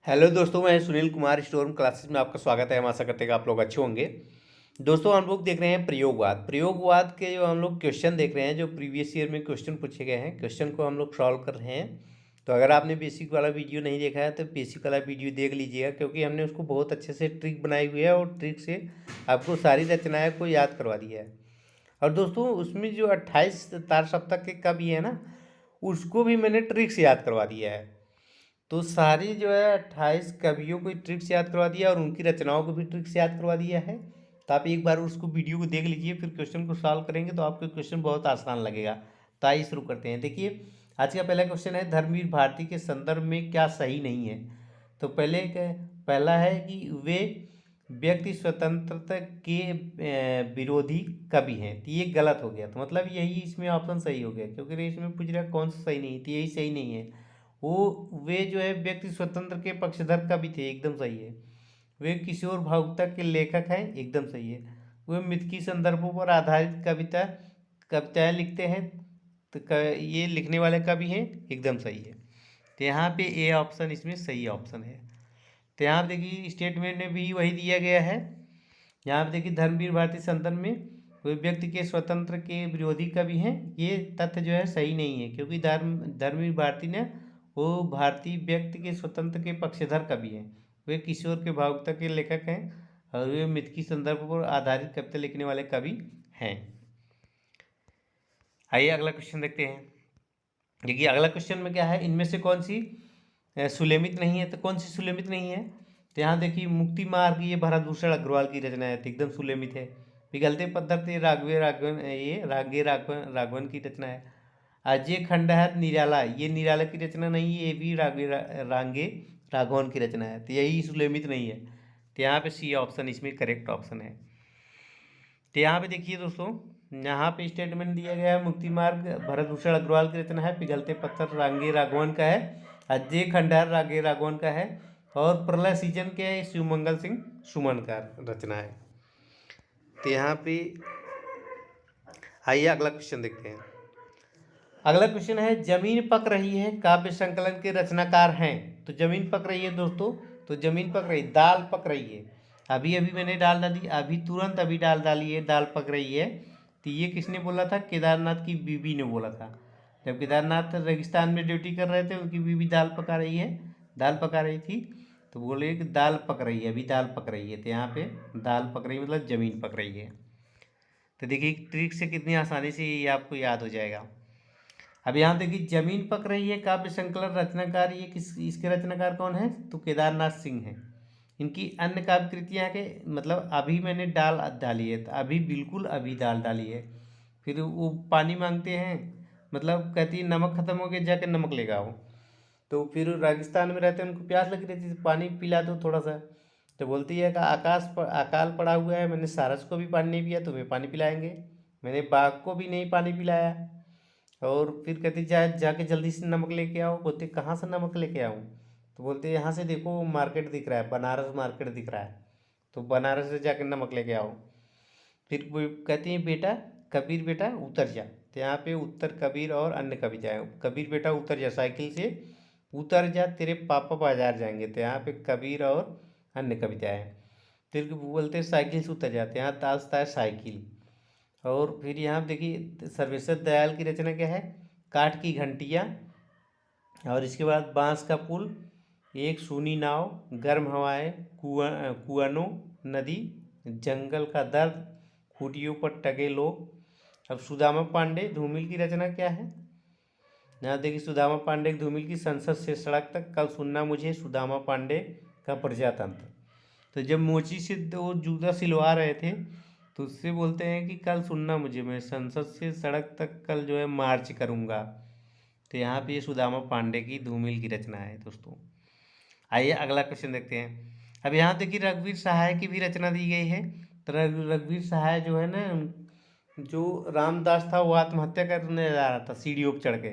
Hello दोस्तों, मैं Sunil Kumar storm classes में आपका स्वागत है। हम आशा करते हैं कि आप लोग अच्छे होंगे। दोस्तों, हम लोग देख रहे हैं प्रयोगवाद के जो हम लोग क्वेश्चन देख रहे हैं, जो प्रीवियस ईयर में क्वेश्चन पूछे गए हैं, क्वेश्चन को हम लोग सॉल्व कर रहे हैं। तो अगर आपने बेसिक वाला वीडियो नहीं देखा है तो बेसिक वाला वीडियो देख लीजिएगा, क्योंकि हमने उसको बहुत अच्छे से ट्रिक बनाई हुई है और ट्रिक से आपको सारी रचनाएँ को याद करवा दिया है। और दोस्तों, उसमें जो 28 तार सप्तक के कवि है ना, उसको भी मैंने ट्रिक से याद करवा दिया है। तो सारी जो है 28 कवियों को ट्रिक से याद करवा दिया और उनकी रचनाओं को भी ट्रिक से याद करवा दिया है। तो आप एक बार उसको वीडियो को देख लीजिए, फिर क्वेश्चन को सॉल्व करेंगे तो आपको क्वेश्चन बहुत आसान लगेगा। तो आइए शुरू करते हैं। देखिए, आज का पहला क्वेश्चन है, धर्मवीर भारती के संदर्भ में क्या सही नहीं है। तो पहला है कि वे व्यक्ति स्वतंत्रता के विरोधी कवि हैं। तो ये गलत हो गया, तो मतलब यही इसमें ऑप्शन सही हो गया, क्योंकि इसमें पूछ रहा कौन सा सही नहीं है, तो यही सही नहीं है। वे जो है व्यक्ति स्वतंत्र के पक्षधर कवि थे, एकदम सही है। वे किशोर भावुकता के लेखक हैं, एकदम सही है। वे मिथ की संदर्भों पर आधारित कविताएं लिखते हैं, तो ये लिखने वाले कवि हैं, एकदम सही है। तो यहाँ पे ए ऑप्शन इसमें सही ऑप्शन है। तो यहाँ पे देखिए स्टेटमेंट में भी वही दिया गया है। यहाँ पे देखिए धर्मवीर भारती संदर्भ में वे व्यक्ति के स्वतंत्र के विरोधी कवि हैं, ये तथ्य जो है सही नहीं है, क्योंकि धर्मवीर भारती ने वो भारतीय व्यक्ति के स्वतंत्र के पक्षधर कवि हैं। वे किशोर के भावुकता के लेखक हैं और वे मिथ की संदर्भ पर आधारित कविता लिखने वाले कवि हैं। आइए अगला क्वेश्चन देखते हैं। देखिए अगला क्वेश्चन में क्या है, इनमें से कौन सी सुलेमित नहीं है। तो कौन सी सुलेमित नहीं है, तो यहाँ देखिए मुक्ति मार्ग ये भरतभूषण अग्रवाल की रचना है, तो एकदम सुलेमित है। पिघलते पत्थर थे राघवन की रचना है। अजय खंडहर निराला, ये निराला की रचना नहीं है, ये भी राघवन की रचना है, तो यही सुलेमित नहीं है। तो यहाँ पे सी ऑप्शन इसमें करेक्ट ऑप्शन है। तो यहाँ पे देखिए दोस्तों, यहाँ पे स्टेटमेंट दिया गया है, मुक्ति मार्ग भरतभूषण अग्रवाल की रचना है, पिघलते पत्थर रांगे राघवन का है, अजय खंडहर रांगे राघवन का है, और प्रलय सीजन के शिवमंगल सिंह सुमन का रचना है। तो यहाँ पे आइए अगला क्वेश्चन देखते हैं। अगला क्वेश्चन है, जमीन पक रही है काव्य संकलन के रचनाकार हैं। तो जमीन पक रही है दोस्तों, तो जमीन पक रही, दाल पक रही है। अभी अभी मैंने डाल डाली, अभी तुरंत अभी डाल डाली है, दाल पक रही है। तो ये किसने बोला था, केदारनाथ की बीबी ने बोला था। जब केदारनाथ रेगिस्तान में ड्यूटी कर रहे थे, उनकी बीबी दाल पका रही है, दाल पका रही थी, तो बोले कि दाल पक रही है, अभी दाल पक रही है। तो यहाँ पे दाल पक रही है मतलब जमीन पक रही है। तो देखिए ट्रिक से कितनी आसानी से ये आपको याद हो जाएगा। अब यहाँ देखिए, जमीन पक रही है काव्य संकलन रचनाकार, ये इसके रचनाकार कौन है, तो केदारनाथ सिंह हैं। इनकी अन्य काव्य कृतियाँ के मतलब अभी मैंने डाल डाली है, तो अभी बिल्कुल अभी दाल डाली है। फिर वो पानी मांगते हैं, मतलब कहती है नमक खत्म हो गया, जाके नमक लेके आओ। तो फिर राजस्थान में रहते हैं, उनको प्यास लगी रहती है, तो पानी पिला दो थोड़ा सा। तो बोलती है कि अकाल पड़ा हुआ है, मैंने सारस को भी पानी नहीं पिया, तुम्हें पानी पिलाएंगे। मैंने बाघ को भी नहीं पानी पिलाया। और फिर कहती जाके जल्दी से नमक लेके आओ। बोलते कहाँ से नमक लेके आऊँ, तो बोलते यहाँ से देखो मार्केट दिख रहा है, बनारस मार्केट दिख रहा है, तो बनारस से जाके नमक लेके आओ। फिर वो कहती हैं बेटा, कबीर बेटा उतर जा। तो यहाँ पे उत्तर कबीर और अन्य कविताएं, कबीर बेटा उतर जा, साइकिल से उतर जा, तेरे पापा बाजार जाएंगे। तो यहाँ पे कबीर और अन्य कविताएं। फिर बोलते हैं साइकिल से उतर जाते, यहाँ ताजता है साइकिल। और फिर यहाँ देखिए सर्वेश्वर दयाल की रचना क्या है, काठ की घंटियाँ, और इसके बाद बांस का पुल, एक सूनी नाव, गर्म हवाएं, कुआनों नदी, जंगल का दर्द, खूटियों पर टगे लोग। अब सुदामा पांडे धूमिल की रचना क्या है, यहाँ देखिए सुदामा पांडे धूमिल की संसद से सड़क तक, कल सुनना मुझे, सुदामा पांडे का प्रजातंत्र। तो जब मोची से वो जूता सिलवा रहे थे, तो उससे बोलते हैं कि कल सुनना मुझे, मैं संसद से सड़क तक कल जो है मार्च करूँगा। तो यहाँ पे ये सुदामा पांडे की धूमिल की रचना है दोस्तों। आइए अगला क्वेश्चन देखते हैं। अब यहाँ देखिए रघुवीर सहाय की भी रचना दी गई है। तो रघुवीर सहाय जो है ना, जो रामदास था वो आत्महत्या करने जा रहा था सीढ़ियों पर चढ़ के।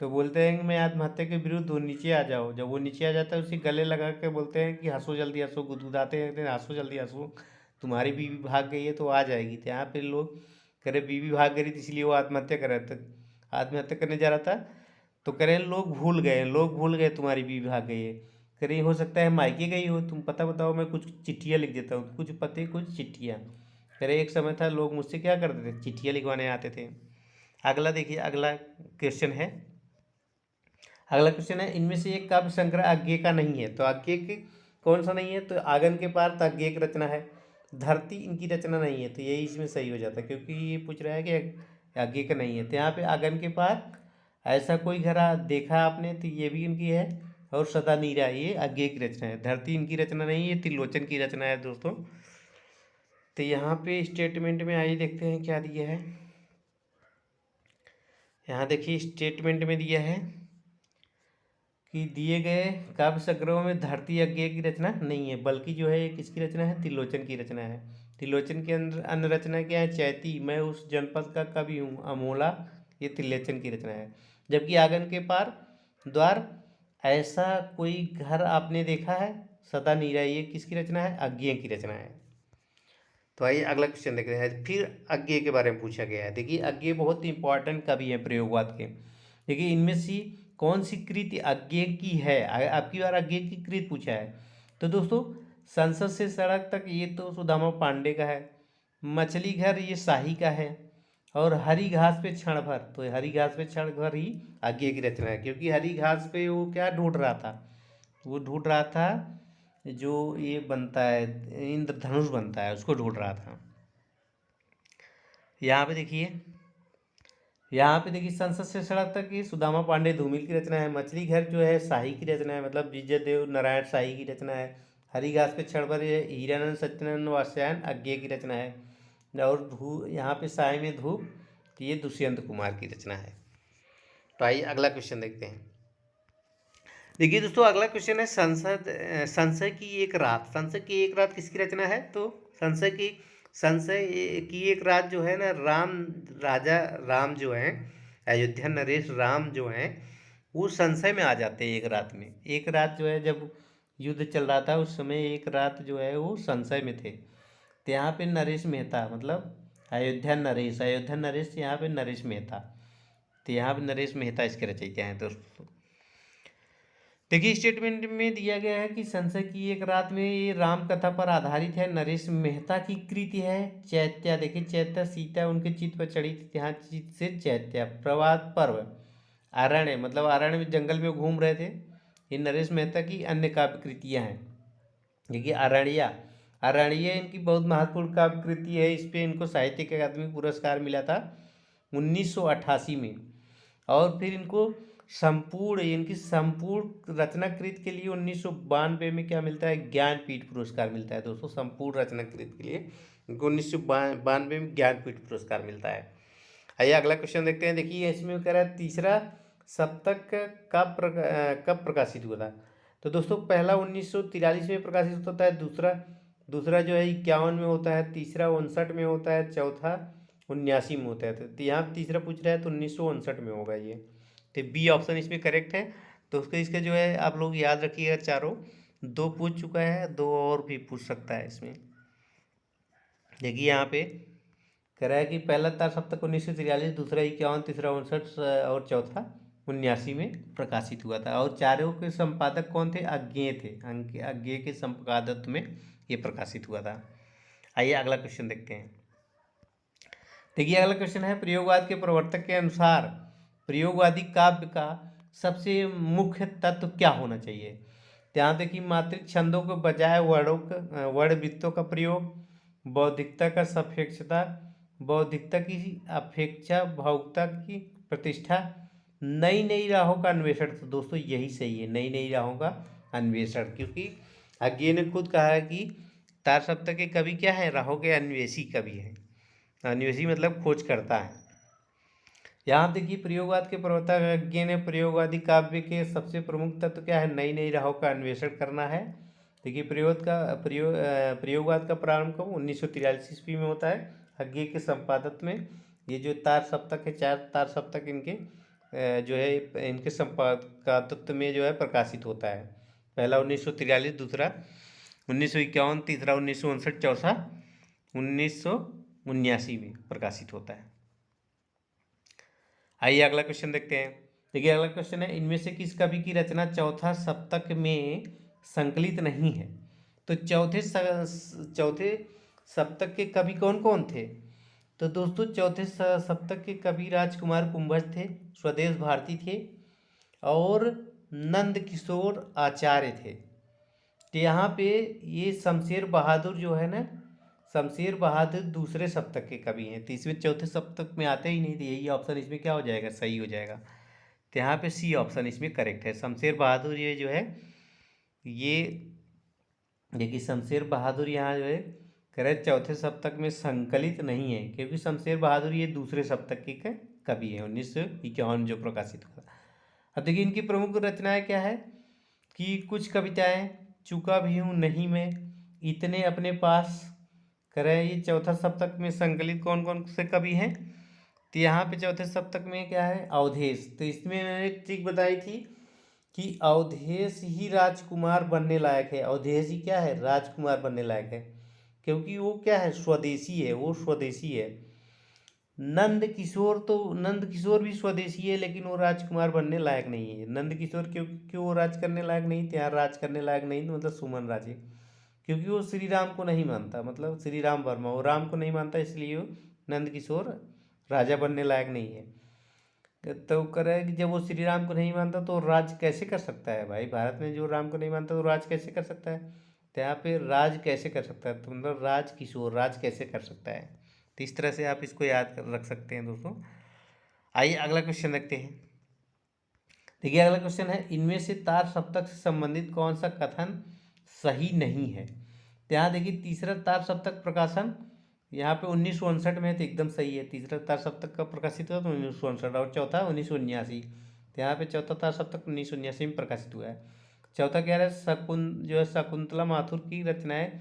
तो बोलते हैं कि मैं आत्महत्या के विरुद्ध हूँ, नीचे आ जाओ। जब वो नीचे आ जाता है, उसी गले लगा के बोलते हैं कि हंसो जल्दी हंसो, गुदगुदाते हैं, हंसो जल्दी हंसो, तुम्हारी बीवी भाग गई है तो आ जाएगी। तो यहाँ पे लोग कह रहे बीवी भाग गई थी इसलिए वो आत्महत्या कर रहा था, आत्महत्या करने जा रहा था। तो कह रहे लोग भूल गए तुम्हारी बीवी भाग गई है। कहीं हो सकता है मायके गई हो, तुम पता बताओ, मैं कुछ चिट्ठियाँ लिख देता हूँ, कुछ पते कुछ चिट्ठियाँ। करे एक समय था लोग मुझसे क्या करते थे, चिट्ठियाँ लिखवाने आते थे। अगला देखिए, अगला क्वेश्चन है, अगला क्वेश्चन है, इनमें से एक काव्य संग्रह आज्ञे का नहीं है। तो आज्ञे के कौन सा नहीं है, तो आंगन के पार आज्ञे की रचना है। धरती इनकी रचना नहीं है, तो यही इसमें सही हो जाता है, क्योंकि ये पूछ रहा है कि आज्ञे का नहीं है। तो यहाँ पे आंगन के पार ऐसा कोई घर देखा आपने, तो ये भी इनकी है। और सदा नीरा, ये आज्ञे की रचना है। धरती इनकी रचना नहीं है, त्रिलोचन की रचना है दोस्तों। तो यहाँ पे स्टेटमेंट में आइए देखते हैं क्या दिया है। यहाँ देखिए स्टेटमेंट में दिया है कि दिए गए काव्य संग्रहों में धरती यज्ञ की रचना नहीं है, बल्कि जो है ये किसकी रचना है, त्रिलोचन की रचना है। त्रिलोचन के अंदर अन्य रचना क्या है, चैती, मैं उस जनपद का कवि हूँ, अमोला, ये त्रिलोचन की रचना है। जबकि आंगन के पार द्वार, ऐसा कोई घर आपने देखा है, सदा नीरा, ये किसकी रचना है, अज्ञे की रचना है। तो आइए अगला क्वेश्चन देखते हैं। फिर अज्ञे के बारे में पूछा गया है। देखिए अज्ञे बहुत इंपॉर्टेंट कवि है प्रयोगवाद के। देखिए इनमें से कौन सी कृति अज्ञे की है, आपकी बार अज्ञे की कृति पूछा है। तो दोस्तों संसद से सड़क तक, ये तो सुदामा पांडे का है। मछली घर, ये शाही का है। और हरी घास पे क्षण भर, तो हरी घास पे क्षण भर ही अज्ञे की रचना है, क्योंकि हरी घास पे वो क्या ढूंढ रहा था, वो ढूंढ रहा था जो ये बनता है इंद्रधनुष बनता है, उसको ढूंढ रहा था। यहाँ पे देखिए, यहाँ पे देखिए संसद से सड़क तक की सुदामा पांडे धूमिल की रचना है। मछली घर जो है शाही की रचना है, मतलब विजय देव नारायण शाही की रचना है। हरी घास पे क्षण भर, ये हीरानंद सत्यानंद वात्स्यायन अज्ञे की रचना है। और यहाँ पे साय में धूप, तो ये दुष्यंत कुमार की रचना है। तो आइए अगला क्वेश्चन देखते हैं। देखिए दोस्तों अगला क्वेश्चन है, संशय की एक रात। संशय की एक रात किसकी रचना है, तो संशय की एक रात जो है ना, राजा राम जो है, अयोध्या नरेश राम जो हैं, वो संशय में आ जाते हैं एक रात में। एक रात जो है जब युद्ध चल रहा था उस समय, एक रात जो है वो संशय में थे। तो यहाँ पे नरेश मेहता, मतलब अयोध्या नरेश, यहाँ पे नरेश मेहता। तो यहाँ पे नरेश मेहता इसके रचयिता हैं दोस्तों। देखिए स्टेटमेंट में दिया गया है कि संशय की एक रात में, ये राम कथा पर आधारित है, नरेश मेहता की कृति है। चैत्या, देखिए चैत्या सीता उनके चित्त पर चढ़ी थी, यहाँ चित्त से चैत्या। प्रभात पर्व, अरण्य, मतलब अरण्य में जंगल में घूम रहे थे। ये नरेश मेहता की अन्य काव्य कृतियाँ हैं। देखिए अरण्य इनकी बहुत महत्वपूर्ण काव्य कृति है। इस पे इनको साहित्य अकादमी पुरस्कार मिला था 1988 में। और फिर इनको इनकी संपूर्ण रचनाकृत के लिए 1992 में क्या मिलता है, ज्ञानपीठ पुरस्कार मिलता है दोस्तों। संपूर्ण रचनाकृत के लिए इनको 1992 में ज्ञानपीठ पुरस्कार मिलता है। आइए अगला क्वेश्चन देखते हैं। देखिए इसमें कह रहा है, तीसरा सप्तक कब प्रकाशित हुआ था। तो दोस्तों पहला 1943 में प्रकाशित होता है, दूसरा जो है 51 में होता है, तीसरा 59 में होता है, चौथा 79 में होता है। तो यहाँ तीसरा पूछ रहा है तो 1959 में होगा ये। तो बी ऑप्शन इसमें करेक्ट है। तो उसके इसके जो है आप लोग याद रखिएगा, चारों, दो पूछ चुका है, दो और भी पूछ सकता है इसमें। देखिए यहाँ पे कह रहा है कि पहला तार सप्तक 1943, दूसरा 51, तीसरा 59 और चौथा 79 में प्रकाशित हुआ था। और चारों के संपादक कौन थे, अज्ञेय थे। अज्ञेय के संपादक में ये प्रकाशित हुआ था। आइए अगला क्वेश्चन देखते हैं। देखिए अगला क्वेश्चन है, प्रयोगवाद के प्रवर्तक के अनुसार प्रयोगवादी काव्य का सबसे मुख्य तत्व क्या होना चाहिए। यहाँ देखिए मात्रिक छंदों के बजाय वर्ण वृत्तों का प्रयोग, बौद्धिकता का सापेक्षता, बौद्धिकता की अपेक्षा भावुकता की प्रतिष्ठा, नई नई राहों का अन्वेषण। तो दोस्तों यही सही है, नई नई राहों का अन्वेषण, क्योंकि अज्ञेय ने खुद कहा है कि तार सप्तक के कवि क्या है, राहों के अन्वेषी कवि हैं। अन्वेषी मतलब खोज करता है। यहाँ देखिए प्रयोगवाद के प्रवर्तक अज्ञेय ने प्रयोगवादी काव्य के सबसे प्रमुख तत्व क्या है, नई नई राहों का अन्वेषण करना है। देखिए प्रयोगवाद का प्रारंभ कब 1943 ईस्वी में होता है, अज्ञेय के संपादक में। ये जो तार सप्तक है, 4 तार सप्तक इनके जो है इनके संपादकत्व में जो है प्रकाशित होता है। पहला 1943, दूसरा 1951, तीसरा 1959, चौथा 1979 में प्रकाशित होता है। आइए अगला क्वेश्चन देखते हैं। देखिए अगला क्वेश्चन है, इनमें से किस कवि की रचना चौथा सप्तक में संकलित नहीं है। तो चौथे सप्तक के कवि कौन कौन थे? तो दोस्तों चौथे सप्तक के कवि राजकुमार कुंभज थे, स्वदेश भारती थे और नंद किशोर आचार्य थे। तो यहाँ पे ये शमशेर बहादुर जो है ना, शमशेर बहादुर दूसरे सप्तक के कवि हैं। तो इसमें चौथे सप्तक में आते ही नहीं, तो यही ऑप्शन इसमें क्या हो जाएगा, सही हो जाएगा। तो यहाँ पे सी ऑप्शन इसमें करेक्ट है। शमशेर बहादुर ये जो है, ये देखिए शमशेर बहादुर यहाँ जो है करेक्ट चौथे सप्तक में संकलित नहीं है, क्योंकि शमशेर बहादुर ये दूसरे सप्तक के कवि हैं, 1951 जो प्रकाशित हुआ। अब देखिए इनकी प्रमुख रचनाएं क्या है कि कुछ कविताएं, चूका भी हूँ नहीं मैं, इतने अपने पास, करें ये चौथा सप्तक में संकलित कौन कौन से कवि हैं? तो यहाँ पे चौथे सप्तक में क्या है, अवधेश। तो इसमें मैंने एक ट्रिक बताई थी कि अवधेश ही राजकुमार बनने लायक है। अवधेश ही क्या है, राजकुमार बनने लायक है, क्योंकि वो क्या है, स्वदेशी है, वो स्वदेशी है। नंद किशोर भी स्वदेशी है, लेकिन वो राजकुमार बनने लायक नहीं है। नंद किशोर क्यों वो राज करने लायक नहीं थे? यार राज करने लायक नहीं मतलब सुमन राजे, क्योंकि वो श्री राम को नहीं मानता, मतलब श्री राम वर्मा, वो राम को नहीं मानता, इसलिए वो नंद किशोर राजा बनने लायक नहीं है। तो करे कि जब वो श्री राम को नहीं मानता तो राज कैसे कर सकता है भाई? भारत में जो राम को नहीं मानता तो राज कैसे कर सकता है? तो यहाँ पे राज कैसे कर सकता है, तो मतलब राज किशोर राज कैसे कर सकता है। तो इस तरह से आप इसको रख सकते हैं दोस्तों। आइए अगला क्वेश्चन देखते हैं। देखिए अगला क्वेश्चन है, इनमें से तार सप्तक से संबंधित कौन सा कथन सही नहीं है? तो यहाँ देखिए तीसरा तार सप्तक प्रकाशन यहाँ पे 1959 में है, तो एकदम सही है। तीसरा तार सप्तक का प्रकाशित हुआ तो 1959, और चौथा 1979। तो यहाँ पे चौथा तार सप्तक 1979 में प्रकाशित हुआ है। चौथा क्या है, जो है शकुंतला माथुर की रचनाएं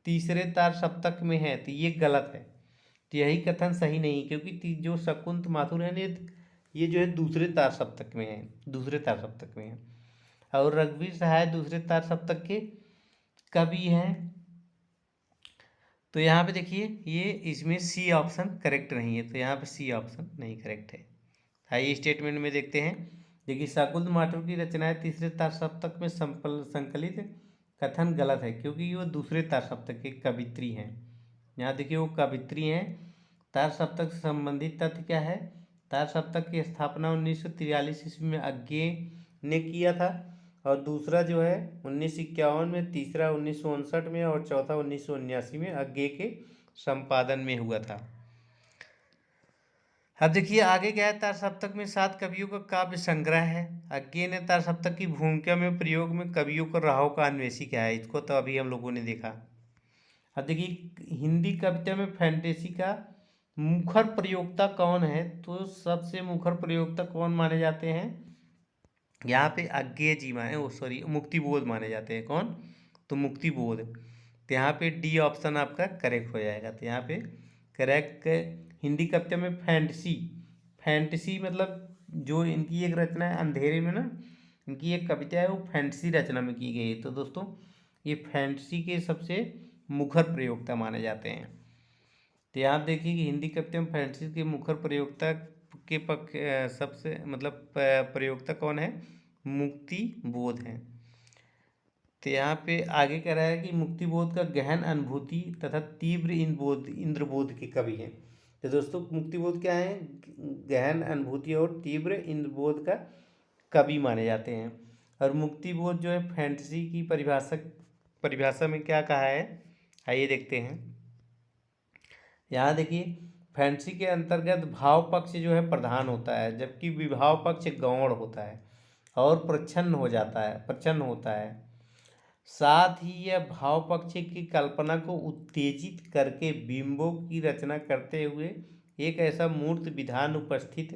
तीसरे तार सप्तक में है, तो ये गलत है। तो यही कथन सही नहीं, क्योंकि जो शकुंत माथुर है ये जो है दूसरे तार सप्तक में है, दूसरे तार सप्तक में है। और रघुवीर सहाय दूसरे तार सप्तक के कवि हैं। तो यहाँ पे देखिए ये इसमें सी ऑप्शन करेक्ट नहीं है, तो यहाँ पे सी ऑप्शन नहीं करेक्ट है। आइए स्टेटमेंट में देखते हैं। देखिए शकुंत माथुर की रचनाएं तीसरे तार सप्तक में संकलित कथन गलत है, क्योंकि वो दूसरे तार सप्तक के कवित्री हैं। यहाँ देखिए वो कवित्री हैं। तार सप्तक से संबंधित तथ्य क्या है? तार सप्तक की स्थापना 1943 ईस्वी में अज्ञे ने किया था, और दूसरा जो है 1951 में, तीसरा 1959 में, और चौथा 1979 में अज्ञे के संपादन में हुआ था। अब देखिए आगे क्या है, तार सप्तक में 7 कवियों का काव्य संग्रह है। अज्ञे ने तार सप्तक की भूमिका में प्रयोग में कवियों को राहों का अन्वेषी क्या है? इसको तो अभी हम लोगों ने देखा। अब देखिए हिंदी कविता में फैंटेसी का मुखर प्रयोक्ता कौन है? तो सबसे मुखर प्रयोक्ता कौन माने जाते हैं? यहाँ पे अज्ञेय जी मुक्तिबोध माने जाते हैं। कौन? तो मुक्तिबोध। तो यहाँ पे डी ऑप्शन आपका करेक्ट हो जाएगा। तो यहाँ पे करेक्ट हिंदी कविता में फैंटेसी मतलब जो इनकी एक रचना है अंधेरे में ना, इनकी एक कविता है वो फैंटेसी रचना में की गई है। तो दोस्तों ये फैंटेसी के सबसे मुखर प्रयोक्ता माने जाते हैं। तो यहाँ देखिए कि हिंदी कविता में फैंटेसी के मुखर प्रयोक्ता के सबसे मतलब प्रयोक्ता कौन है? मुक्ति बोध है। तो यहाँ पे आगे कह रहा है कि मुक्ति बोध का गहन अनुभूति तथा तीव्र इंद्रबोध के कवि हैं। तो दोस्तों मुक्ति बोध क्या है? गहन अनुभूति और तीव्र इंद्रबोध का कवि माने जाते हैं। और मुक्ति बोध जो है फैंटेसी की परिभाषा में क्या कहा है, आइए देखते हैं। यहाँ देखिए फैंटेसी के अंतर्गत भाव पक्ष जो है प्रधान होता है, जबकि विभाव पक्ष गौण होता है और प्रच्छन्न होता है। साथ ही यह भाव पक्ष की कल्पना को उत्तेजित करके बिंबों की रचना करते हुए एक ऐसा मूर्त विधान उपस्थित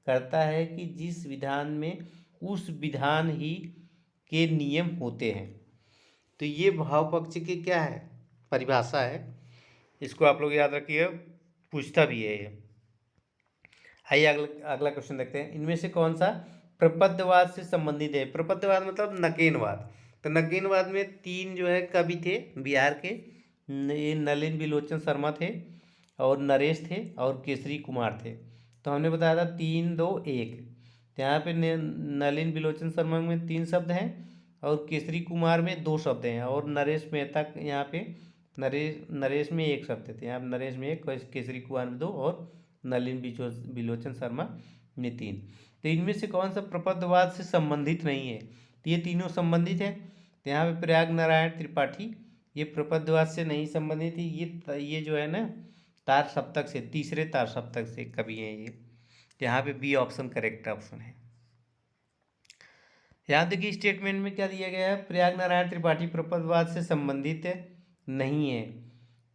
करता है कि जिस विधान में उस विधान ही के नियम होते हैं। तो ये भाव पक्ष की क्या है? परिभाषा है। इसको आप लोग याद रखिए, पूछता भी है ये। आइए अगला क्वेश्चन देखते हैं। इनमें से कौन सा प्रपद्यवाद से संबंधित है? प्रपद्यवाद मतलब नकेनवाद। तो नकेनवाद में 3 जो है कवि थे बिहार के, ये नलिन बिलोचन शर्मा थे और नरेश थे और केसरी कुमार थे। तो हमने बताया था 3, 2, 1। तो यहाँ पे नलिन बिलोचन शर्मा में 3 शब्द हैं और केसरी कुमार में 2 शब्द हैं, और नरेश मेहता यहाँ पे नरेश में 1 शब्द थे। यहाँ नरेश में 1, केसरी कुमार में 2 और नलिन बिलोचन शर्मा में 3। तो इनमें से कौन सा प्रपदवाद से संबंधित नहीं है? तो ये तीनों संबंधित है। तो यहाँ पे प्रयाग नारायण त्रिपाठी ये प्रपदवाद से नहीं संबंधित है। ये जो है ना तार सप्तक से, तीसरे तार सप्तक से कवि हैं ये। यहाँ पे बी ऑप्शन करेक्ट ऑप्शन है। यहाँ देखिए स्टेटमेंट में क्या दिया गया है, प्रयाग नारायण त्रिपाठी प्रपदवाद से संबंधित नहीं है,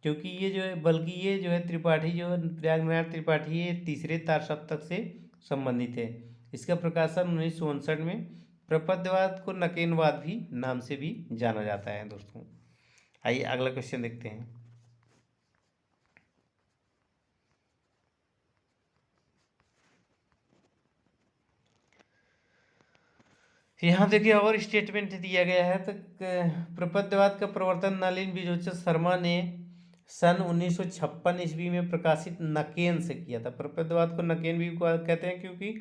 क्योंकि ये जो है, बल्कि ये जो है त्रिपाठी जो है प्रयाग नारायण त्रिपाठी ये तीसरे तार सप्तक से संबंधित है। इसका प्रकाशन 1959 में। प्रपदवाद को नकेनवाद भी नाम से भी जाना जाता है दोस्तों। आइए अगला क्वेश्चन देखते हैं। यहाँ देखिए और स्टेटमेंट दिया गया है। तो प्रपदवाद का प्रवर्तन नलिन बिलोचन शर्मा ने सन 1956 ईस्वी में प्रकाशित नकेन से किया था। प्रपदवाद को नकेन भी कहते हैं क्योंकि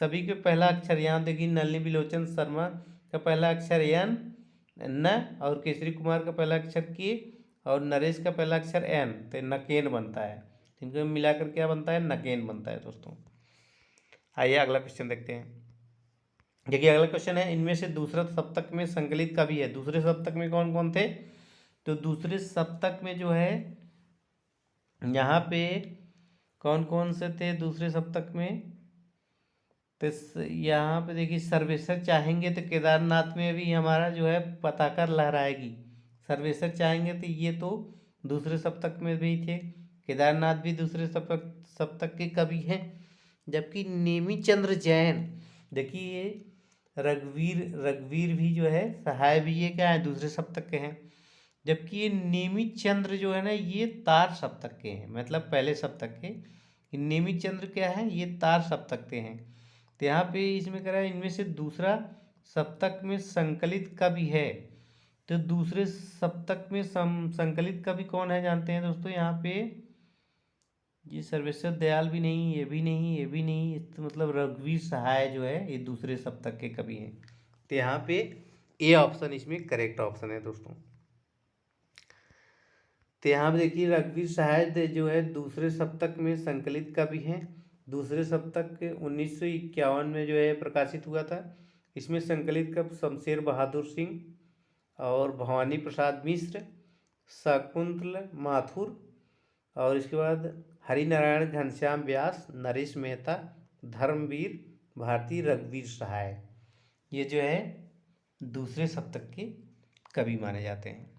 सभी के पहला अक्षर, यहाँ देखिए नलिनी बिलोचन शर्मा का पहला अक्षर एन न, और केसरी कुमार का पहला अक्षर के, और नरेश का पहला अक्षर एन, तो नकेन बनता है। इनको मिलाकर क्या बनता है? नकेन बनता है दोस्तों। आइए अगला क्वेश्चन देखते हैं। देखिए अगला क्वेश्चन है, इनमें से दूसरे सप्तक में संकलित कवि है। दूसरे सप्तक में कौन कौन थे? तो दूसरे सप्तक में जो है यहाँ पे कौन कौन से थे दूसरे सप्तक में? तो यहाँ पे देखिए सर्वेश्वर चाहेंगे तो केदारनाथ में भी हमारा जो है पताका लहराएगी। सर्वेश्वर चाहेंगे तो ये तो दूसरे सप्तक में भी थे। केदारनाथ भी दूसरे सप्तक के कवि हैं। जबकि नेमिचंद्र जैन, देखिए रघुवीर भी जो है सहाय भी ये क्या है? दूसरे सप्तक के हैं। जबकि ये नेमिचंद्र जो है ना ये तार सप्तक के हैं, मतलब पहले सप्तक के। नेमिचंद्र क्या है? ये तार सप्तक के हैं। तो यहाँ पे इसमें कह रहा है इनमें से दूसरा सप्तक में संकलित कवि है। तो दूसरे सप्तक में संकलित कवि कौन है जानते हैं दोस्तों? यहाँ पे ये सर्वेश्वर दयाल भी नहीं, ये भी नहीं, ये भी नहीं, इसका मतलब रघुवीर सहाय जो है ये दूसरे सप्तक के कवि हैं। तो यहाँ पे ए ऑप्शन इसमें करेक्ट ऑप्शन है दोस्तों। तो यहाँ पे देखिए रघुवीर सहाय जो है दूसरे सप्तक में संकलित कवि हैं। दूसरे सप्तक के 1951 में जो है प्रकाशित हुआ था। इसमें संकलित कवि शमशेर बहादुर सिंह और भवानी प्रसाद मिश्र, शकुंतल माथुर, और इसके बाद हरिनारायण घनश्याम व्यास, नरेश मेहता, धर्मवीर भारती, रघुवीर सहाय, ये जो है दूसरे सप्तक के कवि माने जाते हैं।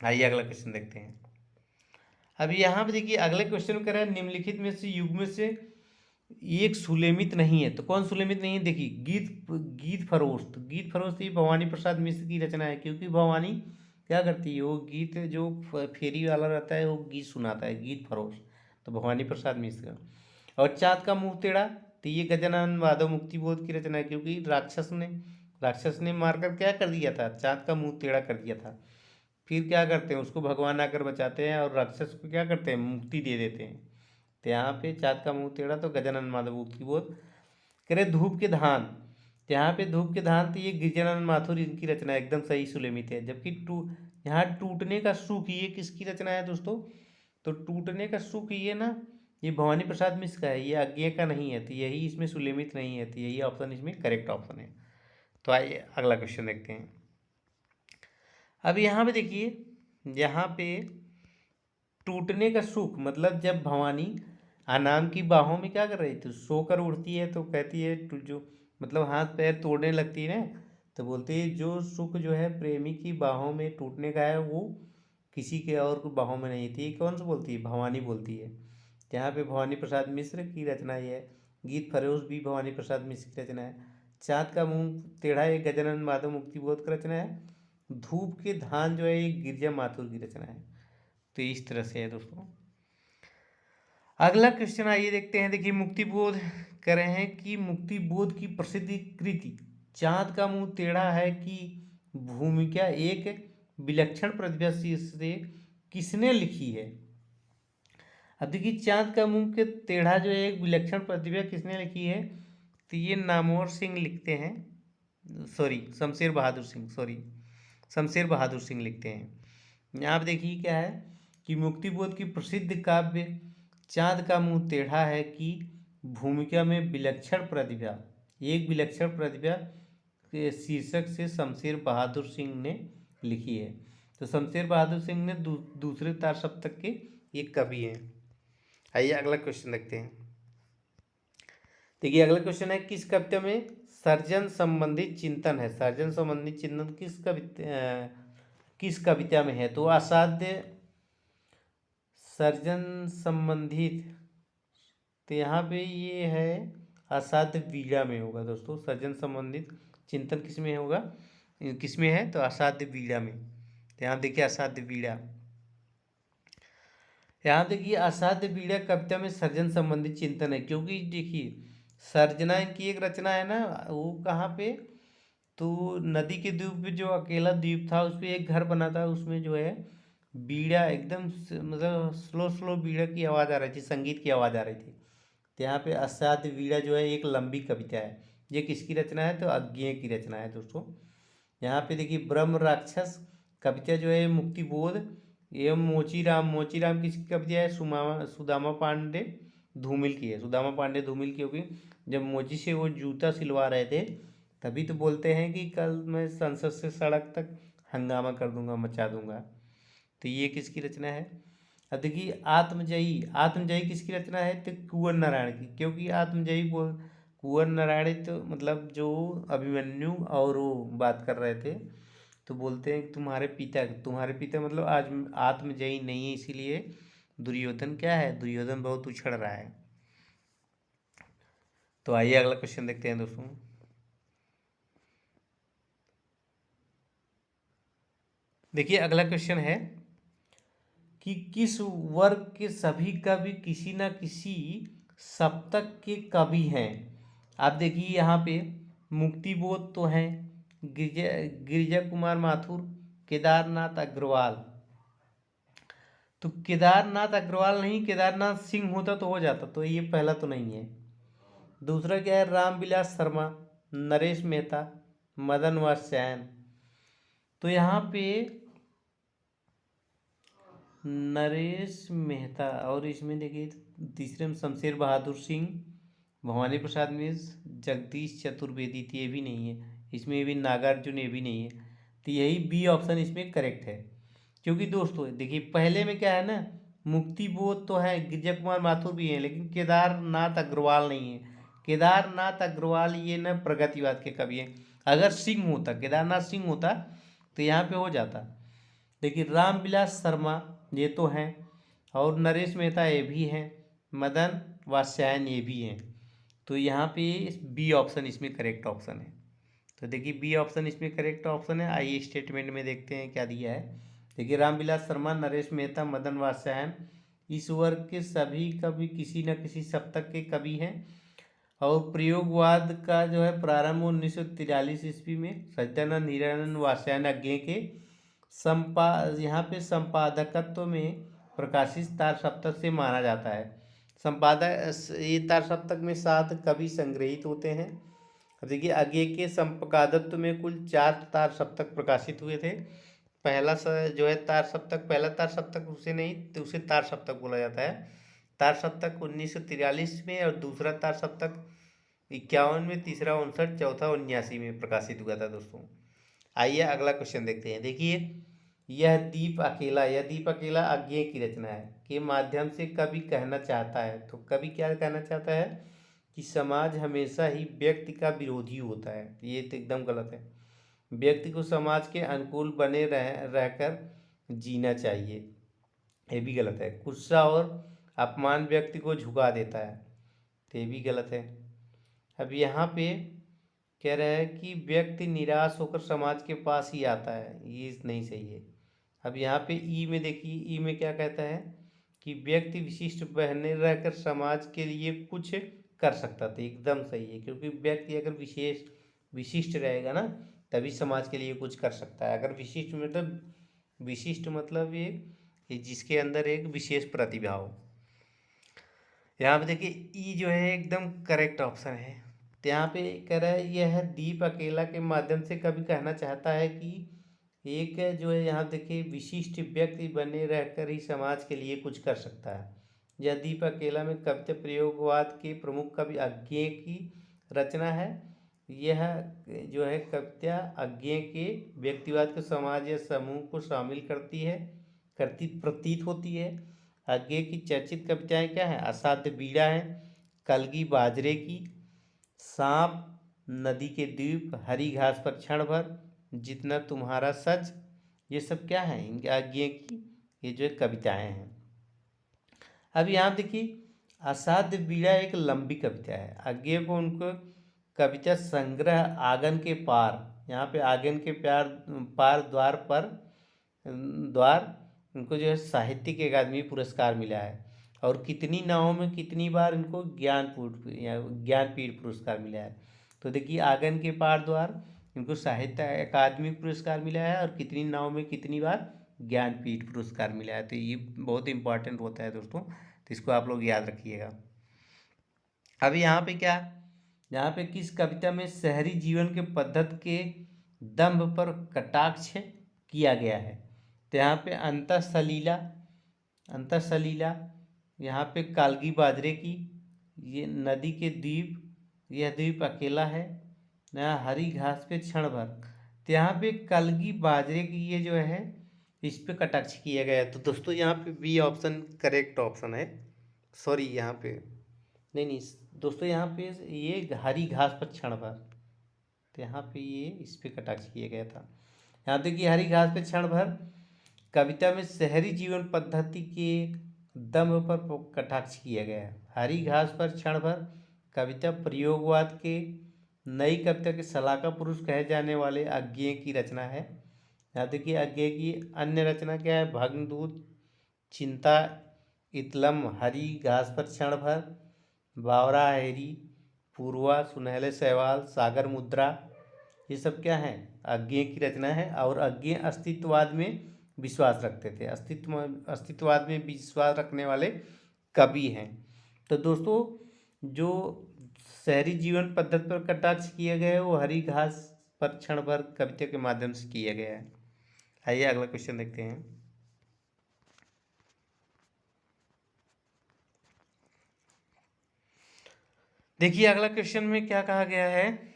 आइए अगला क्वेश्चन देखते हैं। अभी यहाँ पे देखिए अगले क्वेश्चन में कह रहा है निम्नलिखित में से युग्म से एक सुलेमित नहीं है। तो कौन सुलेमित नहीं है? देखिए गीत फरोस्त। गीत फरोस्त ये भवानी प्रसाद मिश्र की रचना है, क्योंकि भवानी क्या करती है? वो गीत जो फेरी वाला रहता है वो गीत सुनाता है, गीत फरोस्त, तो भवानी प्रसाद मिश्र का। और चाँद का मुँह टेढ़ा, तो ये गजानन माधव मुक्तिबोध की रचना है, क्योंकि राक्षस ने मारकर क्या कर दिया था? चाँद का मुँह टेढ़ा कर दिया था। फिर क्या करते हैं? उसको भगवान आकर बचाते हैं और राक्षस को क्या करते हैं? मुक्ति दे देते हैं। तो यहाँ पे चाँद का मुँह टेढ़ा तो गजानन माधव मुक्तिबोध। करे धूप के धान, तो यहाँ पे धूप के धान तो ये गिरिजानंद माथुर इनकी रचना एकदम सही सुलेमित है। जबकि यहाँ टूटने का सुख ये किसकी रचना है दोस्तों? तो टूटने का सुख ये ना ये भवानी प्रसाद मिश्र का है, ये आज्ञा का नहीं है, तो यही इसमें सुलेमित नहीं है। तो यही ऑप्शन इसमें करेक्ट ऑप्शन है। तो आइए अगला क्वेश्चन देखते हैं। अब यहाँ पे देखिए, यहाँ पे टूटने का सुख मतलब जब भवानी आनाम की बाहों में क्या कर रही थी? सोकर उड़ती है, तो कहती है जो मतलब हाथ पैर तोड़ने लगती है ना, तो बोलती है जो सुख जो है प्रेमी की बाहों में टूटने का है वो किसी के और को बाहों में नहीं थी। कौन सा बोलती है? भवानी बोलती है। यहाँ पे भवानी प्रसाद मिश्र की रचना ये है। गीत फरोज भी भवानी प्रसाद मिश्र की रचना है। चाँद का मुँह टेढ़ा एक गजानन माधव मुक्तिबोध की रचना है। धूप के धान जो है ये गिरजा माथुर की रचना है। तो इस तरह से है दोस्तों। अगला क्वेश्चन आइए देखते हैं। देखिए मुक्तिबोध कह रहे हैं कि मुक्तिबोध की प्रसिद्ध कृति चाँद का मुँह टेढ़ा है की भूमिका एक विलक्षण प्रतिभा से किसने लिखी है? अब देखिए चाँद का मुँह के टेढ़ा जो है एक विलक्षण प्रतिभा किसने लिखी है? तो ये नामवर सिंह लिखते हैं। सॉरी शमशेर बहादुर सिंह, सॉरी शमशेर बहादुर सिंह लिखते हैं। यहाँ पे देखिए क्या है कि मुक्तिबोध की प्रसिद्ध काव्य चाँद का मुंह टेढ़ा है की भूमिका में विलक्षण प्रतिभा, एक विलक्षण प्रतिभा के शीर्षक से शमशेर बहादुर सिंह ने लिखी है। तो शमशेर बहादुर सिंह ने दूसरे तार सप्तक के एक कवि हैं। आइए अगला क्वेश्चन देखते हैं। देखिए अगला क्वेश्चन है, किस कविता में सर्जन संबंधित चिंतन है? सर्जन संबंधित चिंतन किस कविता में है? तो असाध्य सर्जन संबंधित, तो यहाँ पे ये है असाध्य वीणा में होगा दोस्तों। सर्जन संबंधित चिंतन किस में होगा, किस में है? तो असाध्य वीणा में। तो यहाँ देखिए असाध्य वीणा, यहाँ देखिए असाध्य वीणा कविता में सर्जन संबंधित चिंतन है, क्योंकि देखिए सर्जना इनकी एक रचना है ना, वो कहाँ पे, तो नदी के द्वीप पे जो अकेला द्वीप था उस पर एक घर बना था, उसमें जो है बीड़ा एकदम मतलब स्लो स्लो बीड़ा की आवाज़ आ रही थी, संगीत की आवाज़ आ रही थी। तो यहाँ पे असाध्य वीणा जो है एक लंबी कविता है। ये किसकी रचना है? तो अज्ञेय की रचना है दोस्तों। यहाँ पे देखिए ब्रह्म राक्षस कविता जो है मुक्तिबोध एवं मोचीराम किसकी कविता है? सुदामा पांडे धूमिल की है। सुदामा पांडे धूमिल की होगी। जब मोची से वो जूता सिलवा रहे थे तभी तो बोलते हैं कि कल मैं संसद से सड़क तक हंगामा कर दूंगा, मचा दूंगा। तो ये किसकी रचना है? अब देखिए आत्मजयी किसकी रचना है? तो कुंवर नारायण की, क्योंकि आत्मजयी बोल कुंवर नारायण तो मतलब जो अभिमन्यु और वो बात कर रहे थे, तो बोलते हैं कि तुम्हारे पिता मतलब आज आत्मजयी नहीं है, इसीलिए दुर्योधन क्या है, दुर्योधन बहुत उछड़ रहा है। तो आइए अगला क्वेश्चन देखते हैं दोस्तों। देखिए अगला क्वेश्चन है कि किस वर्ग के सभी कवि किसी न किसी सप्तक के कवि हैं? आप देखिए यहाँ पे मुक्तिबोध तो हैं, गिरिजा कुमार माथुर, केदारनाथ अग्रवाल। तो केदारनाथ अग्रवाल नहीं, केदारनाथ सिंह होता तो हो जाता, तो ये पहला तो नहीं है। दूसरा क्या है? रामविलास शर्मा, नरेश मेहता, मदन वात्स्यायन। तो यहाँ पे नरेश मेहता, और इसमें देखिए तीसरे में शमशेर बहादुर सिंह, भवानी प्रसाद मिश्र, जगदीश चतुर्वेदी, तो ये भी नहीं है। इसमें भी नागार्जुन, ये भी नहीं है। तो यही बी ऑप्शन इसमें करेक्ट है। क्योंकि दोस्तों देखिए पहले में क्या है ना, मुक्तिबोध तो है, गिरिजा कुमार माथुर भी है, लेकिन केदारनाथ अग्रवाल नहीं है। केदारनाथ अग्रवाल ये न प्रगतिवाद के कवि हैं। अगर सिंह होता, केदारनाथ सिंह होता तो यहाँ पे हो जाता। देखिए रामविलास शर्मा ये तो हैं, और नरेश मेहता ये भी हैं, मदन वात्स्यायन ये भी हैं। तो यहाँ पे बी ऑप्शन इसमें करेक्ट ऑप्शन है। तो देखिए बी ऑप्शन इसमें करेक्ट ऑप्शन है। आइए स्टेटमेंट में देखते हैं क्या दिया है। देखिए रामविलास शर्मा, नरेश मेहता, मदन वात्स्यायन इस वर्ग के सभी कवि किसी न किसी सप्तक के कवि हैं। और प्रयोगवाद का जो है प्रारंभ 1943 ईस्वी में सज्जनानंद हीरानंद वात्स्यायन अज्ञेय के यहाँ पे संपादकत्व में प्रकाशित तार सप्तक से माना जाता है। संपादक ये तार सप्तक में 7 कवि संग्रहित होते हैं। अब देखिए आगे के संपादकत्व में कुल 4 तार सप्तक प्रकाशित हुए थे। पहला जो है तार सप्तक, पहला तार सप्तक उसे नहीं तो उसे तार सप्तक बोला जाता है। तार सप्तक 1943 में, और दूसरा तार सप्तक 51 में, तीसरा 59, चौथा 79 में प्रकाशित हुआ था दोस्तों। आइए अगला क्वेश्चन देखते हैं। देखिए यह दीप अकेला अज्ञेय की रचना है के माध्यम से कवि कहना चाहता है। तो कवि क्या कहना चाहता है कि समाज हमेशा ही व्यक्ति का विरोधी होता है। ये तो एकदम गलत है। व्यक्ति को समाज के अनुकूल बने रहकर जीना चाहिए, ये भी गलत है। गुस्सा और अपमान व्यक्ति को झुका देता है, तो ये भी गलत है। अब यहाँ पे कह रहा है कि व्यक्ति निराश होकर समाज के पास ही आता है, ये नहीं सही है। अब यहाँ पे ई में देखिए, ई में क्या कहता है कि व्यक्ति विशिष्ट बने रहकर समाज के लिए कुछ कर सकता था, एकदम सही है। क्योंकि व्यक्ति अगर विशिष्ट रहेगा ना तभी समाज के लिए कुछ कर सकता है। अगर विशिष्ट मतलब ये जिसके अंदर एक विशेष प्रतिभा हो। यहाँ पे देखिए ई जो है एकदम करेक्ट ऑप्शन है। तो यहाँ पे कह रहा है यह दीप अकेला के माध्यम से कभी कहना चाहता है कि एक जो है यहाँ देखिए विशिष्ट व्यक्ति बने रहकर ही समाज के लिए कुछ कर सकता है। यह दीप अकेला में कविता प्रयोगवाद के प्रमुख कवि अज्ञेय की रचना है। यह जो है कविता अज्ञेय के व्यक्तिवाद के समाज या समूह को शामिल करती प्रतीत होती है। अज्ञेय की चर्चित कविताएं क्या है? असाध्य बीड़ा है, कलगी बाजरे की, सांप, नदी के द्वीप, हरी घास पर क्षण भर, जितना तुम्हारा सच, ये सब क्या है? इनके अज्ञेय की ये जो कविताएं हैं। अब यहाँ देखिए असाध्य बीड़ा एक लंबी कविता है। अज्ञेय को उनको कविता संग्रह आंगन के पार, यहाँ पे आंगन के पार द्वार इनको जो है साहित्यिक अकादमी पुरस्कार मिला है। और कितनी नावों में कितनी बार इनको ज्ञानपीठ पुरस्कार मिला है। तो देखिए आंगन के पार द्वार इनको साहित्य अकादमी पुरस्कार मिला है और कितनी नावों में कितनी बार ज्ञानपीठ पुरस्कार मिला है। तो ये बहुत इंपॉर्टेंट होता है दोस्तों, तो इसको आप लोग याद रखिएगा। अभी यहाँ पे क्या, यहाँ पे किस कविता में शहरी जीवन के पद्धति के दंभ पर कटाक्ष किया गया है? तो यहाँ पे अंतःसलीला, यहाँ पे कालगी बाजरे की, ये नदी के द्वीप, यह द्वीप अकेला है, यहाँ हरी घास पे क्षण भर। तो यहाँ पे कलगी बाजरे की ये जो है इस पे कटाक्ष किया गया है। तो दोस्तों यहाँ पे बी ऑप्शन करेक्ट ऑप्शन है। सॉरी यहाँ पे नहीं दोस्तों, यहाँ पे ये हरी घास पर क्षण भर, तो यहाँ पे ये इस पे कटाक्ष किया गया था। यहाँ देखिए हरी घास पे क्षण भर कविता में शहरी जीवन पद्धति के दम पर कटाक्ष किया गया है। हरी घास पर क्षण भर कविता प्रयोगवाद के नई कविता के सलाहकार पुरुष कहे जाने वाले अज्ञेय की रचना है। यहाँ देखिए अज्ञेय की अन्य रचना क्या है? भग्नदूत, चिंता इतलम, हरी घास पर क्षण भर, बावरा हेरी, पूर्वा, सुनहले सवाल, सागर मुद्रा, ये सब क्या है? अज्ञेय की रचना है। और अज्ञेय अस्तित्ववाद में विश्वास रखते थे, अस्तित्ववाद में विश्वास रखने वाले कवि हैं। तो दोस्तों जो शहरी जीवन पद्धति पर कटाक्ष किया गया है वो हरी घास पर क्षण भर कविता के माध्यम से किया गया है। आइए अगला क्वेश्चन देखते हैं। देखिए अगला क्वेश्चन में क्या कहा गया है,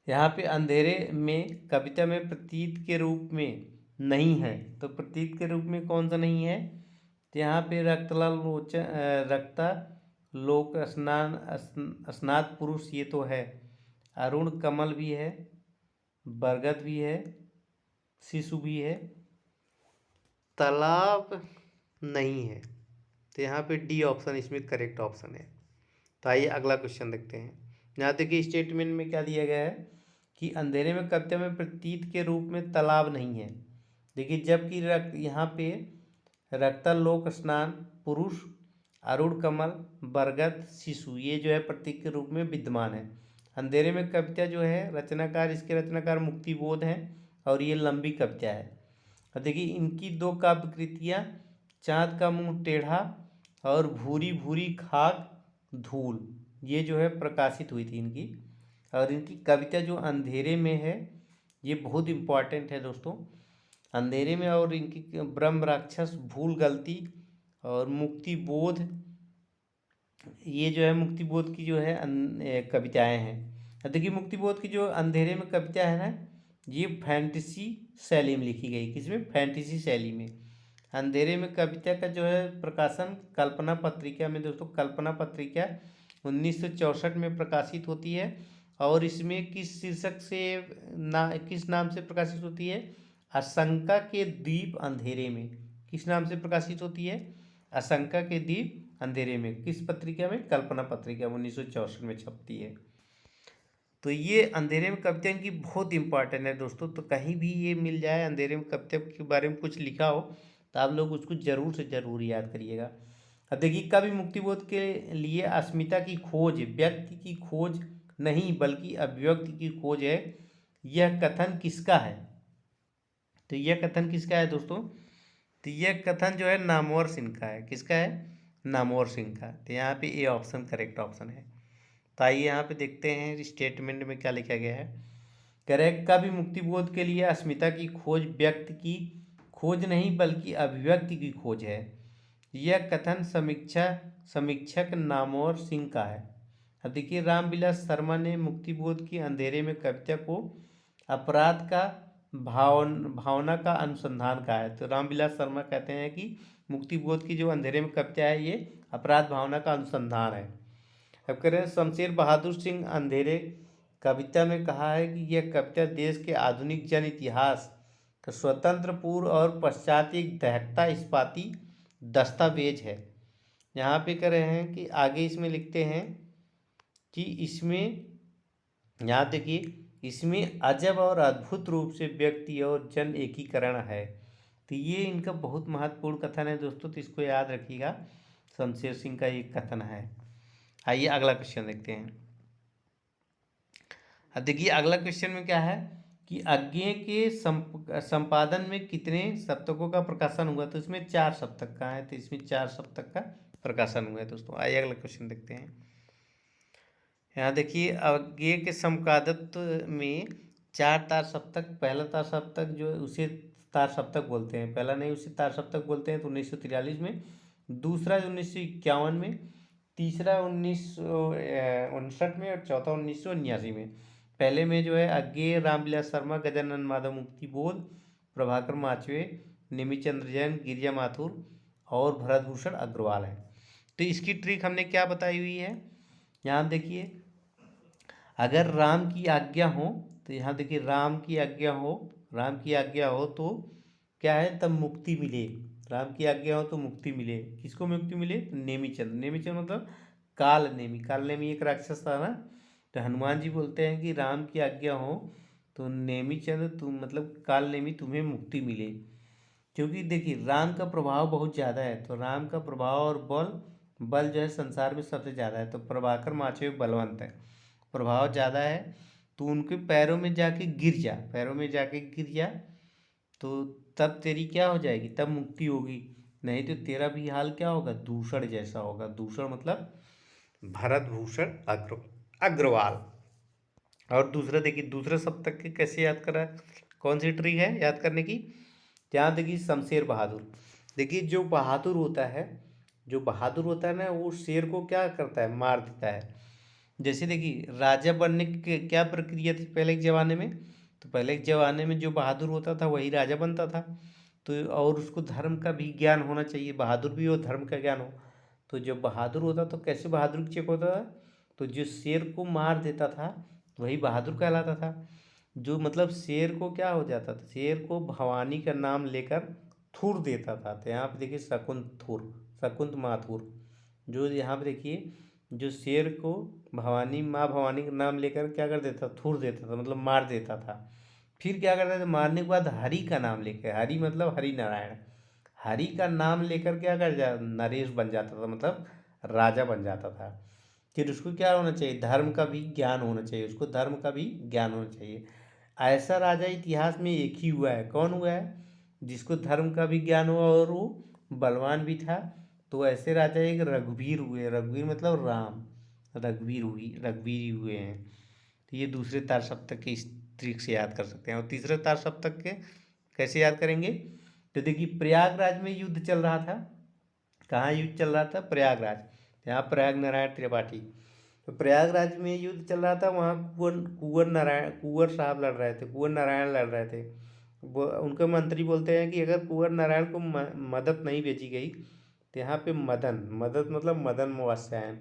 यहाँ पे अंधेरे में कविता में प्रतीत के रूप में नहीं है। तो प्रतीत के रूप में कौन सा नहीं है? तो यहाँ पे रक्ता लोक स्नात पुरुष ये तो है, अरुण कमल भी है, बरगद भी है, शिशु भी है, तालाब नहीं है। तो यहाँ पे डी ऑप्शन इसमें करेक्ट ऑप्शन है। तो आइए अगला क्वेश्चन देखते हैं। यहाँ देखिए स्टेटमेंट में क्या दिया गया है कि अंधेरे में कविता में प्रतीत के रूप में तालाब नहीं है। देखिए जबकि यहाँ पे रक्तालोक स्नान पुरुष, अरुण कमल, बरगद, शिशु ये जो है प्रतीक के रूप में विद्यमान है। अंधेरे में कविता जो है रचनाकार, इसके रचनाकार मुक्तिबोध हैं और ये लंबी कविता है। और देखिए इनकी दो काव्य कृतियाँ चाँद का मुंह टेढ़ा और भूरी भूरी खाक धूल ये जो है प्रकाशित हुई थी इनकी। और इनकी कविता जो अंधेरे में है ये बहुत इम्पॉर्टेंट है दोस्तों, अंधेरे में। और इनकी ब्रह्म राक्षस, भूल गलती और मुक्तिबोध, ये जो है मुक्तिबोध की जो है कविताएं हैं। देखिए मुक्तिबोध की जो अंधेरे में कविता है ना, ये फैंटेसी शैली में लिखी गई। किसमें? फैंटेसी शैली में। अंधेरे में कविता का जो है प्रकाशन कल्पना पत्रिका में दोस्तों, कल्पना पत्रिका 1964 में प्रकाशित होती है। और इसमें किस शीर्षक से किस नाम से प्रकाशित होती है? आशंका के द्वीप अंधेरे में। किस नाम से प्रकाशित होती है? आशंका के द्वीप अंधेरे में। किस पत्रिका में? कल्पना पत्रिका 1964 में छपती है। तो ये अंधेरे में कविता की बहुत इंपॉर्टेंट है दोस्तों। तो कहीं भी ये मिल जाए अंधेरे में कविता के बारे में कुछ लिखा हो तो आप लोग उसको जरूर से जरूर याद करिएगा। अब देखिए कवि मुक्तिबोध के लिए अस्मिता की खोज, व्यक्ति की खोज नहीं बल्कि अभिव्यक्ति की खोज है, यह कथन किसका है? तो यह कथन किसका है दोस्तों? तो यह कथन जो है नामवर सिंह का है। किसका है? नामवर सिंह का। तो यहाँ पे ए ऑप्शन करेक्ट ऑप्शन है। तो आइए यहाँ पे देखते हैं स्टेटमेंट में क्या लिखा गया है। करेक्ट का भी मुक्तिबोध के लिए अस्मिता की खोज व्यक्ति की खोज नहीं बल्कि अभिव्यक्ति की खोज है। यह कथन समीक्षक नामवर सिंह का है। अब देखिए रामविलास शर्मा ने मुक्तिबोध की अंधेरे में कविता को अपराध का भावना का अनुसंधान कहा है। तो रामविलास शर्मा कहते हैं कि मुक्तिबोध की जो अंधेरे में कविता है ये अपराध भावना का अनुसंधान है। अब कह रहे हैं शमशेर बहादुर सिंह अंधेरे कविता में कहा है कि यह कविता देश के आधुनिक जन इतिहास का स्वतंत्र पूर्व और पश्चात एक दहकता इस्पाती दस्तावेज है। यहाँ पे कह रहे हैं कि आगे इसमें लिखते हैं कि इसमें यहाँ देखिए इसमें अजब और अद्भुत रूप से व्यक्ति और जन एकीकरण है। तो ये इनका बहुत महत्वपूर्ण कथन है दोस्तों, तो इसको याद रखिएगा। शमशेर सिंह का ये कथन है। आइए अगला क्वेश्चन देखते हैं। अब देखिए अगला क्वेश्चन में क्या है कि अज्ञेय के संपादन में कितने सप्तकों का प्रकाशन हुआ। तो इसमें 4 सप्तक का है, तो इसमें 4 सप्तक का प्रकाशन हुआ है दोस्तों। आइए अगला क्वेश्चन देखते हैं। यहाँ देखिए अज्ञेय के संपादत्व में 4 तार सप्तक, पहला तार सप्तक जो है उसे तार सप्तक बोलते हैं, पहला नहीं उसे तार सप्तक बोलते हैं, तो 1943 में, दूसरा 1951 में, तीसरा 1959 में और चौथा 1979 में। पहले में जो है अज्ञेय, रामविलास शर्मा, गजानन माधव मुक्तिबोध, प्रभाकर माचवे, नेमिचंद्र जैन, गिरिजा माथुर और भरतभूषण अग्रवाल है। तो इसकी ट्रिक हमने क्या बताई हुई है, यहाँ देखिए अगर राम की आज्ञा हो, तो यहाँ देखिए राम की आज्ञा हो तो क्या है, तब मुक्ति मिले। राम की आज्ञा हो तो मुक्ति मिले। किसको मुक्ति मिले, नेमिचंद्र मतलब काल नेमी एक राक्षस था ना। तो हनुमान जी बोलते हैं कि राम की आज्ञा हो तो नेमिचंद्र तुम मतलब काल नेमी तुम्हें मुक्ति मिले। क्योंकि देखिए राम का प्रभाव बहुत ज़्यादा है, तो राम का प्रभाव और बल जो है संसार में सबसे ज़्यादा है। तो प्रभाकर माचवे बलवंत है, प्रभाव ज़्यादा है, तो उनके पैरों में जाके गिर जा तो तब तेरी क्या हो जाएगी, तब मुक्ति होगी। नहीं तो तेरा भी हाल क्या होगा, दूषण जैसा होगा। दूषण मतलब भरतभूषण अग्रवाल। और दूसरा देखिए दूसरे सप्तक के कैसे याद करा, कौन सी ट्रिक है याद करने की। यहाँ देखिए शमशेर बहादुर, देखिए जो बहादुर होता है ना, वो शेर को क्या करता है, मार देता है। जैसे देखिए राजा बनने की क्या प्रक्रिया थी पहले के ज़माने में, तो पहले के ज़माने में जो बहादुर होता था वही राजा बनता था। तो और उसको धर्म का भी ज्ञान होना चाहिए, बहादुर भी हो धर्म का ज्ञान हो। तो जब बहादुर होता तो कैसे बहादुर चेक होता था, तो जो शेर को मार देता था वही बहादुर कहलाता था। जो मतलब शेर को क्या हो जाता था, शेर को भवानी का नाम लेकर थूर देता था। तो यहाँ पे देखिए शकुंत माथुर, जो यहाँ पे देखिए जो शेर को माँ भवानी का नाम लेकर क्या कर देता, थूर देता था, मतलब मार देता था। फिर क्या करता था, मारने के बाद हरि का नाम लेकर, हरि मतलब हरि नारायण, हरि का नाम लेकर क्या कर जा नरेश बन जाता था, मतलब राजा बन जाता था। फिर उसको क्या होना चाहिए, धर्म का भी ज्ञान होना चाहिए, उसको धर्म का भी ज्ञान होना चाहिए। ऐसा राजा इतिहास में एक ही हुआ है, कौन हुआ है, जिसको धर्म का भी ज्ञान हुआ और वो बलवान भी था। तो ऐसे राजा एक रघुवीर हुए, रघुवीर मतलब राम, रघुवीर ही हुए हैं। तो ये दूसरे तार सप्तक के इस ट्रिक से याद कर सकते हैं। और तीसरे तार सप्तक के कैसे याद करेंगे, तो देखिए प्रयागराज में युद्ध चल रहा था। कहाँ युद्ध चल रहा था, प्रयागराज, यहाँ प्रयाग नारायण त्रिपाठी। तो प्रयागराज में युद्ध चल रहा था, वहाँ कुंवर साहब लड़ रहे थे, कुंवर नारायण लड़ रहे थे। वो उनके मंत्री बोलते हैं कि अगर कुंवर नारायण को मदद नहीं भेजी गई, तो यहाँ पे मदद मतलब मदन मवास्यायन,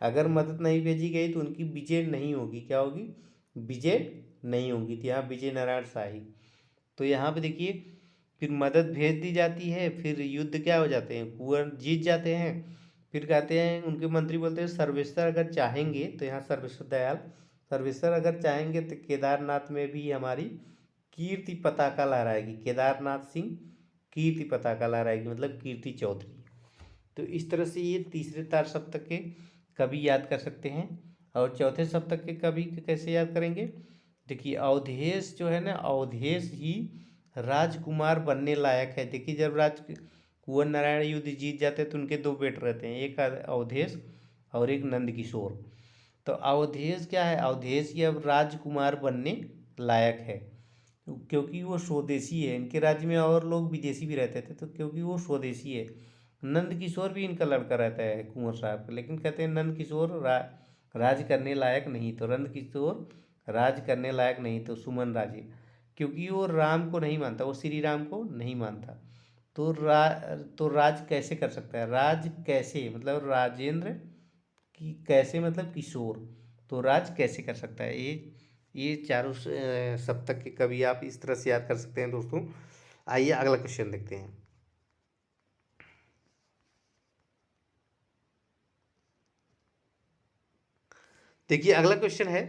अगर मदद नहीं भेजी गई तो उनकी विजय नहीं होगी। क्या होगी, विजय नहीं होगी। तो यहाँ विजय नारायण शाही। तो यहाँ पे देखिए फिर मदद भेज दी जाती है, फिर युद्ध क्या हो जाते हैं, कुंवर जीत जाते हैं। फिर कहते हैं उनके मंत्री बोलते हैं सर्वेश्वर अगर चाहेंगे, तो यहाँ सर्वेश्वर अगर चाहेंगे तो केदारनाथ में भी हमारी कीर्ति पताका लहराएगी, केदारनाथ सिंह कीर्ति पताका लहराएगी, मतलब कीर्ति चौधरी। तो इस तरह से ये तीसरे तार सप्तक के कवि याद कर सकते हैं। और चौथे सप्तक के कवि कैसे याद करेंगे, देखिए अवधेश जो है ना, अवधेश ही राजकुमार बनने लायक है। देखिए जब कुंवर नारायण युद्ध जीत जाते हैं तो उनके दो बेटे रहते हैं, एक अवधेश और एक नंदकिशोर। तो अवधेश क्या है, अवधेश ये अब राजकुमार बनने लायक है क्योंकि वो स्वदेशी है। इनके राज्य में और लोग विदेशी भी रहते थे, तो क्योंकि वो स्वदेशी है। नंदकिशोर भी इनका लड़का रहता है कुंवर साहब का, लेकिन कहते हैं नंदकिशोर राज करने लायक नहीं, तो नंदकिशोर राज करने लायक नहीं, तो सुमन राजे, क्योंकि वो राम को नहीं मानता, वो श्री राम को नहीं मानता। तो तो राज कैसे कर सकता है, राज कैसे मतलब राजेंद्र की, कैसे मतलब किशोर, तो राज कैसे कर सकता है। ये चारों सप्तक के कवि आप इस तरह से याद कर सकते हैं दोस्तों। आइए अगला क्वेश्चन देखते हैं। देखिए अगला क्वेश्चन है,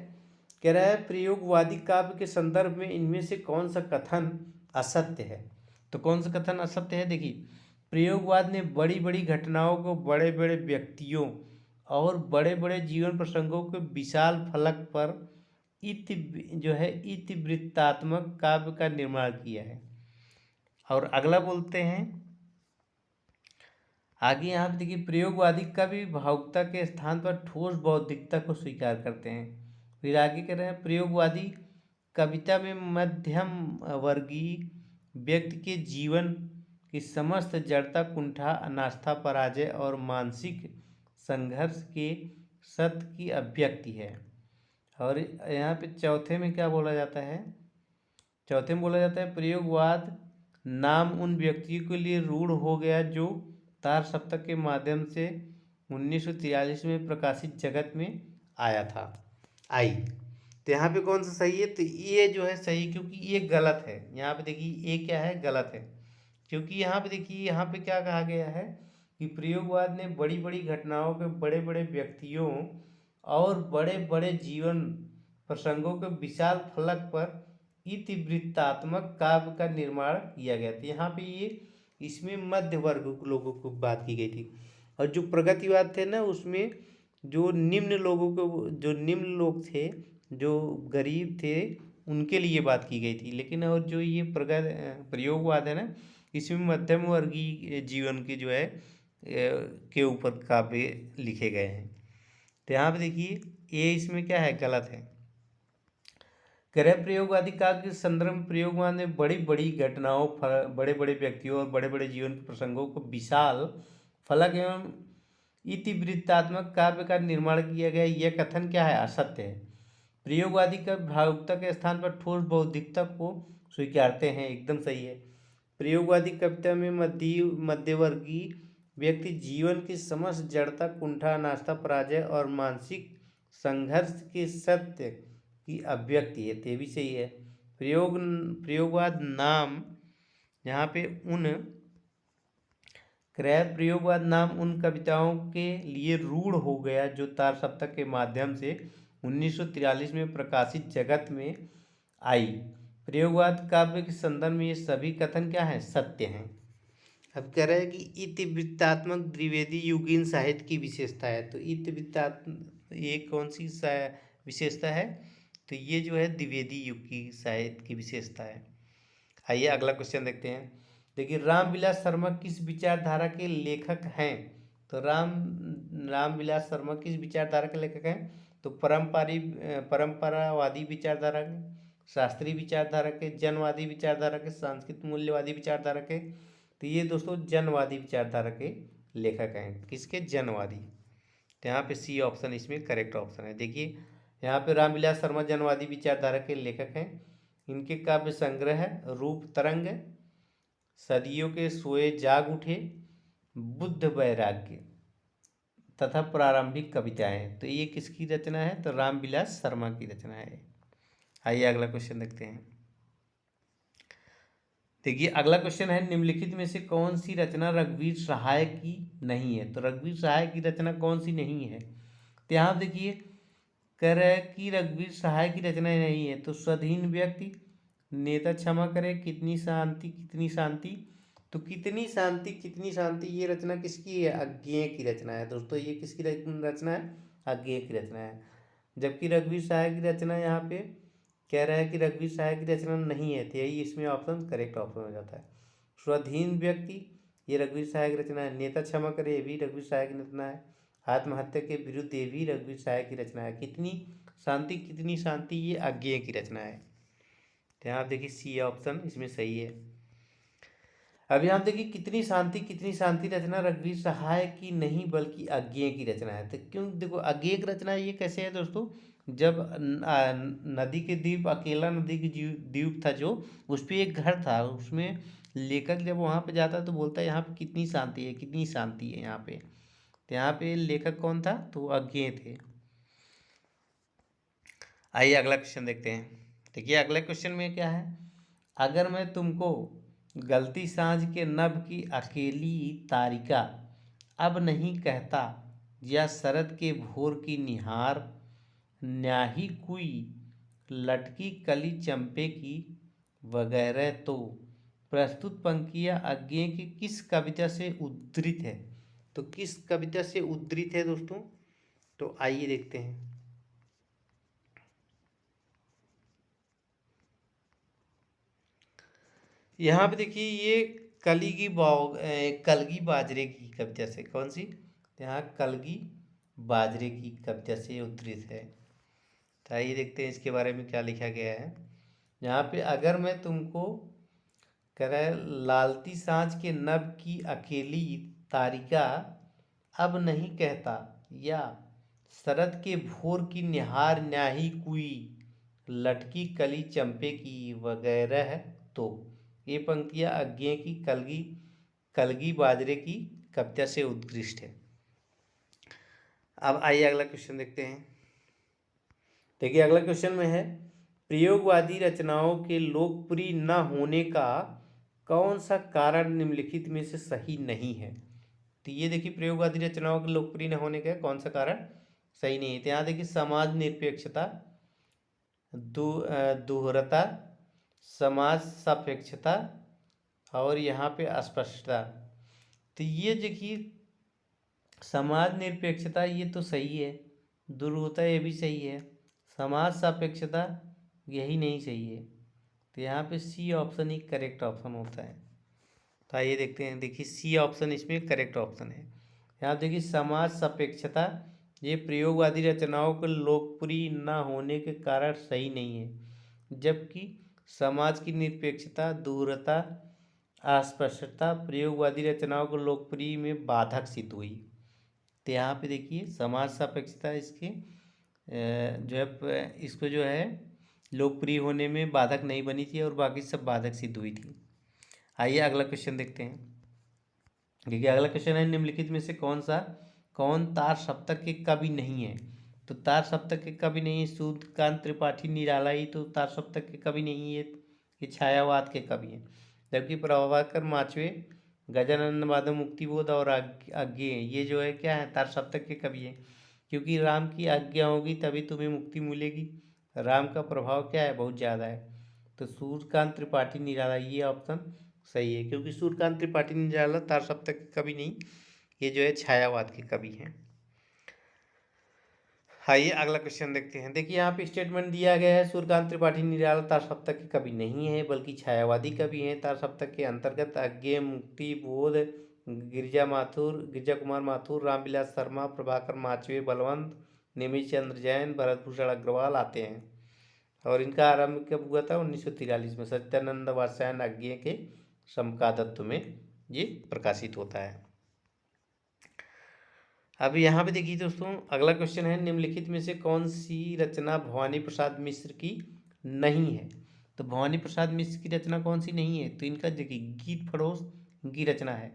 कह रहा है प्रयोगवादी काव्य के संदर्भ में इनमें से कौन सा कथन असत्य है। तो कौन सा कथन असत्य है, देखिए प्रयोगवाद ने बड़ी बड़ी घटनाओं को बड़े बड़े व्यक्तियों और बड़े बड़े जीवन प्रसंगों के विशाल फलक पर इतिवृत्तात्मक काव्य का निर्माण किया है। और अगला बोलते हैं आगे, यहाँ पे देखिए प्रयोगवादी कवि भावुकता के स्थान पर ठोस बौद्धिकता को स्वीकार करते हैं। फिर आगे कह रहे हैं प्रयोगवादी कविता में मध्यम वर्गीय व्यक्ति के जीवन की समस्त जड़ता, कुंठा, अनास्था, पराजय और मानसिक संघर्ष के सत्य की अभिव्यक्ति है। और यहाँ पे चौथे में क्या बोला जाता है, चौथे में बोला जाता है प्रयोगवाद नाम उन व्यक्तियों के लिए रूढ़ हो गया जो तार सप्तक के माध्यम से 1943 में प्रकाशित जगत में आया था। आई, तो यहाँ पे कौन सा सही है, तो ये जो है सही, क्योंकि ये गलत है। यहाँ पे देखिए ये क्या है, गलत है, क्योंकि यहाँ पे देखिए यहाँ पे क्या कहा गया है कि प्रयोगवाद ने बड़ी बड़ी घटनाओं के बड़े बड़े व्यक्तियों और बड़े बड़े जीवन प्रसंगों के विशाल फलक पर इतिवृत्तात्मक काव्य का निर्माण किया गया था। यहाँ पे ये इसमें मध्य वर्ग लोगों को बात की गई थी, और जो प्रगतिवाद थे ना उसमें जो निम्न लोगों को, जो निम्न लोग थे, जो गरीब थे, उनके लिए बात की गई थी। लेकिन और जो ये प्रयोगवाद है ना, इसमें मध्यम वर्गीय जीवन के जो है के ऊपर काव्य लिखे गए हैं। तो यहाँ पे देखिए ये इसमें क्या है, गलत है। क्रय प्रयोगवादी काव्य के संदर्भ में प्रयोगवाद ने बड़ी बड़ी घटनाओं, बड़े बड़े व्यक्तियों और बड़े बड़े जीवन प्रसंगों को विशाल फलक एवं इतिवृत्तात्मक काव्य का निर्माण किया गया, यह कथन क्या है, असत्य है। प्रयोगवादी का भावुकता के स्थान पर ठोस बौद्धिकता को स्वीकारते हैं, एकदम सही है। प्रयोगवादी कविता में मध्यवर्गीय व्यक्ति जीवन की समस्त जड़ता, कुंठा, अनास्था, पराजय और मानसिक संघर्ष के सत्य की अभिव्यक्ति है, ते भी सही है। प्रयोगवाद नाम, यहाँ पे प्रयोगवाद नाम उन कविताओं के लिए रूढ़ हो गया जो तार सप्तक के माध्यम से 1943 में प्रकाशित जगत में आई। प्रयोगवाद काव्य के संदर्भ में ये सभी कथन क्या हैं, सत्य हैं। अब कह रहे हैं कि इतिवृत्तात्मक द्विवेदी युगीन साहित्य की विशेषता है। तो इतिवृत्तात्मक ये कौन सी विशेषता है, तो ये जो है द्विवेदी युग की साहित्य की विशेषता है। आइए अगला क्वेश्चन देखते हैं। देखिए रामविलास शर्मा किस विचारधारा के लेखक हैं। तो रामविलास शर्मा किस विचारधारा के लेखक हैं, तो परंपरावादी विचारधारा के, शास्त्रीय विचारधारा के, जनवादी विचारधारा के, सांस्कृतिक मूल्यवादी विचारधारा के। तो ये दोस्तों जनवादी विचारधारा के लेखक हैं। किसके, जनवादी। तो यहाँ पे सी ऑप्शन इसमें करेक्ट ऑप्शन है। देखिए यहाँ पे रामविलास शर्मा जनवादी विचारधारा के लेखक हैं। इनके काव्य संग्रह है रूप तरंग, सदियों के सोए जाग उठे, बुद्ध वैराग्य तथा प्रारंभिक कविताएं। तो ये किसकी रचना है, तो रामविलास शर्मा की रचना है। आइए अगला क्वेश्चन देखते हैं। देखिए अगला क्वेश्चन है निम्नलिखित में से कौन सी रचना रघुवीर सहाय की नहीं है। तो रघुवीर सहाय की रचना कौन सी नहीं है, तो यहाँ देखिए कह रहे हैं कि रघुवीर सहाय की रचना नहीं है। तो स्वाधीन व्यक्ति, नेता क्षमा करे, कितनी शांति कितनी शांति। तो कितनी शांति कितनी शांति ये रचना किसकी है, अज्ञेय की रचना है दोस्तों। ये किसकी रचना है, अज्ञेय की रचना है। जबकि रघुवीर सहाय की रचना यहाँ पे कह रहा है कि रघुवीर सहाय की रचना नहीं है, तो यही इसमें ऑप्शन करेक्ट ऑप्शन हो जाता है। स्वाधीन व्यक्ति ये रघुवीर सहाय की रचना है। नेता क्षमा करे, ये भी रघुवीर सहाय की रचना है। आत्महत्या के विरुद्ध, ये भी रघुवीर सहाय की रचना है। कितनी शांति, ये अज्ञेय की रचना है। तो यहाँ आप देखिए सी ऑप्शन इसमें सही है। अभी आप देखिए कितनी शांति रचना रघुवीर सहाय की नहीं बल्कि अज्ञेय की रचना है। तो क्यों, देखो अज्ञेय की रचना ये कैसे है दोस्तों, जब नदी के द्वीप, अकेला नदी के द्वीप था जो, उस पर एक घर था, उसमें लेखक जब वहाँ पे जाता है तो बोलता है यहाँ पे कितनी शांति है यहाँ पे। तो यहाँ पे लेखक कौन था, तो वो अज्ञेय थे। आइए अगला क्वेश्चन देखते हैं। देखिए अगले क्वेश्चन में क्या है, अगर मैं तुमको गलती साँझ के नभ की अकेली तारिका अब नहीं कहता, या शरद के भोर की निहार न्याही कुई लटकी कली चंपे की वगैरह, तो प्रस्तुत पंक्तियाँ अज्ञेय की किस कविता से उद्धृत है। तो किस कविता से उद्धृत है दोस्तों, तो आइए देखते हैं। यहाँ पे देखिए ये कलगी बाजरे की कविता से, कौन सी, यहाँ कलगी बाजरे की कविता से उद्धृत है। तो आइए देखते हैं इसके बारे में क्या लिखा गया है। यहाँ पे अगर मैं तुमको कह रहा है, लालती सांझ के नभ की अकेली तारिका अब नहीं कहता, या शरद के भोर की निहार न्याही कुई लटकी कली चंपे की वगैरह, तो ये पंक्तियाँ अज्ञेय की कलगी बाजरे की कविता से उत्कृष्ट है। अब आइए अगला क्वेश्चन देखते हैं। देखिए अगला क्वेश्चन में है, प्रयोगवादी रचनाओं के लोकप्रिय न होने का कौन सा कारण निम्नलिखित में से सही नहीं है। तो ये देखिए प्रयोगवादी रचनाओं के लोकप्रिय न होने का कौन सा कारण सही नहीं है। तो यहाँ देखिए समाज निरपेक्षता, दोहरता, समाज सापेक्षता, और यहाँ पे अस्पष्टता। तो ये देखिए समाज निरपेक्षता ये तो सही है, दुर्गुता ये भी सही है, समाज सापेक्षता यही नहीं सही है। तो यहाँ पे सी ऑप्शन ही करेक्ट ऑप्शन होता है। तो आइए देखते हैं। देखिए सी ऑप्शन इसमें करेक्ट ऑप्शन है। यहाँ देखिए समाज सापेक्षता ये प्रयोगवादी रचनाओं के लोकप्रिय न होने के कारण सही नहीं है, जबकि समाज की निरपेक्षता, दूरता, अस्पष्टता प्रयोगवादी रचनाओं को लोकप्रिय में बाधक सिद्ध हुई। तो यहाँ पे देखिए समाज सापेक्षता इसके जो है इसको जो है लोकप्रिय होने में बाधक नहीं बनी थी, और बाकी सब बाधक सिद्ध हुई थी। आइए अगला क्वेश्चन देखते हैं। देखिए अगला क्वेश्चन है, निम्नलिखित में से कौन तार सप्तक के कवि नहीं है। तो तार सप्तक के कवि नहीं है, सूर्यकांत त्रिपाठी निराला ही तो तार सप्तक के कवि नहीं है, ये छायावाद के कवि हैं। जबकि प्रभाकर माचवे, गजानंद माधव मुक्तिबोध और अज्ञेय ये जो है क्या है, तार सप्तक के कवि हैं। क्योंकि राम की आज्ञा होगी तभी तुम्हें मुक्ति मिलेगी, राम का प्रभाव क्या है, बहुत ज़्यादा है। तो सूर्यकांत त्रिपाठी निराला ये ऑप्शन सही है, क्योंकि सूर्यकांत त्रिपाठी निराला तार सप्तक के कवि नहीं, ये जो है छायावाद के कवि हैं। आइए अगला क्वेश्चन देखते हैं। देखिए यहाँ पे स्टेटमेंट दिया गया है, सूर्यकांत त्रिपाठी निराला तार सप्तक के कवि नहीं है बल्कि छायावादी कवि हैं। तार सप्तक के अंतर्गत अज्ञेय, मुक्ति बोध, गिरजा कुमार माथुर, रामविलास शर्मा, प्रभाकर माचवे, बलवंत, नेमिष चंद्र जैन, भरतभूषण अग्रवाल आते हैं। और इनका आरंभ कब हुआ था, 1943 में सत्यानंद वात्स्यायन अज्ञेय के समकादत्व में ये प्रकाशित होता है। अब यहाँ पे देखिए दोस्तों अगला क्वेश्चन है, निम्नलिखित में से कौन सी रचना भवानी प्रसाद मिश्र की नहीं है। तो भवानी प्रसाद मिश्र की रचना कौन सी नहीं है, तो इनका देखिए गीत फरोश इनकी रचना है।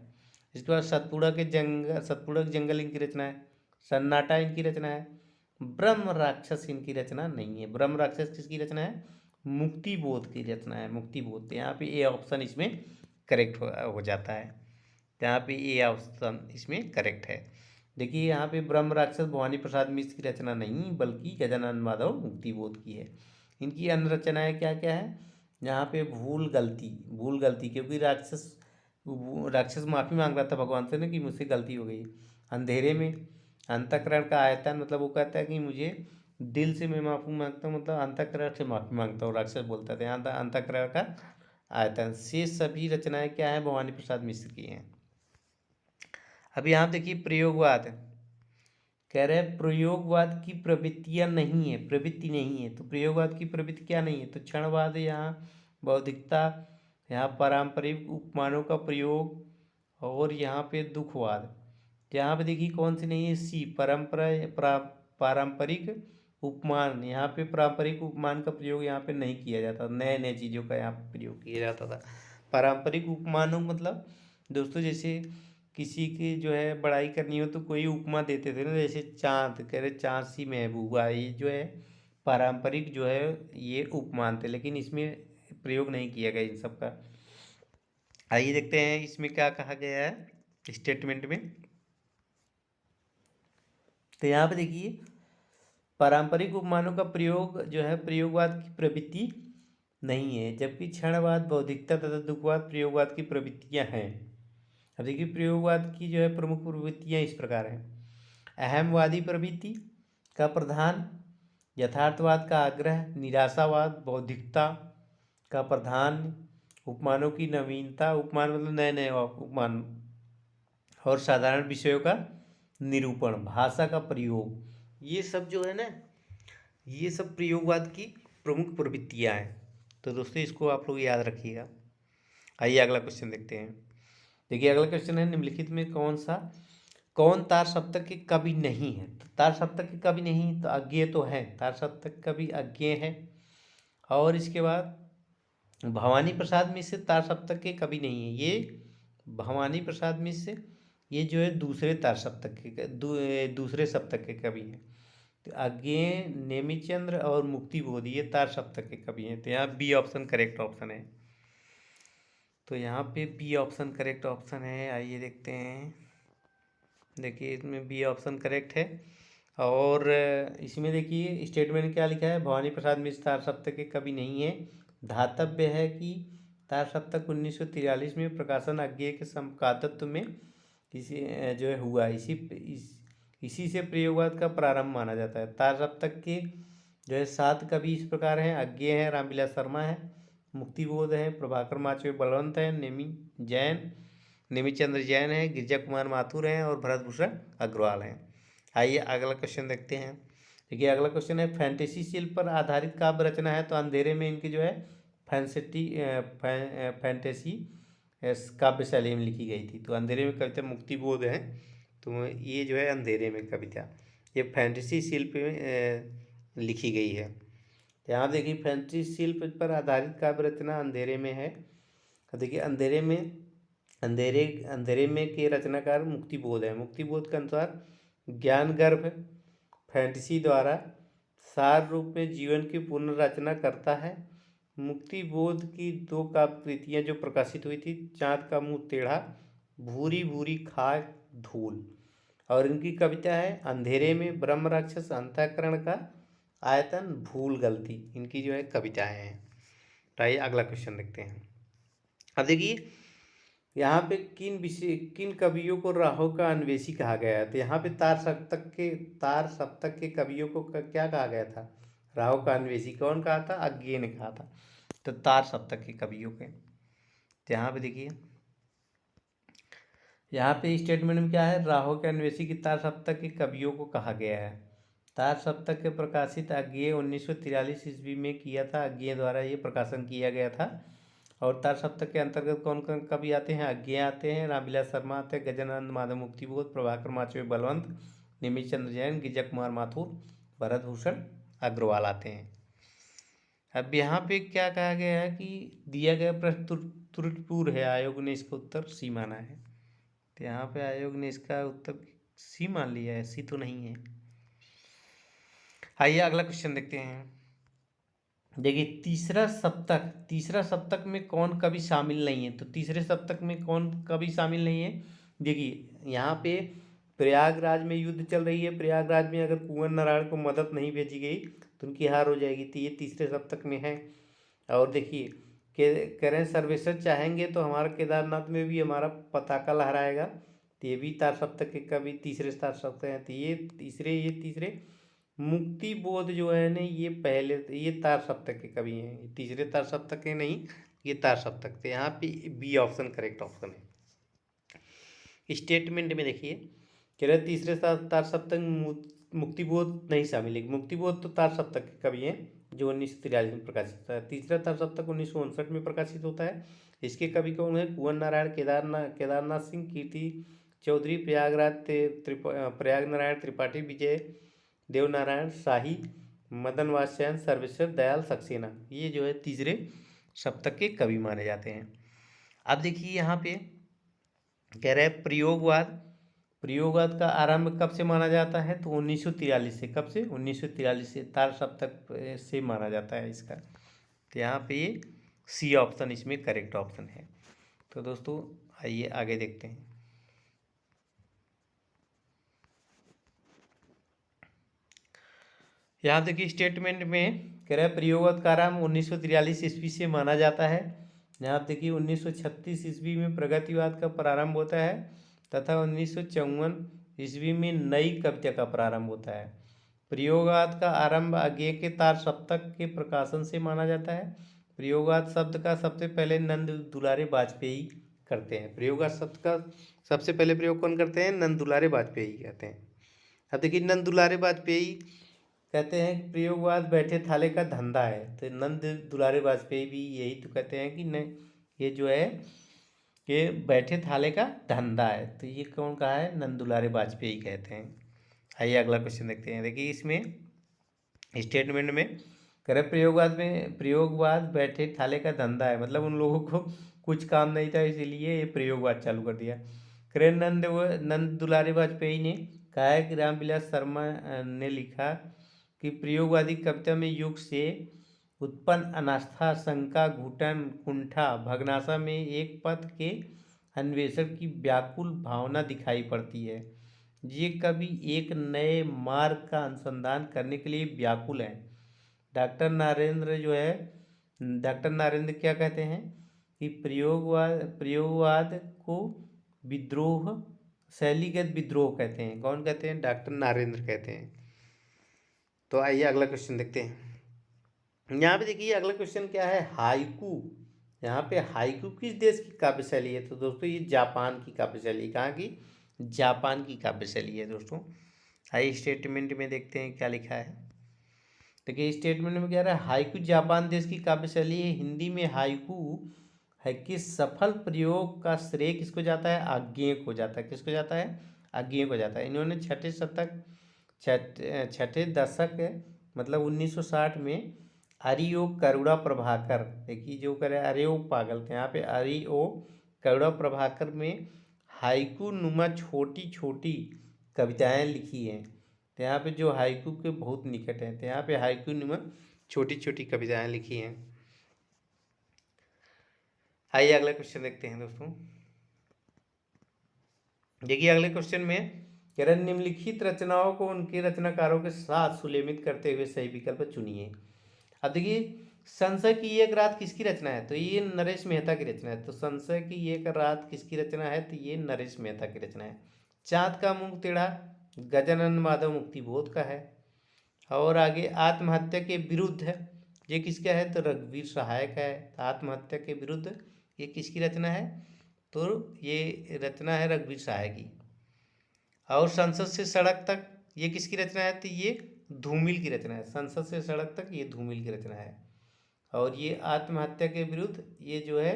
इसके बाद सतपुड़ा के जंगल इनकी रचना है। सन्नाटा इनकी रचना है। ब्रह्म राक्षस इनकी रचना नहीं है। ब्रह्म राक्षस किसकी रचना है, मुक्ति बोध की रचना है, मुक्ति बोध। तो यहाँ पे ए ऑप्शन इसमें करेक्ट हो जाता है। तो यहाँ पे ए ऑप्शन इसमें करेक्ट है। देखिए यहाँ पे ब्रह्म राक्षस भवानी प्रसाद मिश्र की रचना नहीं बल्कि गजानंद माधव मुक्तिबोध की है। इनकी अन्य रचनाएँ क्या क्या है, यहाँ पे भूल गलती, क्योंकि राक्षस माफ़ी मांग रहा था भगवान से ना कि मुझसे गलती हो गई। अंधेरे में, अंतःकरण का आयतन, मतलब वो कहता है कि मुझे दिल से मैं माफ़ी मांगता हूँ, मतलब अंतःकरण से माफ़ी मांगता हूँ, राक्षस बोलता था। यहाँ अंतःकरण का आयतन। शेष सभी रचनाएँ क्या है, भवानी प्रसाद मिश्र की हैं। अब यहाँ देखिए प्रयोगवाद कह रहे हैं प्रयोगवाद की प्रवृत्तियां नहीं है, प्रवृत्ति नहीं है। तो प्रयोगवाद की प्रवृत्ति क्या नहीं है? तो क्षणवाद है, यहाँ बौद्धिकता, यहाँ पारंपरिक उपमानों का प्रयोग, और यहाँ पे दुखवाद। यहाँ पे देखिए कौन सी नहीं है? सी पारंपरिक उपमान। यहाँ पे पारंपरिक उपमान का प्रयोग यहाँ पे नहीं किया जाता, नए नए चीज़ों का यहाँ पे प्रयोग किया जाता था। पारंपरिक उपमानों मतलब दोस्तों जैसे किसी की जो है बड़ाई करनी हो तो कोई उपमा देते थे ना, जैसे चाँद, कह रहे चाँद सी महबूबा, ये जो है पारंपरिक जो है ये उपमान थे, लेकिन इसमें प्रयोग नहीं किया गया इन सब का। आइए देखते हैं इसमें क्या कहा गया है स्टेटमेंट में। तो यहाँ पे देखिए पारंपरिक उपमानों का प्रयोग जो है प्रयोगवाद की प्रवृत्ति नहीं है, जबकि क्षणवाद, बौद्धिकता तथा दुखवाद प्रयोगवाद की प्रवृत्तियां हैं। अब देखिए प्रयोगवाद की जो है प्रमुख प्रवृत्तियां इस प्रकार हैं। अहमवादी प्रवृत्ति का प्रधान, यथार्थवाद का आग्रह, निराशावाद, बौद्धिकता का प्रधान, उपमानों की नवीनता, उपमान मतलब नए नए उपमान, और साधारण विषयों का निरूपण, भाषा का प्रयोग, ये सब जो है ना, ये सब प्रयोगवाद की प्रमुख प्रवृत्तियां हैं। तो दोस्तों इसको आप लोग याद रखिएगा। आइए अगला क्वेश्चन देखते हैं। देखिए अगला क्वेश्चन है निम्नलिखित में कौन तार सप्तक के कवि नहीं है? तो तार सप्तक के कवि नहीं तो अज्ञेय तो है, तार सप्तक कवि अज्ञेय है। और इसके बाद भवानी प्रसाद मिश्र तार सप्तक के कवि नहीं है। ये भवानी प्रसाद मिश्र ये जो है दूसरे तार सप्तक के दूसरे सप्तक के कवि हैं। तो अज्ञेय, नेमिचंद्र और मुक्तिबोध ये तार सप्तक के कवि हैं। तो यहाँ बी ऑप्शन करेक्ट ऑप्शन है। तो यहाँ पे बी ऑप्शन करेक्ट ऑप्शन है। आइए देखते हैं। देखिए इसमें बी ऑप्शन करेक्ट है। और इसमें देखिए स्टेटमेंट में क्या लिखा है? भवानी प्रसाद मिश्र तार सप्तक के कवि नहीं है। धातव्य है कि तार सप्तक 1943 में प्रकाशन अज्ञेय के संपादत्व में किसी जो है हुआ, इसी से प्रयोगवाद का प्रारंभ माना जाता है। तार सप्तक के जो है 7 कवि इस प्रकार हैं। अज्ञेय है, रामविलास शर्मा है, मुक्तिबोध है, प्रभाकर माचवे बलवंत है, नेमिचंद्र जैन है, गिरिजा कुमार माथुर हैं और भरत भूषण अग्रवाल हैं। आइए अगला क्वेश्चन देखते हैं। देखिए अगला क्वेश्चन है फैंटेसी शिल्प पर आधारित काव्य रचना है। तो अंधेरे में इनकी जो है फैंटेसी काव्य शैली में लिखी गई थी। तो अंधेरे में कविता मुक्तिबोध है। तो ये जो है अंधेरे में कविता ये फैंटेसी शिल्प में लिखी गई है। यहाँ देखिए फैंटेसी शिल्प पर आधारित काव्य रचना अंधेरे में है। देखिए अंधेरे में के रचनाकार मुक्तिबोध है। मुक्तिबोध के अनुसार ज्ञान गर्भ फैंटेसी द्वारा सार रूप में जीवन की पुनर्रचना करता है। मुक्तिबोध की 2 काव्य कृतियाँ जो प्रकाशित हुई थी, चाँद का मुँह टेढ़ा, भूरी भूरी खाक धूल, और इनकी कविता है अंधेरे में, ब्रह्म राक्षस, अंतःकरण का आयतन, भूल गलती, इनकी जो है कविताएं हैं। तो आइए अगला क्वेश्चन देखते हैं। अब देखिए यहाँ पे किन कवियों को राहों का अन्वेषी कहा गया है? तो यहाँ पे तार सप्तक के कवियों को क्या कहा गया था? राहों का अन्वेषी। कौन कहा था? अज्ञेय ने कहा था। तो तार सप्तक के कवियों के। तो यहाँ पे देखिए यहाँ पे स्टेटमेंट में क्या है? राहों के अन्वेषी की तार सप्तक के कवियों को कहा गया है। तार सप्तक के प्रकाशित अज्ञेय 1943 ईस्वी में किया था। अज्ञेय द्वारा ये प्रकाशन किया गया था। और तार सप्तक के अंतर्गत कौन कौन कवि आते हैं? अज्ञेय आते हैं, रामविलास शर्मा आते हैं, गजानंद माधव मुक्तिबोध, प्रभाकर माचवे बलवंत, नेमिचंद्र जैन, गिरिजा कुमार माथुर, भरत भूषण अग्रवाल आते हैं। अब यहाँ पे क्या कहा गया है कि दिया गया प्रश्न त्रुटिपूर्ण है, आयोग ने इसका उत्तर सी माना है। तो यहाँ पे आयोग ने इसका उत्तर सी मान लिया है, सी तो नहीं है। आइए अगला क्वेश्चन देखते हैं। देखिए तीसरा सप्तक में कौन कवि शामिल नहीं है? तो तीसरे सप्तक में कौन कवि शामिल नहीं है? देखिए यहाँ पे प्रयागराज में युद्ध चल रही है। प्रयागराज में अगर कुंवर नारायण को मदद नहीं भेजी गई तो उनकी हार हो जाएगी। तो ये तीसरे सप्तक में है। और देखिए कह रहे हैं सर्वेश्वर चाहेंगे तो हमारा केदारनाथ में भी हमारा पताका लहराएगा। तो ये भी तार सप्तक के कवि तीसरे तार सप्तक हैं। तो ये तीसरे मुक्तिबोध जो है ना, ये तार सप्तक के कवि हैं। ये तीसरे तार सप्तक के नहीं, ये तार सप्तक थे। यहाँ पे बी ऑप्शन करेक्ट ऑप्शन है। स्टेटमेंट में देखिए कह रहे तीसरे तार सप्तक मुक्तिबोध नहीं शामिल है। मुक्तिबोध तो तार सप्तक के कवि हैं जो 1943 में प्रकाशित होता है। तीसरा तार सप्तक 1959 में प्रकाशित होता है। इसके कवि कौन है? कुंवर नारायण, केदारनाथ सिंह, कीर्ति चौधरी, प्रयाग नारायण त्रिपाठी, विजय देव नारायण शाही, मदन वात्स्यायन, सर्वेश्वर दयाल सक्सेना। ये जो है तीसरे सप्तक के कवि माने जाते हैं। अब देखिए यहाँ पे कह रहे हैं प्रयोगवाद। प्रयोगवाद का आरंभ कब से माना जाता है? तो 1943 से। कब से? 1943 से तार सप्तक से माना जाता है इसका। तो यहाँ पे ये सी ऑप्शन इसमें करेक्ट ऑप्शन है। तो दोस्तों आइए आगे देखते हैं। यहाँ देखिए स्टेटमेंट में कह रहे हैं प्रयोगवाद का आरंभ 1943 ईस्वी से माना जाता है। यहाँ देखिए 1936 ईस्वी में प्रगतिवाद का प्रारंभ होता है तथा 1954 ईस्वी में नई कविता का प्रारंभ होता है। प्रयोगवाद का आरंभ आगे के तार सप्तक के प्रकाशन से माना जाता है। प्रयोगवाद शब्द का सबसे पहले नंद दुलारे वाजपेयी करते हैं। प्रयोगवाद शब्द का सबसे पहले प्रयोग कौन करते हैं? नंद दुलारे वाजपेयी कहते हैं। अब देखिए नंद दुलारे वाजपेयी कहते हैं प्रयोगवाद बैठे थाले का धंधा है। तो नंद दुलारे वाजपेयी भी यही तो कहते हैं कि नहीं, ये जो है ये बैठे थाले का धंधा है। तो ये कौन कहा है? नंद दुलारे वाजपेयी कहते हैं। आइए अगला क्वेश्चन देखते हैं। देखिए इसमें स्टेटमेंट में करे प्रयोगवाद बैठे थाले का धंधा है, मतलब उन लोगों को कुछ काम नहीं था इसीलिए ये प्रयोगवाद चालू कर दिया। करे नंद दुलारे वाजपेयी ने कहा है कि रामविलास शर्मा ने लिखा कि प्रयोगवादी कविता में युग से उत्पन्न अनास्था, शंका, घुटन, कुंठा, भगनाशा में एक पथ के अन्वेषण की व्याकुल भावना दिखाई पड़ती है। ये कवि एक नए मार्ग का अनुसंधान करने के लिए व्याकुल हैं। डॉक्टर नरेंद्र क्या कहते हैं कि प्रयोगवाद को विद्रोह, शैलीगत विद्रोह कहते हैं। कौन कहते हैं? डॉक्टर नरेंद्र कहते हैं। तो आइए अगला क्वेश्चन देखते हैं। यहाँ पे देखिए अगला क्वेश्चन क्या है? हाइकू। यहाँ पे हाइकू किस देश की काव्य शैली है? तो दोस्तों ये जापान की काव्य शैली। कहाँ की? जापान की काव्य शैली है दोस्तों। आइए स्टेटमेंट में देखते हैं क्या लिखा है। देखिए स्टेटमेंट में कह रहा है हाइकू जापान देश की काव्य शैली है। हिंदी में हाइकू है कि सफल प्रयोग का श्रेय किसको जाता है? आज्ञेय को जाता है। किसको जाता है? आज्ञेय को जाता है। इन्होंने छठे दशक मतलब 1960 में अरिओ करुणा प्रभाकर, देखिए जो करे अरिओ पागल थे, यहाँ पे अरिओ करुणा प्रभाकर में हाइकू नुमा छोटी छोटी कविताएं लिखी हैं। तो यहाँ पे जो हाइकू के बहुत निकट हैं, तो यहाँ पे हाइकू नुमा छोटी छोटी कविताएं लिखी हैं। आइए अगला क्वेश्चन देखते हैं दोस्तों। देखिए अगले क्वेश्चन में कह रहे निम्नलिखित रचनाओं को उनके रचनाकारों के साथ सुलेमित करते हुए सही विकल्प चुनिए। अब देखिए संशय की एक रात किसकी रचना है? तो ये नरेश मेहता की रचना है। तो संशय की एक रात किसकी रचना है? तो ये नरेश मेहता की रचना है। चाँद का मुंह टेढ़ा गजानन माधव मुक्तिबोध का है। और आगे आत्महत्या के विरुद्ध है, ये किसका है? तो रघुवीर सहाय का है। तो आत्महत्या के विरुद्ध ये किसकी रचना है? तो ये रचना है रघुवीर सहाय की। और संसद से सड़क तक ये किसकी रचना है? तो ये धूमिल की रचना है। संसद से सड़क तक ये धूमिल की रचना है। और ये आत्महत्या के विरुद्ध ये जो है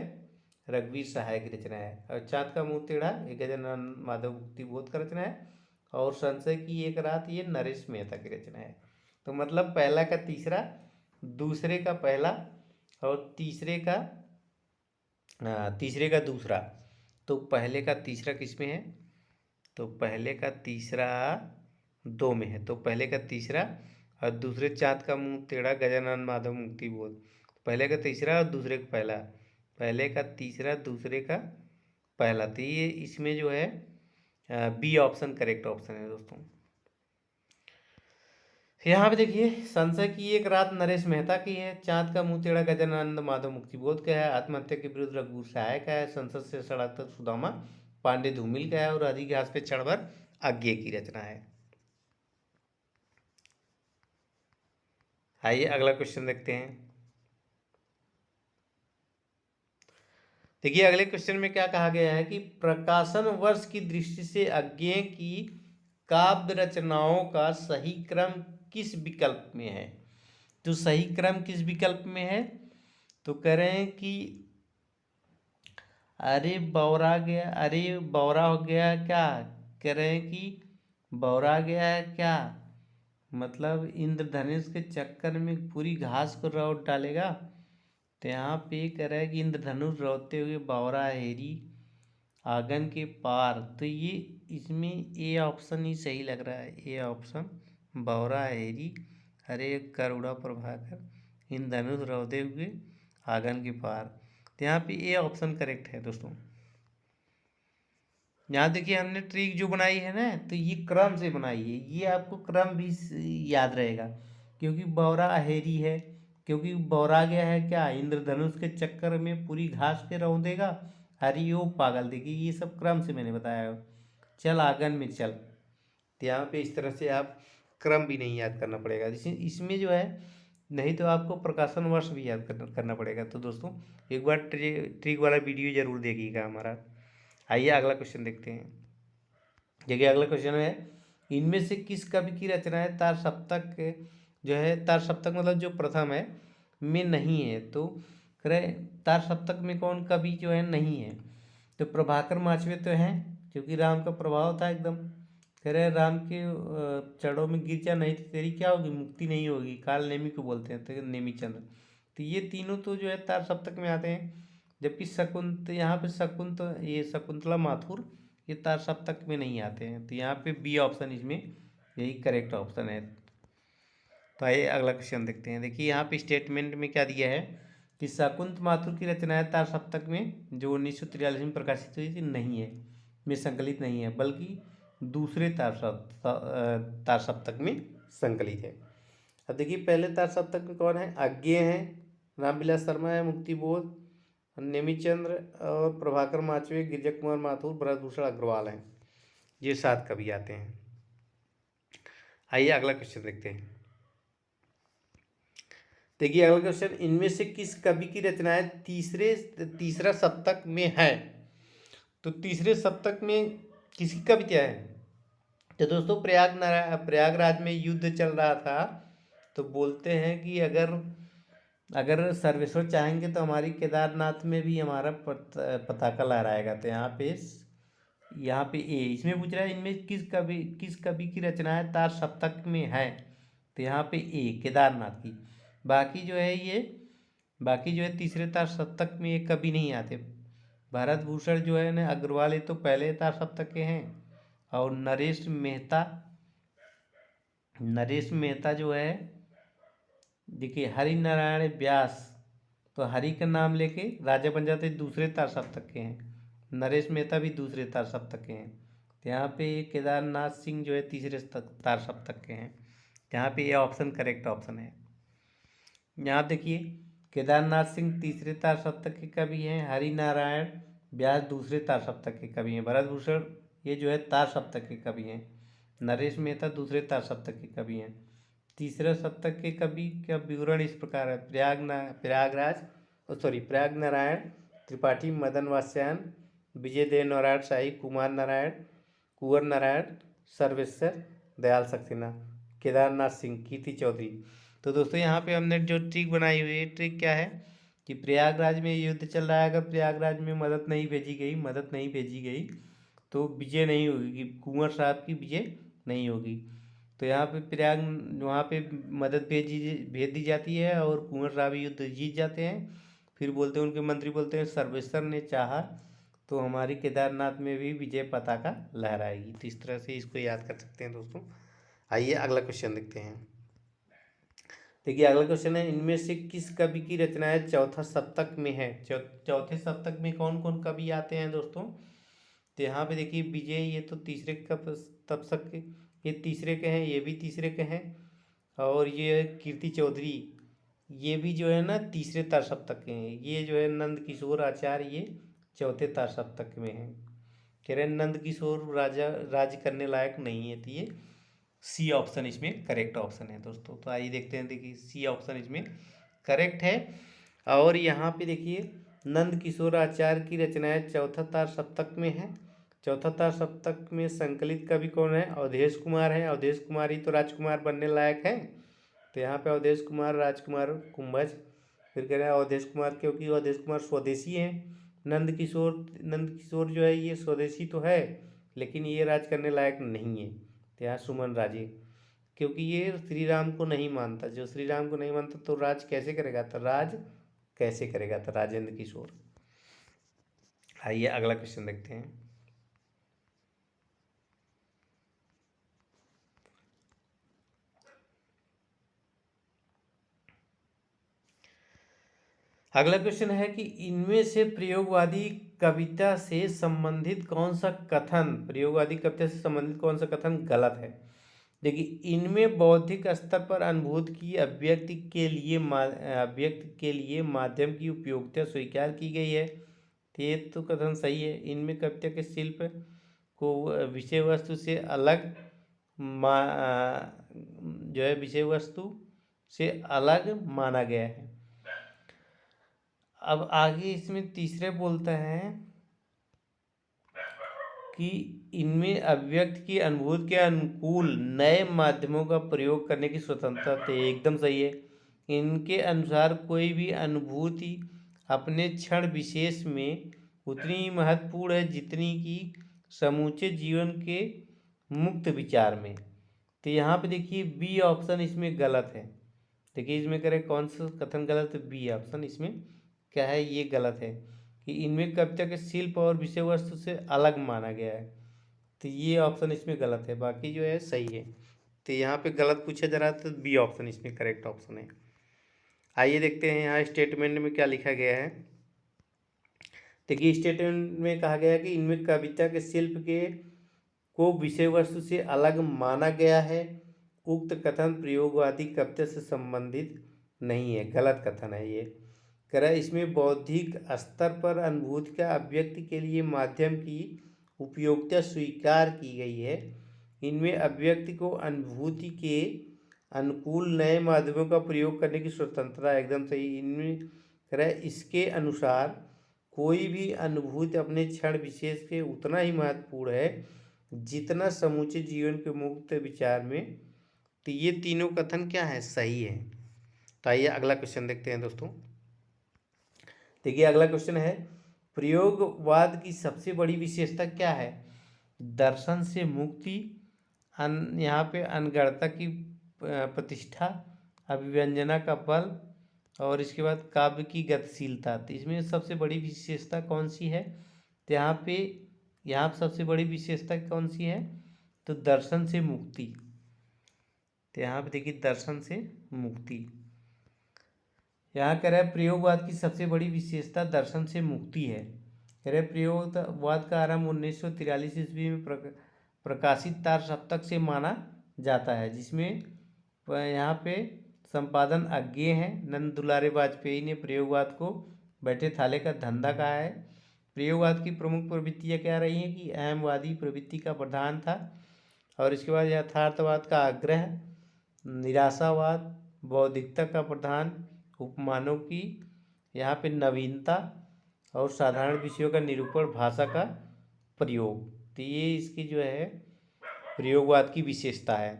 रघुवीर सहाय की रचना है। और चाँद का मुंह टेढ़ा ये गजानन माधव मुक्तिबोध का रचना है। और संशय की एक रात ये नरेश मेहता की रचना है। तो मतलब पहला का तीसरा, दूसरे का पहला और तीसरे का दूसरा। तो पहले का तीसरा किस में है? तो पहले का तीसरा दो में है। तो पहले का तीसरा और दूसरे चाँद का मुंह टेढ़ा गजानन माधव मुक्तिबोध, पहले का तीसरा और दूसरे का पहला, पहले का तीसरा दूसरे का पहला। तो ये इसमें जो है बी ऑप्शन करेक्ट ऑप्शन है दोस्तों। यहाँ पे देखिए संशय की एक रात नरेश मेहता की है। चाँद का मुंह टेढ़ा गजानंद माधव मुक्तिबोध का है। आत्महत्या के विरुद्ध रघुवीर सहाय का है। संसद से सड़क तक सुदामा पांडे धूमिल का है। और हरी घास पे चढ़कर आज्ञे की रचना है। आइए अगला क्वेश्चन देखते हैं। देखिए अगले क्वेश्चन में क्या कहा गया है कि प्रकाशन वर्ष की दृष्टि से अज्ञेय की काव्य रचनाओं का सही क्रम किस विकल्प में है। तो सही क्रम किस विकल्प में है, तो कह रहे हैं कि अरे बौरा गया, अरे बौरा हो गया क्या, कह रहे हैं कि बौरा गया है क्या, मतलब इंद्रधनुष के चक्कर में पूरी घास को रौट डालेगा। तो यहाँ पे कह रहा है कि इंद्रधनुष रौटते हुए बावरा हेरी आंगन के पार। तो ये इसमें ए ऑप्शन ही सही लग रहा है, ए ऑप्शन बावरा हेरी हरे करुणा प्रभाकर इंद्रधनुष रौदे हुए आंगन के पार। तो यहाँ पे ए ऑप्शन करेक्ट है दोस्तों। यहाँ देखिए हमने ट्रिक जो बनाई है ना, तो ये क्रम से बनाई है, ये आपको क्रम भी याद रहेगा, क्योंकि बौरा अहेरी है, क्योंकि बौरा गया है क्या, इंद्रधनुष के चक्कर में पूरी घास के रौंदेगा, हरी ओ पागल। देखिए ये सब क्रम से मैंने बताया। चल आंगन में चल, तो यहाँ पे इस तरह से आप क्रम भी नहीं याद करना पड़ेगा। इसमें जो है नहीं तो आपको प्रकाशन वर्ष भी याद करना पड़ेगा। तो दोस्तों एक बार ट्रिक वाला वीडियो जरूर देखिएगा हमारा। आइए अगला क्वेश्चन देखते हैं। देखिए अगला क्वेश्चन है, इनमें से किस कवि की रचना है तार सप्तक जो है, तार सप्तक मतलब जो प्रथम है में नहीं है। तो करे तार सप्तक में कौन कवि जो है नहीं है, तो प्रभाकर माचवे तो हैं, क्योंकि राम का प्रभाव था एकदम। कह रहे राम के चरणों में गिर जा, नहीं तो तेरी क्या होगी, मुक्ति नहीं होगी, काल नेमी को बोलते हैं, तो नेमी चंद्र। तो ये तीनों तो जो है तार सप्तक में आते हैं, जबकि यहाँ पे ये शकुंतला माथुर ये तार सप्तक में नहीं आते हैं। तो यहाँ पे बी ऑप्शन इसमें यही करेक्ट ऑप्शन है। तो आइए अगला क्वेश्चन देखते हैं। देखिए यहाँ पे स्टेटमेंट में क्या दिया है कि शकुंत माथुर की रचनाएं तार सप्तक में जो 1943 में प्रकाशित हुई थी नहीं है, में संकलित नहीं है, बल्कि दूसरे तार सप्तक में संकलित है। अब देखिए पहले तार सप्तक में कौन है, अज्ञेय है, रामविलास शर्मा है, मुक्तिबोध, नेमीचंद्र और प्रभाकर माचवे, गिरिजा कुमार माथुर, ब्रजभूषण अग्रवाल हैं, ये 7 कवि आते हैं। आइए अगला क्वेश्चन देखते हैं। देखिए अगला क्वेश्चन, इनमें से किस कवि की रचनाएं तीसरा सप्तक में है। तो तीसरे सप्तक में किसकी कविता है, तो दोस्तों प्रयागराज में युद्ध चल रहा था, तो बोलते हैं कि अगर सर्वेश्वर चाहेंगे तो हमारी केदारनाथ में भी हमारा पताका लहराएगा। तो यहाँ पे ए इसमें पूछ रहा है इनमें किस कवि की रचनाएं तार सप्तक में है। तो यहाँ पे ए केदारनाथ की। बाकी जो है तीसरे तार सप्तक में ये कभी नहीं आते। भरत भूषण जो है ना अग्रवाल, ये तो पहले तार सप्तक के हैं। और नरेश मेहता जो है, देखिए हरि नारायण व्यास, तो हरि का नाम लेके राजा बन जाते, दूसरे तार सप्तक के हैं। नरेश मेहता भी दूसरे तार सप्तक के हैं। तो यहाँ पे केदारनाथ सिंह जो है तीसरे तार सप्तक के हैं। यहाँ पे ये ऑप्शन करेक्ट ऑप्शन है। यहाँ देखिए केदारनाथ सिंह तीसरे तार सप्तक के कवि हैं, हरि नारायण व्यास दूसरे तार सप्तक के कवि हैं, भरत भूषण ये जो है तार सप्तक के कवि हैं, नरेश मेहता दूसरे तार सप्तक के कवि हैं। तीसरे सप्तक के कवि का विवरण इस प्रकार है, प्रयाग नारायण त्रिपाठी, मदन वात्स्यायन, विजय देव नारायण शाही, कुंवर नारायण, सर्वेश्वर, दयाल सक्सेना, केदारनाथ सिंह, कीर्ति चौधरी। तो दोस्तों यहाँ पे हमने जो ट्रिक बनाई हुई है, ट्रिक क्या है कि प्रयागराज में युद्ध चल रहा है, अगर प्रयागराज में मदद नहीं भेजी गई तो विजय नहीं होगी, कुंवर साहब की विजय नहीं होगी। तो यहाँ पे वहाँ पे मदद भेज दी जाती है और कुंवर साहब युद्ध जीत जाते हैं। फिर बोलते हैं, उनके मंत्री बोलते हैं सर्वेश्वर ने चाहा तो हमारी केदारनाथ में भी विजय पताका लहराएगी। तो इस तरह से इसको याद कर सकते हैं दोस्तों। आइए अगला क्वेश्चन देखते हैं। देखिए अगला क्वेश्चन है, इनमें से किस कवि की रचनाएं चौथा सप्तक में है। चौथे सप्तक में कौन कौन कवि आते हैं दोस्तों। तो यहाँ पे देखिए विजय, ये तो तीसरे सप्तक के, ये तीसरे के हैं, ये भी तीसरे के हैं। और ये कीर्ति चौधरी ये भी जो है ना तीसरे तार सप्तक के हैं। ये जो है नंद किशोर आचार्य ये चौथे तार सप्तक में हैं। कह रहे हैं नंद किशोर राज्य करने लायक नहीं है। तो ये सी ऑप्शन इसमें करेक्ट ऑप्शन है दोस्तों। तो आइए देखते हैं, देखिए सी ऑप्शन इसमें करेक्ट है। और यहाँ पे देखिए नंद किशोर आचार्य की रचनाएं चौथा तार सप्तक में है। चौथा तार सप्तक में संकलित कवि कौन है? अवधेश कुमार है। अवधेश कुमार ही तो राजकुमार बनने लायक है, तो यहाँ पे अवधेश कुमार राजकुमार कुंभज। फिर कह रहे हैं अवधेश कुमार, क्योंकि अवधेश कुमार स्वदेशी हैं। नंद किशोर जो है ये स्वदेशी तो है, लेकिन ये राज करने लायक नहीं है, तो यहाँ सुमन राजे, क्योंकि ये श्री राम को नहीं मानता। जो श्री राम को नहीं मानता तो राज कैसे करेगा? तो राजेंद्र किशोर। आइए अगला क्वेश्चन देखते हैं। अगला क्वेश्चन है कि इनमें से प्रयोगवादी कविता से संबंधित कौन सा कथन गलत है? देखिए, इनमें बौद्धिक स्तर पर अनुभूति की अभिव्यक्ति के लिए माध्यम की उपयोगिता स्वीकार की गई है, तो ये तो कथन सही है। इनमें कविता के शिल्प को विषय वस्तु से अलग माना गया है। अब आगे इसमें तीसरे बोलता है कि इनमें अभिव्यक्ति की अनुभूति के अनुकूल नए माध्यमों का प्रयोग करने की स्वतंत्रता है। एकदम सही है। इनके अनुसार कोई भी अनुभूति अपने क्षण विशेष में उतनी ही महत्वपूर्ण है जितनी कि समूचे जीवन के मुक्त विचार में। तो यहाँ पे देखिए बी ऑप्शन इसमें गलत है। देखिए इसमें करें कौन सा कथन गलत है? बी ऑप्शन इसमें क्या है? ये गलत है कि इनमें कविता के शिल्प और विषय वस्तु से अलग माना गया है, तो ये ऑप्शन इसमें गलत है। बाकी जो है सही है, तो यहाँ पे गलत पूछा जा रहा है, तो बी ऑप्शन इसमें करेक्ट ऑप्शन है। आइए देखते हैं यहाँ स्टेटमेंट में क्या लिखा गया है। देखिए स्टेटमेंट में कहा गया है कि इनमें कविता के शिल्प को विषय वस्तु से अलग माना गया है। उक्त कथन प्रयोगवादी कविता से संबंधित नहीं है, गलत कथन है ये। कह रहा है इसमें बौद्धिक स्तर पर अनुभूति का अभिव्यक्ति के लिए माध्यम की उपयोगिता स्वीकार की गई है। इनमें अभिव्यक्ति को अनुभूति के अनुकूल नए माध्यमों का प्रयोग करने की स्वतंत्रता एकदम सही। इनमें कह रहा है इसके अनुसार कोई भी अनुभूति अपने क्षण विशेष के उतना ही महत्वपूर्ण है जितना समूचे जीवन के मुक्त विचार में। तो ये तीनों कथन क्या है? सही है। तो आइए अगला क्वेश्चन देखते हैं दोस्तों। देखिए अगला क्वेश्चन है प्रयोगवाद की सबसे बड़ी विशेषता क्या है? दर्शन से मुक्ति, यहाँ पे अनगढ़ता की प्रतिष्ठा, अभिव्यंजना का बल, और इसके बाद काव्य की गतिशीलता। तो इसमें सबसे बड़ी विशेषता कौन सी है? तो यहाँ सबसे बड़ी विशेषता कौन सी है? तो दर्शन से मुक्ति। तो यहाँ पे देखिए दर्शन से मुक्ति। यहाँ कह रहा है प्रयोगवाद की सबसे बड़ी विशेषता दर्शन से मुक्ति है। कह रहे प्रयोगवाद का आरंभ 1943 ईस्वी में प्रकाशित तार सप्तक से माना जाता है, जिसमें यहाँ पे संपादन अज्ञेय है। नंद दुलारे वाजपेयी ने प्रयोगवाद को बैठे थाले का धंधा कहा है। प्रयोगवाद की प्रमुख प्रवृत्तियाँ क्या रही हैं कि अहमवादी प्रवृत्ति का प्रधान था, और इसके बाद यथार्थवाद का आग्रह, निराशावाद, बौद्धिकता का प्रधान, उपमानों की यहाँ पे नवीनता, और साधारण विषयों का निरूपण, भाषा का प्रयोग। तो ये इसकी जो है प्रयोगवाद की विशेषता है।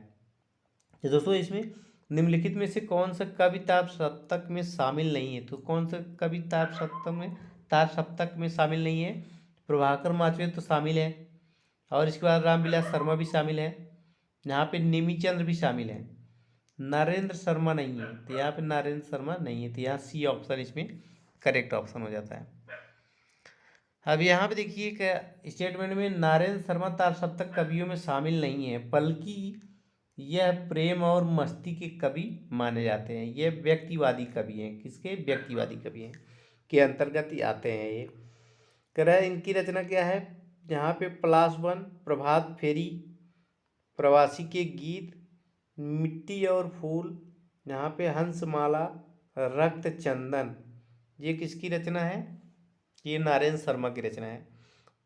तो दोस्तों इसमें निम्नलिखित में से कौन सा कवि तार सप्तक में शामिल नहीं है? तो कौन सा कवि तार सप्तक में शामिल नहीं है? प्रभाकर माचवे तो शामिल है, और इसके बाद रामविलास शर्मा भी शामिल है, यहाँ पे नेमीचंद्र भी शामिल है, नरेंद्र शर्मा नहीं है। तो यहाँ पे नरेंद्र शर्मा नहीं है, तो यहाँ सी ऑप्शन इसमें करेक्ट ऑप्शन हो जाता है। अब यहाँ पे देखिए क्या स्टेटमेंट में नरेंद्र शर्मा तार सप्तक कवियों में शामिल नहीं है, बल्कि यह प्रेम और मस्ती के कवि माने जाते हैं। ये व्यक्तिवादी कवि हैं। किसके? व्यक्तिवादी कवि हैं के अंतर्गत ही आते हैं ये। कह रहा है इनकी रचना क्या है? यहाँ पे +1 प्रभात फेरी, प्रवासी के गीत, मिट्टी और फूल, यहाँ पे हंसमाला, रक्त चंदन, ये किसकी रचना है? ये नारायण शर्मा की रचना है।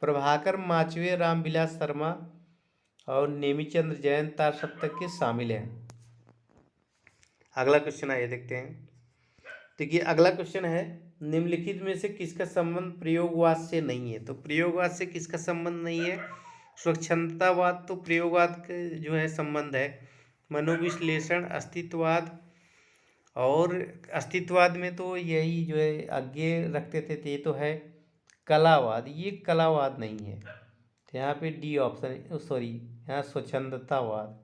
प्रभाकर माचवे, रामविलास शर्मा और नेमीचंद्र जैन तार सप्तक के शामिल हैं। अगला क्वेश्चन आइए देखते हैं। देखिए अगला क्वेश्चन है, निम्नलिखित में से किसका संबंध प्रयोगवाद से नहीं है। तो प्रयोगवाद से किसका संबंध नहीं है? स्वच्छंदतावाद तो प्रयोगवाद के जो है संबंध है। मनोविश्लेषण, अस्तित्ववाद, और अस्तित्ववाद में तो यही जो है आगे रखते थे, ये तो है कलावाद, ये कलावाद नहीं है। तो यहाँ पे डी ऑप्शन, सॉरी यहाँ स्वच्छंदतावाद,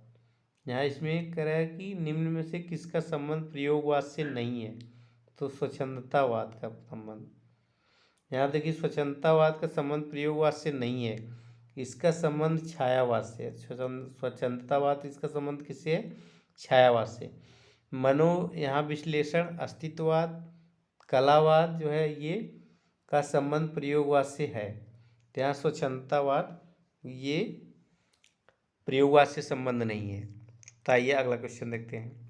यहाँ इसमें कह रहा है कि निम्न में से किसका संबंध प्रयोगवाद से नहीं है, तो स्वच्छंदतावाद का संबंध। यहाँ देखिए स्वच्छंदतावाद का संबंध प्रयोगवाद से नहीं है, इसका संबंध छायावाद से है। स्वच्छंदतावाद इसका संबंध किससे है? छायावाद से। मनो यहाँ विश्लेषण, अस्तित्ववाद, कलावाद जो है ये का संबंध प्रयोगवाद से है। तो यहाँ स्वच्छंदतावाद ये प्रयोगवाद से संबंध नहीं है। तो आइए अगला क्वेश्चन देखते हैं।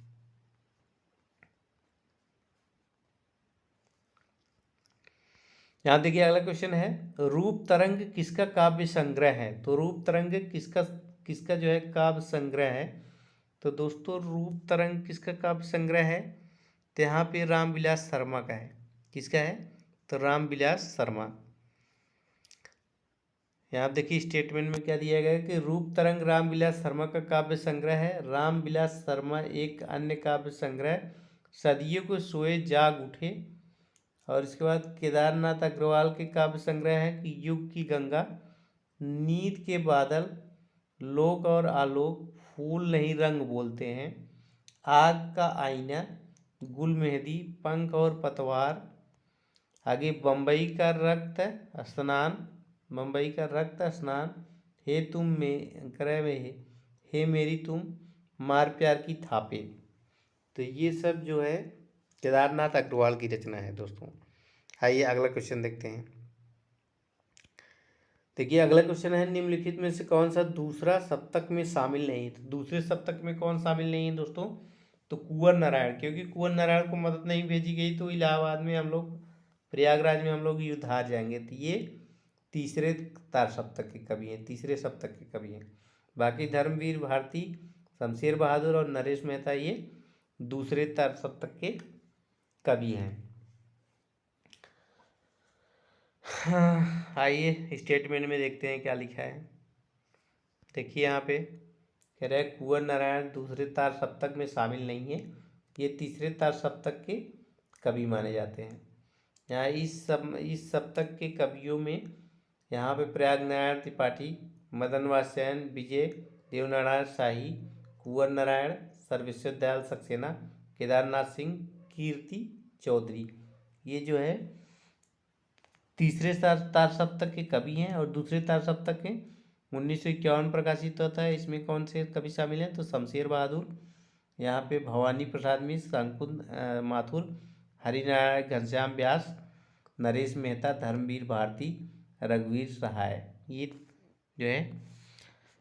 यहाँ देखिए अगला क्वेश्चन है, रूप तरंग किसका काव्य संग्रह है। तो रूप तरंग किसका किसका जो है काव्य संग्रह है। तो दोस्तों रूप तरंग किसका काव्य संग्रह है, तो यहाँ पे रामविलास शर्मा का है। किसका है? तो रामविलास शर्मा। यहाँ देखिए स्टेटमेंट में क्या दिया गया है कि रूप तरंग रामविलास शर्मा का काव्य संग्रह है। रामविलास शर्मा एक अन्य काव्य संग्रह सदियों को सोए जाग उठे। और इसके बाद केदारनाथ अग्रवाल के काव्य संग्रह है कि युग की गंगा, नींद के बादल, लोक और आलोक, फूल नहीं रंग बोलते हैं, आग का आईना, गुल मेहंदी, पंख और पतवार। आगे बम्बई का रक्त स्नान, बम्बई का रक्त स्नान, हे तुम में करे में, हे मेरी तुम, मार प्यार की थापे। तो ये सब जो है केदारनाथ अग्रवाल की रचना है दोस्तों। आइए अगला क्वेश्चन देखते हैं। देखिए अगला क्वेश्चन है, निम्नलिखित में से कौन सा दूसरा सप्तक में शामिल नहीं है। तो दूसरे सप्तक में कौन शामिल नहीं है दोस्तों? तो कुंवर नारायण, क्योंकि कुंवर नारायण को मदद नहीं भेजी गई तो इलाहाबाद में हम लोग, प्रयागराज में हम लोग युद्ध हार जाएंगे। तो ये तीसरे तार सप्तक के कवि हैं, तीसरे सप्तक के कवि हैं। बाकी धर्मवीर भारती, शमशेर बहादुर और नरेश मेहता ये दूसरे तार सप्तक के कवि हैं। आइए स्टेटमेंट में देखते हैं क्या लिखा है। देखिए यहाँ पे कह रहा है कुंवर नारायण दूसरे तार सप्तक में शामिल नहीं है, ये तीसरे तार सप्तक के कवि माने जाते हैं। यहाँ इस सप्तक के कवियों में यहाँ पे प्रयागनारायण त्रिपाठी, मदन वात्स्यायन, विजय देवनारायण शाही, कुंवर नारायण, सर्वेश्वर दयाल सक्सेना, केदारनाथ सिंह, कीर्ति चौधरी, ये जो है तीसरे तार सप्तक के कवि हैं। और दूसरे तार सप्तक के 1951 प्रकाशित होता है। इसमें कौन से कवि शामिल हैं? तो शमशेर बहादुर, यहाँ पे भवानी प्रसाद मिश्र, अंकुर माथुर, हरिनारायण घनश्याम व्यास, नरेश मेहता, धर्मवीर भारती, रघुवीर सहाय, ये जो है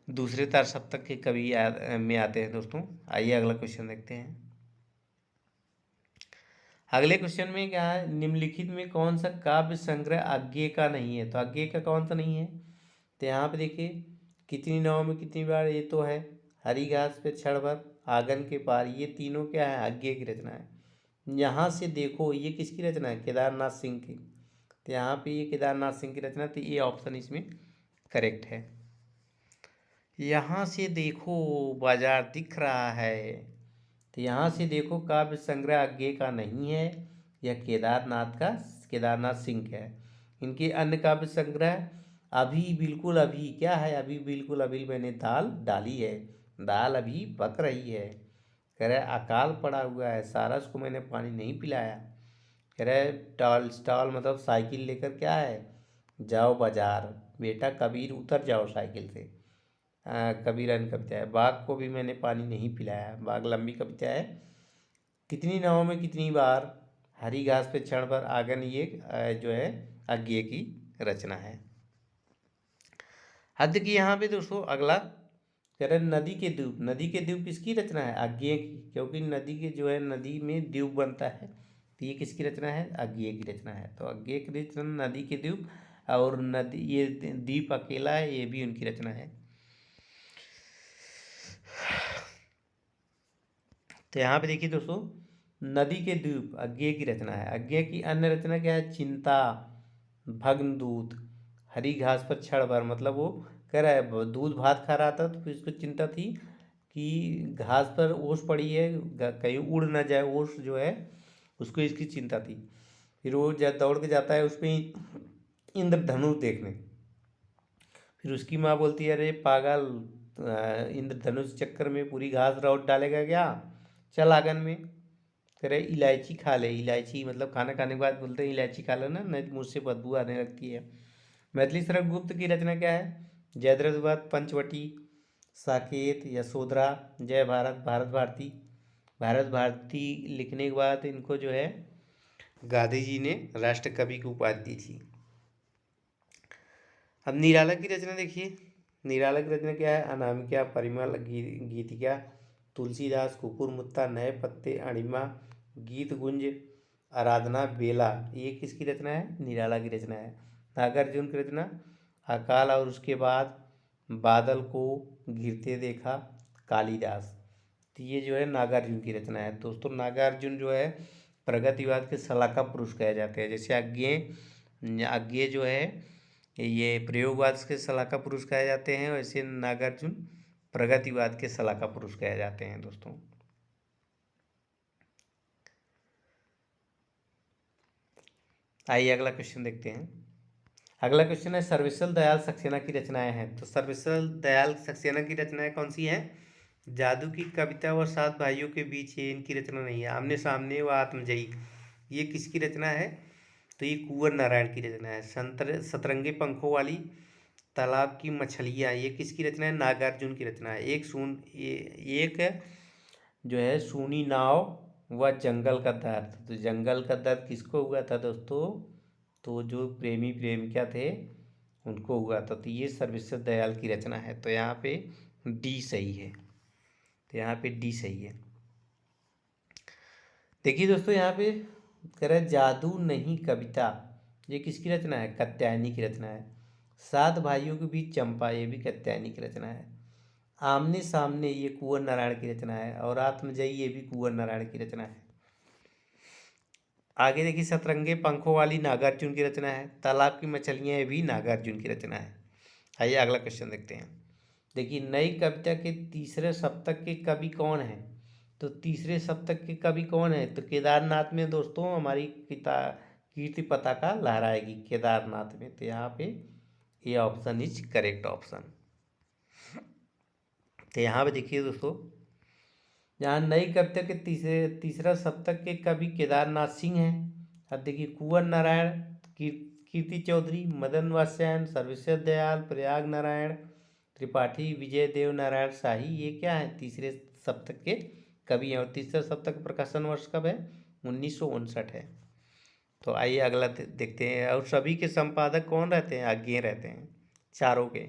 दूसरे तार सप्तक के कवि में आते हैं दोस्तों। आइए अगला क्वेश्चन देखते हैं। अगले क्वेश्चन में क्या है, निम्नलिखित में कौन सा काव्य संग्रह आज्ञे का नहीं है। तो आज्ञे का कौन सा नहीं है? तो यहाँ पे देखिए, कितनी नाव में कितनी बार, ये तो है हरी घास पे क्षण भर, आंगन के पार, ये तीनों क्या है? आज्ञे की रचना है। यहाँ से देखो ये किसकी रचना है? केदारनाथ सिंह की। तो यहाँ पे ये केदारनाथ सिंह की रचना, तो ये ऑप्शन इसमें करेक्ट है। यहाँ से देखो बाजार दिख रहा है, तो यहाँ से देखो काव्य संग्रह आज्ञे का नहीं है, यह केदारनाथ सिंह का है। इनके अन्य काव्य संग्रह अभी बिल्कुल अभी क्या है, अभी बिल्कुल अभी मैंने दाल डाली है, दाल अभी पक रही है। कह रहा है अकाल पड़ा हुआ है, सारस को मैंने पानी नहीं पिलाया। कह रहा है स्टॉल मतलब साइकिल लेकर क्या है, जाओ बाजार, बेटा कबीर उतर जाओ साइकिल से। कबीरन कविता है। बाघ को भी मैंने पानी नहीं पिलाया, बाघ लंबी कविता है। कितनी नावों में कितनी बार, हरी घास पे क्षण भर, आंगन, ये जो है आज्ञे की रचना है। हद की यहाँ पे दोस्तों अगला कह रहे नदी के द्वीप, नदी के द्वीप किसकी रचना है? आज्ञे की, क्योंकि नदी के जो है नदी में द्वीप बनता है, तो ये किसकी रचना है? आज्ञे की रचना है। तो आज्ञे की रचना नदी के द्वीप, और नदी ये द्वीप अकेला है, ये भी उनकी रचना है। तो यहाँ पे देखिए दोस्तों नदी के द्वीप अज्ञेय की रचना है। अज्ञेय की अन्य रचना क्या है? चिंता, भग्नदूत, हरी घास पर क्षण भर, मतलब वो कह रहा है दूध भात खा रहा था तो फिर उसको चिंता थी कि घास पर ओस पड़ी है, कहीं उड़ ना जाए ओस जो है, उसको इसकी चिंता थी। फिर वो जब दौड़ के जाता है उसमें इंद्रधनुष देखने, फिर उसकी माँ बोलती है अरे पागल, इंद्रधनुष चक्कर में पूरी घास रौट डालेगा क्या, चल आंगन में। कह रहे इलायची खा ले, इलायची मतलब खाना खाने के बाद बोलते हैं इलायची खा लो ना, नहीं तो मुझसे बदबू आने लगती है। मैथिली शरद गुप्त की रचना क्या है? जयद्रथ, पंचवटी, साकेत, यशोधरा, जय भारत, भारत भारती। भारत भारती लिखने के बाद इनको जो है गांधी जी ने राष्ट्र कवि की उपाधि दी थी। अब निराला की रचना देखिए। निराला की रचना क्या है? अनामिका, परिमल, गीतिका, तुलसीदास, कुकुरमुत्ता, नए पत्ते, अणिमा, गीत गुंज, आराधना, बेला, ये किसकी रचना है? निराला की रचना है। नागार्जुन की रचना अकाल और उसके बाद, बादल को घिरते देखा, कालिदास। तो ये जो है नागार्जुन की रचना है। दोस्तों नागार्जुन जो है प्रगतिवाद के सलाहकार पुरुष कहे जाते हैं। जैसे अज्ञेय जो है ये प्रयोगवाद के सलाहकार पुरुष कहे जाते हैं, वैसे नागार्जुन प्रगतिवाद के सलाहकार पुरुष कहे जाते हैं दोस्तों। आइए अगला क्वेश्चन देखते हैं। अगला क्वेश्चन है सर्वश्रेष्ठ दयाल सक्सेना की रचनाएं हैं। तो सर्वश्रेष्ठ दयाल सक्सेना की रचनाएं कौन सी हैं? जादू की कविता व 7 भाइयों के बीच, ये इनकी रचना नहीं है। आमने सामने व आत्मजयी, ये किसकी रचना है? तो ये कुंवर नारायण की रचना है। सतरंगे पंखों वाली, तालाब की मछलियाँ, ये किसकी रचना है? नागार्जुन की रचना है। एक जो है सूनी नाव व जंगल का दर्द। तो जंगल का दर्द किसको हुआ था दोस्तों? तो जो प्रेमी प्रेमिका थे उनको हुआ था। तो ये सर्वश्रेष्ठ दयाल की रचना है। तो यहाँ पे डी सही है। तो यहाँ पे डी सही है। देखिए दोस्तों यहाँ पे कह रहा है जादू नहीं कविता, ये किसकी रचना है? कात्यायनी की रचना है। 7 भाइयों के बीच चंपा, ये भी कात्यायनी की रचना है। आमने सामने, ये कुंवर नारायण की रचना है। और आत्मजयी, ये भी कुंवर नारायण की रचना है। आगे देखिए सतरंगे पंखों वाली नागार्जुन की रचना है। तालाब की मछलियाँ, ये भी नागार्जुन की रचना है। आइए अगला क्वेश्चन देखते हैं। देखिए नई कविता के तीसरे सप्तक के कवि कौन हैं? तो तीसरे सप्तक के कवि कौन है? तो केदारनाथ में दोस्तों हमारी कीर्ति पताका लहराएगी केदारनाथ में। तो यहाँ पे ये ऑप्शन इज करेक्ट ऑप्शन। तो यहाँ पे देखिए दोस्तों, यहाँ नई कविता के तीसरा सप्तक के कवि केदारनाथ सिंह हैं। अब देखिए कुंवर नारायण, कीर्ति चौधरी, मदन वात्स्यायन, सर्वश्रेष्ठ दयाल, प्रयाग नारायण त्रिपाठी, विजय देव नारायण शाही, ये क्या है? तीसरे सप्तक के कवि हैं। और तीसरे सप्तक प्रकाशन वर्ष कब है? 1959 है। तो आइए अगला देखते हैं। और सभी के संपादक कौन रहते हैं? अज्ञेय रहते हैं चारों के।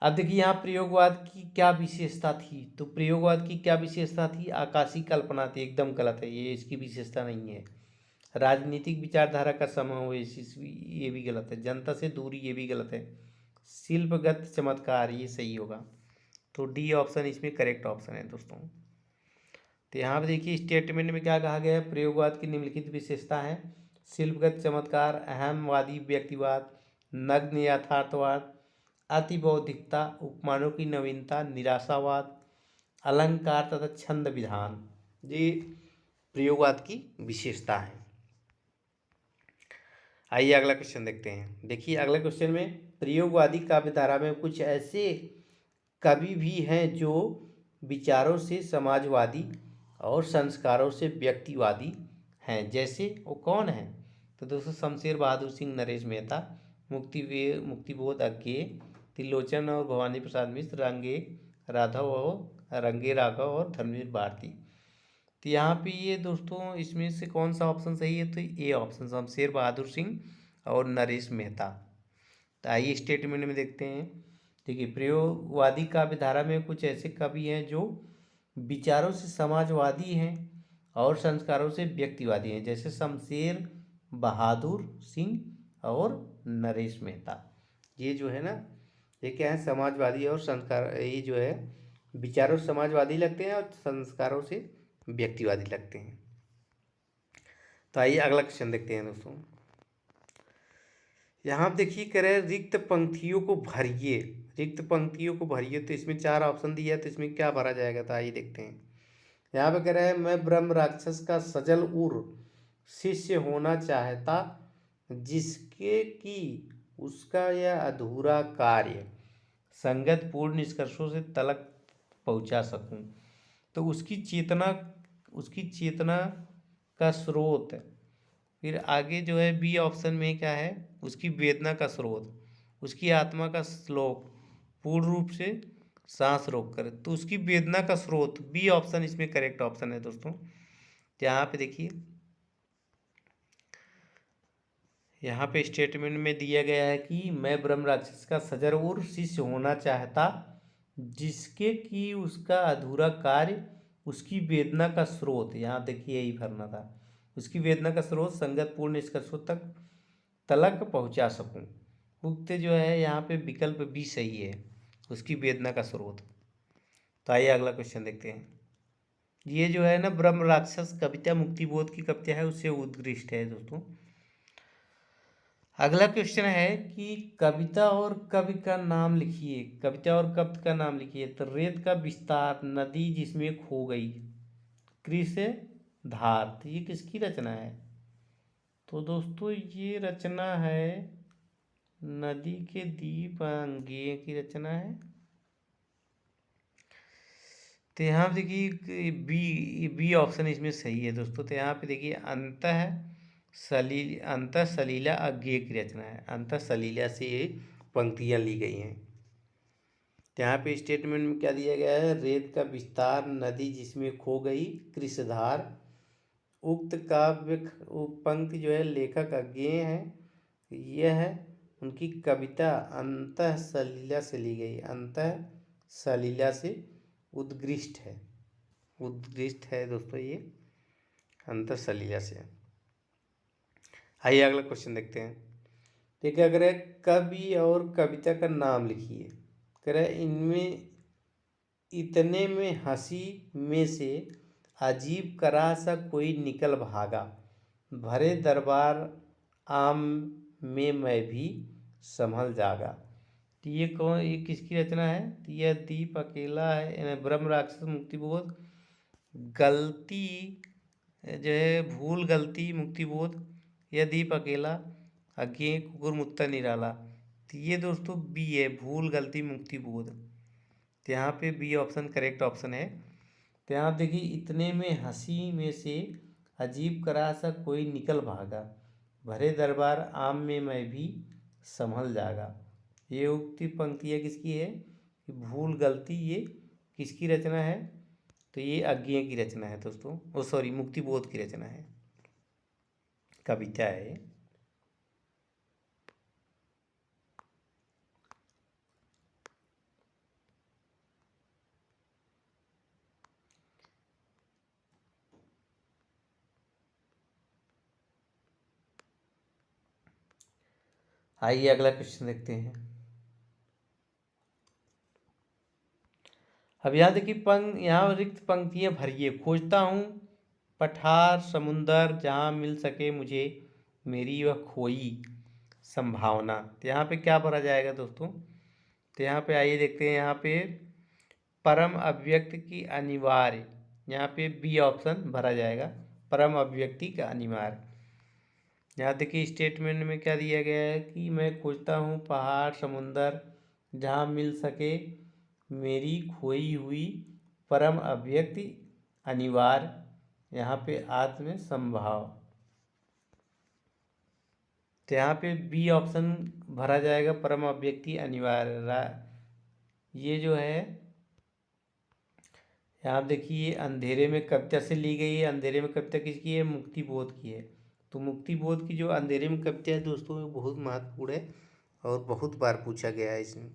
अब देखिए यहाँ प्रयोगवाद की क्या विशेषता थी? तो प्रयोगवाद की क्या विशेषता थी? आकाशीय कल्पना थी। एकदम गलत है, ये इसकी विशेषता नहीं है। राजनीतिक विचारधारा का समावेश, ये भी गलत है। जनता से दूरी, ये भी गलत है। शिल्पगत चमत्कार, ये सही होगा। तो डी ऑप्शन इसमें करेक्ट ऑप्शन है दोस्तों। तो यहाँ पे देखिए स्टेटमेंट में क्या कहा गया है? प्रयोगवाद की निम्नलिखित विशेषता है: शिल्पगत चमत्कार, अहमवादी व्यक्तिवाद, नग्न यथार्थवाद, अतिबौद्धिकता, उपमानों की नवीनता, निराशावाद, अलंकार तथा छंद विधान, ये प्रयोगवाद की विशेषता है। आइए अगला क्वेश्चन देखते हैं। देखिए अगला क्वेश्चन में प्रयोगवादी काव्यधारा में कुछ ऐसे कवि भी हैं जो विचारों से समाजवादी और संस्कारों से व्यक्तिवादी हैं। जैसे वो कौन है? तो दोस्तों शमशेर बहादुर सिंह, नरेश मेहता, मुक्तिबोध अज्ञेय, त्रिलोचन और भवानी प्रसाद मिश्र, रंगे राघव और धर्मवीर भारती। तो यहाँ पे ये दोस्तों इसमें से कौन सा ऑप्शन सही है? तो ए ऑप्शन, शमशेर बहादुर सिंह और नरेश मेहता। तो आइए स्टेटमेंट में देखते हैं। देखिए प्रयोगवादी काव्यधारा में कुछ ऐसे कवि हैं जो विचारों से समाजवादी हैं और संस्कारों से व्यक्तिवादी हैं। जैसे शमशेर बहादुर सिंह और नरेश मेहता, ये जो है ना, ये क्या है? समाजवादी और संस्कार, ये जो है विचारों से समाजवादी लगते हैं और संस्कारों से व्यक्तिवादी लगते हैं। तो आइए अगला क्वेश्चन देखते हैं दोस्तों। यहाँ आप देखिए कह रहे हैं रिक्त पंक्तियों को भरिए, रिक्त पंक्तियों को भरिए। तो इसमें 4 ऑप्शन दिया है, तो इसमें क्या भरा जाएगा, तो आइए देखते हैं। यहाँ पे कह रहे हैं मैं ब्रह्म राक्षस का सजल उर शिष्य होना चाहता, जिसके कि उसका यह अधूरा कार्य संगत पूर्ण निष्कर्षों से तलक पहुँचा सकूँ। तो उसकी चेतना का स्रोत, फिर आगे जो है बी ऑप्शन में क्या है, उसकी वेदना का स्रोत, उसकी आत्मा का श्लोक पूर्ण रूप से सांस रोक कर। तो उसकी वेदना का स्रोत, बी ऑप्शन इसमें करेक्ट ऑप्शन है दोस्तों। यहाँ पे देखिए, यहाँ पे स्टेटमेंट में दिया गया है कि मैं ब्रह्म राक्षस का सजर और शिष्य होना चाहता, जिसके कि उसका अधूरा कार्य उसकी वेदना का स्रोत, यहाँ देखिए यही भरना था, उसकी वेदना का स्रोत संगत पूर्ण निष्कर्षों तलक पहुँचा सकूँ। उक्त जो है यहाँ पे विकल्प बी सही है, उसकी वेदना का स्रोत। तो आइए अगला क्वेश्चन देखते हैं। ये जो है ना ब्रह्म राक्षस कविता मुक्तिबोध की कविता है, उससे उत्कृष्ट है दोस्तों। अगला क्वेश्चन है कि कविता और कवि का नाम लिखिए, कविता और कवि का नाम लिखिए। तो रेत का विस्तार, नदी जिसमें खो गई, कृष धार। तो ये किसकी रचना है, तो दोस्तों ये रचना है नदी के दीपांगे की रचना है। तो यहाँ पे देखिए बी ऑप्शन इसमें सही है दोस्तों। तो यहाँ पे देखिए अंतः सलीला अज्ञेय की रचना है, अंतः सलीला से ये पंक्तियाँ ली गई हैं। तो यहाँ पे स्टेटमेंट में क्या दिया गया है, रेत का विस्तार, नदी जिसमें खो गई, कृषधार। उक्त काव्य पंक्ति जो है लेखक अज्ञेय है, यह है उनकी कविता अंतः सलीला से ली गई, अंतः सलीला से उत्कृष्ट है, उत्कृष्ट है दोस्तों ये अंतः सलीला से। आइए अगला क्वेश्चन देखते हैं। तो क्या कह रहे हैं, कवि और कविता का नाम लिखिए। कह रहे हैं इनमें इतने में हंसी में से अजीब करा सा कोई निकल भागा, भरे दरबार आम में मैं भी संभल जागा। तो ये कौन, ये किसकी रचना है, तो यह दीप अकेला है, ब्रह्म राक्षस मुक्तिबोध, गलती जो है भूल गलती मुक्तिबोध, यह दीप अकेला, अज्ञेय कुकुर मुत्ता निराला। तो ये दोस्तों बी है, भूल गलती मुक्तिबोध। तो यहाँ पे बी ऑप्शन करेक्ट ऑप्शन है। तो यहाँ देखिए इतने में हंसी में से अजीब करा सा कोई निकल भागा, भरे दरबार आम में मैं भी संभल जागा। ये उक्ति पंक्तियाँ किसकी है, भूल गलती, ये किसकी रचना है, तो ये अज्ञेय की रचना है दोस्तों, ओ सॉरी मुक्तिबोध की रचना है, कविता है। आइए अगला क्वेश्चन देखते हैं। अब यहाँ देखिए यहाँ रिक्त पंक्तियाँ भरिए। खोजता हूँ पठार समुंदर, जहाँ मिल सके मुझे मेरी वह खोई संभावना। तो यहाँ पे क्या भरा जाएगा दोस्तों, तो यहाँ पे आइए देखते हैं। यहाँ पे परम अव्यक्त की अनिवार्य, यहाँ पे बी ऑप्शन भरा जाएगा, परम अव्यक्ति का अनिवार्य। यहाँ देखिए स्टेटमेंट में क्या दिया गया है कि मैं खोजता हूँ पहाड़ समुंदर, जहाँ मिल सके मेरी खोई हुई परम अव्यक्ति अनिवार्य, यहाँ पे आत्म संभाव। तो यहाँ पे बी ऑप्शन भरा जाएगा, परम अव्यक्ति अनिवार्य। ये जो है यहाँ देखिए अंधेरे में कविता से ली गई है। अंधेरे में कविता किसकी है, मुक्तिबोध की है। तो मुक्तिबोध की जो अंधेरे में कविता है दोस्तों, वो बहुत महत्वपूर्ण है और बहुत बार पूछा गया है इसमें।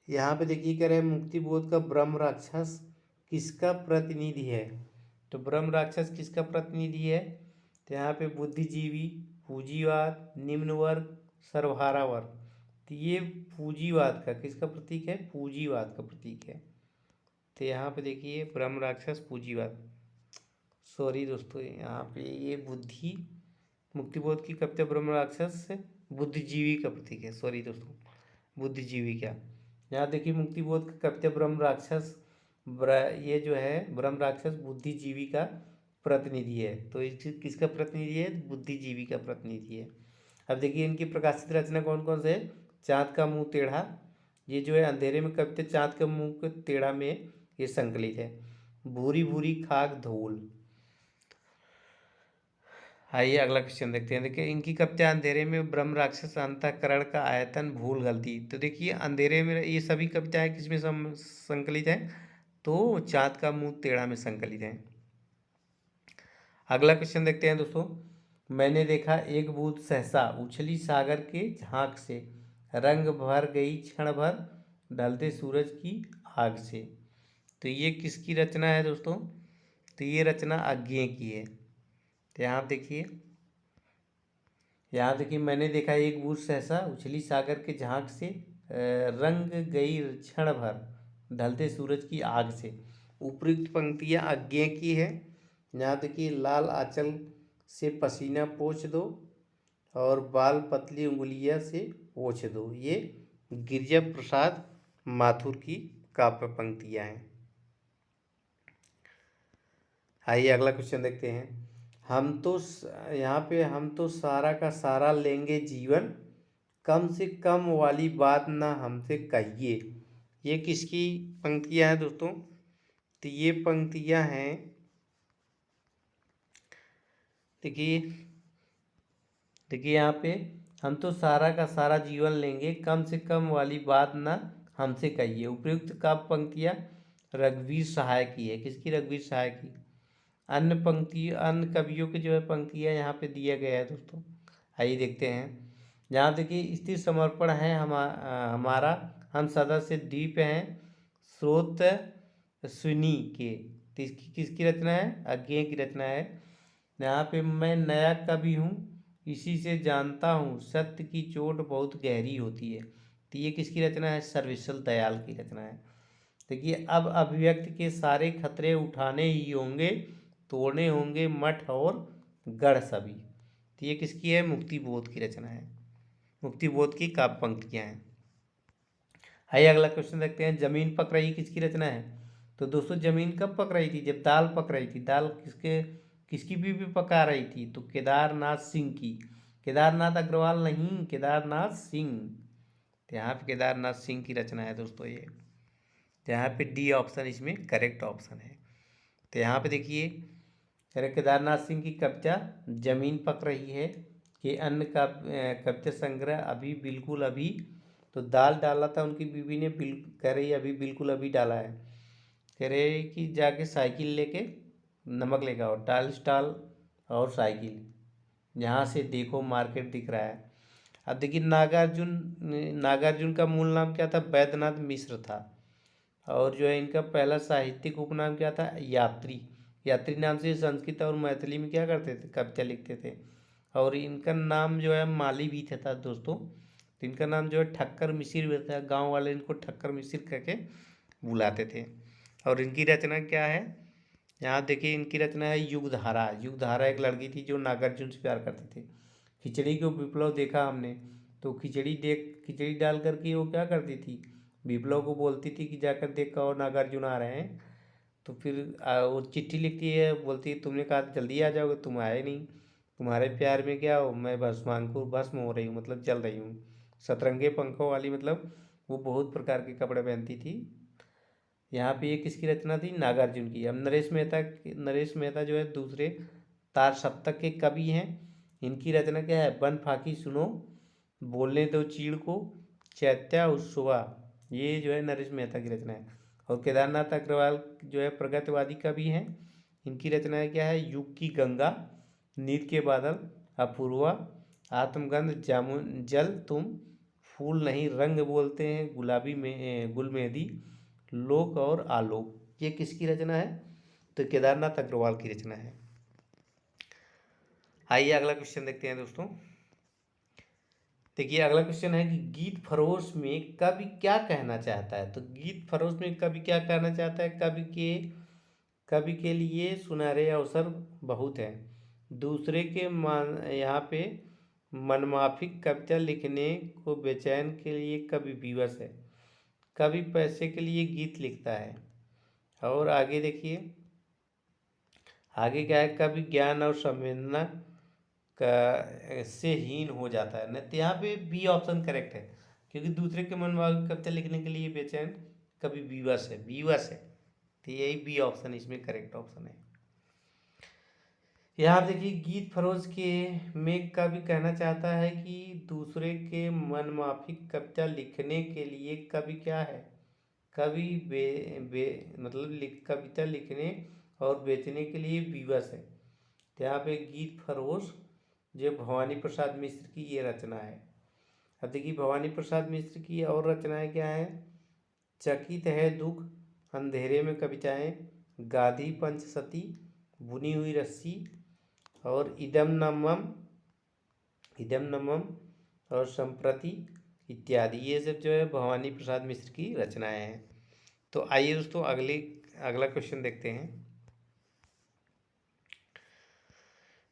यहाँ पे देखिए कह रहे हैं मुक्तिबोध का ब्रह्म राक्षस किसका प्रतिनिधि है। तो ब्रह्म राक्षस किसका प्रतिनिधि है, तो यहाँ पे बुद्धिजीवी, पूंजीवाद, निम्न वर्ग, सर्वहारा वर्ग। तो ये पूंजीवाद का किसका प्रतीक है, पूंजीवाद का प्रतीक है। तो यहाँ पे देखिए ब्रह्म राक्षस पूंजीवाद, सॉरी दोस्तों, यहाँ पे ये बुद्धि मुक्तिबोध की कविता ब्रह्म राक्षस बुद्धिजीवी का प्रतीक है, सॉरी दोस्तों, बुद्धिजीवी क्या। यहाँ देखिए मुक्तिबोध की कविता ब्रह्म राक्षस ये जो है ब्रह्म राक्षस बुद्धिजीवी का प्रतिनिधि है। तो किसका प्रतिनिधि है? बुद्धिजीवी का प्रतिनिधि है। अब देखिए इनकी प्रकाशित रचना कौन कौन से है? चाँद का मुंह टेढ़ा, ये जो है अंधेरे में कविता चाँद का मुंह के टेढ़ा में ये संकलित है। भूरी भूरी खाक धूल। आइए अगला क्वेश्चन देखते हैं। देखिए इनकी कविता अंधेरे में ब्रह्म राक्षस अंतःकरण का आयतन भूल गलती। तो देखिए अंधेरे में ये सभी कविताएं किसमें संकलित हैं? तो चाँद का मुंह टेढ़ा में संकलित हैं। अगला क्वेश्चन देखते हैं दोस्तों। मैंने देखा एक बूंद सहसा उछली सागर के झांक से, रंग भर गई क्षण भर ढलते सूरज की आग से। तो ये किसकी रचना है दोस्तों? तो ये रचना अज्ञेय की है। तो यहाँ देखिए मैंने देखा एक बूंद सहसा उछली सागर के झांक से, रंग गई क्षण भर ढलते सूरज की आग से। उपयुक्त पंक्तियाँ अज्ञेय की है। यहाँ देखिए लाल आंचल से पसीना पोंछ दो और बाल पतली उंगलियां से पोंछ दो, ये गिरिजा प्रसाद माथुर की काव्य पंक्तियाँ हैं। आइए अगला क्वेश्चन देखते हैं। हम तो सारा का सारा लेंगे जीवन, कम से कम वाली बात ना हमसे कहिए। ये किसकी पंक्तियाँ हैं दोस्तों? तो ये पंक्तियाँ हैं, देखिए यहाँ पे हम तो सारा का सारा जीवन लेंगे, कम से कम वाली बात ना हमसे कहिए। उपयुक्त काव्य पंक्तियाँ रघुवीर सहाय की है। किसकी? रघुवीर सहाय की। अन्य कवियों के जो है पंक्तियाँ यहाँ पे दिया गया है दोस्तों। आइए देखते हैं। यहाँ देखिए स्थिर समर्पण है हमारा, हम सदा से द्वीप हैं स्रोत सुनी के। किसकी रचना है? अज्ञेय की रचना है। यहाँ पे मैं नया कवि हूँ, इसी से जानता हूँ सत्य की चोट बहुत गहरी होती है। तो ये किसकी रचना है? सर्वविशल दयाल की रचना है। देखिए अब अभिव्यक्ति के सारे खतरे उठाने ही होंगे, तोड़ने होंगे मठ और गढ़ सभी। तो ये किसकी है? मुक्तिबोध की रचना है। मुक्तिबोध की काव्य पंक्तियाँ हैं। आइए अगला क्वेश्चन देखते हैं। जमीन पक रही किसकी रचना है? तो दोस्तों जमीन कब पक रही थी? जब दाल पक रही थी। दाल किसकी बीवी पका रही थी? तो केदारनाथ सिंह की। केदारनाथ अग्रवाल नहीं, केदारनाथ सिंह। तो यहाँ पे केदारनाथ सिंह की रचना है दोस्तों ये। तो यहाँ पे डी ऑप्शन इसमें करेक्ट ऑप्शन है। तो यहाँ पे देखिए केदारनाथ सिंह की कविता जमीन पक रही है कि अन्य का कविता संग्रह अभी बिल्कुल अभी। तो दाल डाला था उनकी बीवी ने, कह रही अभी बिल्कुल अभी डाला है। कह रहे कि जाके साइकिल लेके नमक लेकर आओ। टाल स्टॉल और साइकिल, यहाँ से देखो मार्केट दिख रहा है। अब देखिए नागार्जुन का मूल नाम क्या था? वैद्यनाथ मिश्र था। और जो है इनका पहला साहित्यिक उपनाम क्या था? यात्री। यात्री नाम से संस्कृत और मैथिली में क्या करते थे? कविता लिखते थे। और इनका नाम जो है माली भी था दोस्तों। तो इनका नाम जो है ठक्कर मिसिर भी था, गाँव वाले इनको ठक्कर मिसिर करके बुलाते थे। और इनकी रचना क्या है? यहाँ देखिए इनकी रचना है युगधारा। युगधारा एक लड़की थी जो नागार्जुन से प्यार करती थी। खिचड़ी को विप्लव देखा हमने, तो खिचड़ी डाल करके वो क्या करती थी? विप्लव को बोलती थी कि जाकर देख और नागार्जुन आ रहे हैं। तो फिर वो चिट्ठी लिखती है, बोलती है तुमने कहा जल्दी आ जाओगे, तुम आए नहीं, तुम्हारे प्यार में क्या हो, मैं भस्म हो रही हूँ, मतलब जल रही हूँ। सतरंगे पंखों वाली, मतलब वो बहुत प्रकार के कपड़े पहनती थी। यहाँ पे ये किसकी रचना थी? नागार्जुन की। अब नरेश मेहता जो है दूसरे तार सप्तक के कवि हैं। इनकी रचना क्या है? बन फाकी सुनो, बोलने दो चीड़ को, चैत्या उत्सवा। ये जो है नरेश मेहता की रचना है। और केदारनाथ अग्रवाल जो है प्रगतिवादी कवि हैं। इनकी रचना क्या है? युग की गंगा, नींद के बादल, अपूर्वा, आत्मगंध, जामुन जल तुम, फूल नहीं रंग बोलते हैं, गुलाबी में गुल मेहंदी, लोक और आलोक। ये किसकी रचना है? तो केदारनाथ अग्रवाल की रचना है। आइए अगला क्वेश्चन देखते हैं दोस्तों। देखिए अगला क्वेश्चन है कि गीत फरोश में कवि क्या कहना चाहता है। तो गीत फरोश में कवि क्या कहना चाहता है, कवि के लिए सुनहरे अवसर बहुत हैं, दूसरे के मान यहाँ पे मनमाफिक कविता लिखने को बेचैन के लिए कवि विवश है, कवि पैसे के लिए गीत लिखता है। और आगे देखिए, आगे क्या है, कवि ज्ञान और संवेदना का से हीन हो जाता है न। तो यहाँ पे बी ऑप्शन करेक्ट है, क्योंकि दूसरे के मनभावी कविता लिखने के लिए बेचैन कवि विवश है, तो यही बी ऑप्शन इसमें करेक्ट ऑप्शन है। यहाँ देखिए गीत फरोश के में कवि कहना चाहता है कि दूसरे के मनमाफिक कविता लिखने के लिए कवि क्या है, कवि मतलब कविता लिखने और बेचने के लिए विवश है। तो यहाँ पे गीत फरोश जो भवानी प्रसाद मिश्र की ये रचना है। अब देखिए भवानी प्रसाद मिश्र की और रचनाएं क्या हैं, चकित है दुख, अंधेरे में कविताएं, गाधी पंचसती, बुनी हुई रस्सी और इदम नमम और संप्रति इत्यादि, ये सब जो है भवानी प्रसाद मिश्र की रचनाएं हैं। तो आइए दोस्तों अगला क्वेश्चन देखते हैं।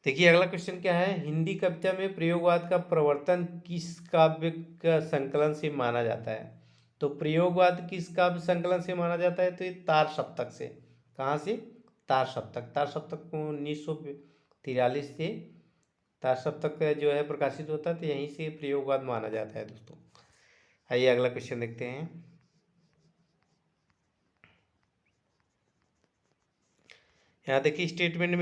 देखिए अगला क्वेश्चन क्या है, हिंदी कविता में प्रयोगवाद का प्रवर्तन किस काव्य का संकलन से माना जाता है। तो प्रयोगवाद किस काव्य संकलन से माना जाता है, तो ये तार सप्तक से। कहाँ से, तार सप्तक को 1943 से तार सप्तक जो है प्रकाशित होता है, तो यहीं से प्रयोगवाद माना जाता है दोस्तों। आइए अगला क्वेश्चन देखते हैं। यहाँ देखिए स्टेटमेंट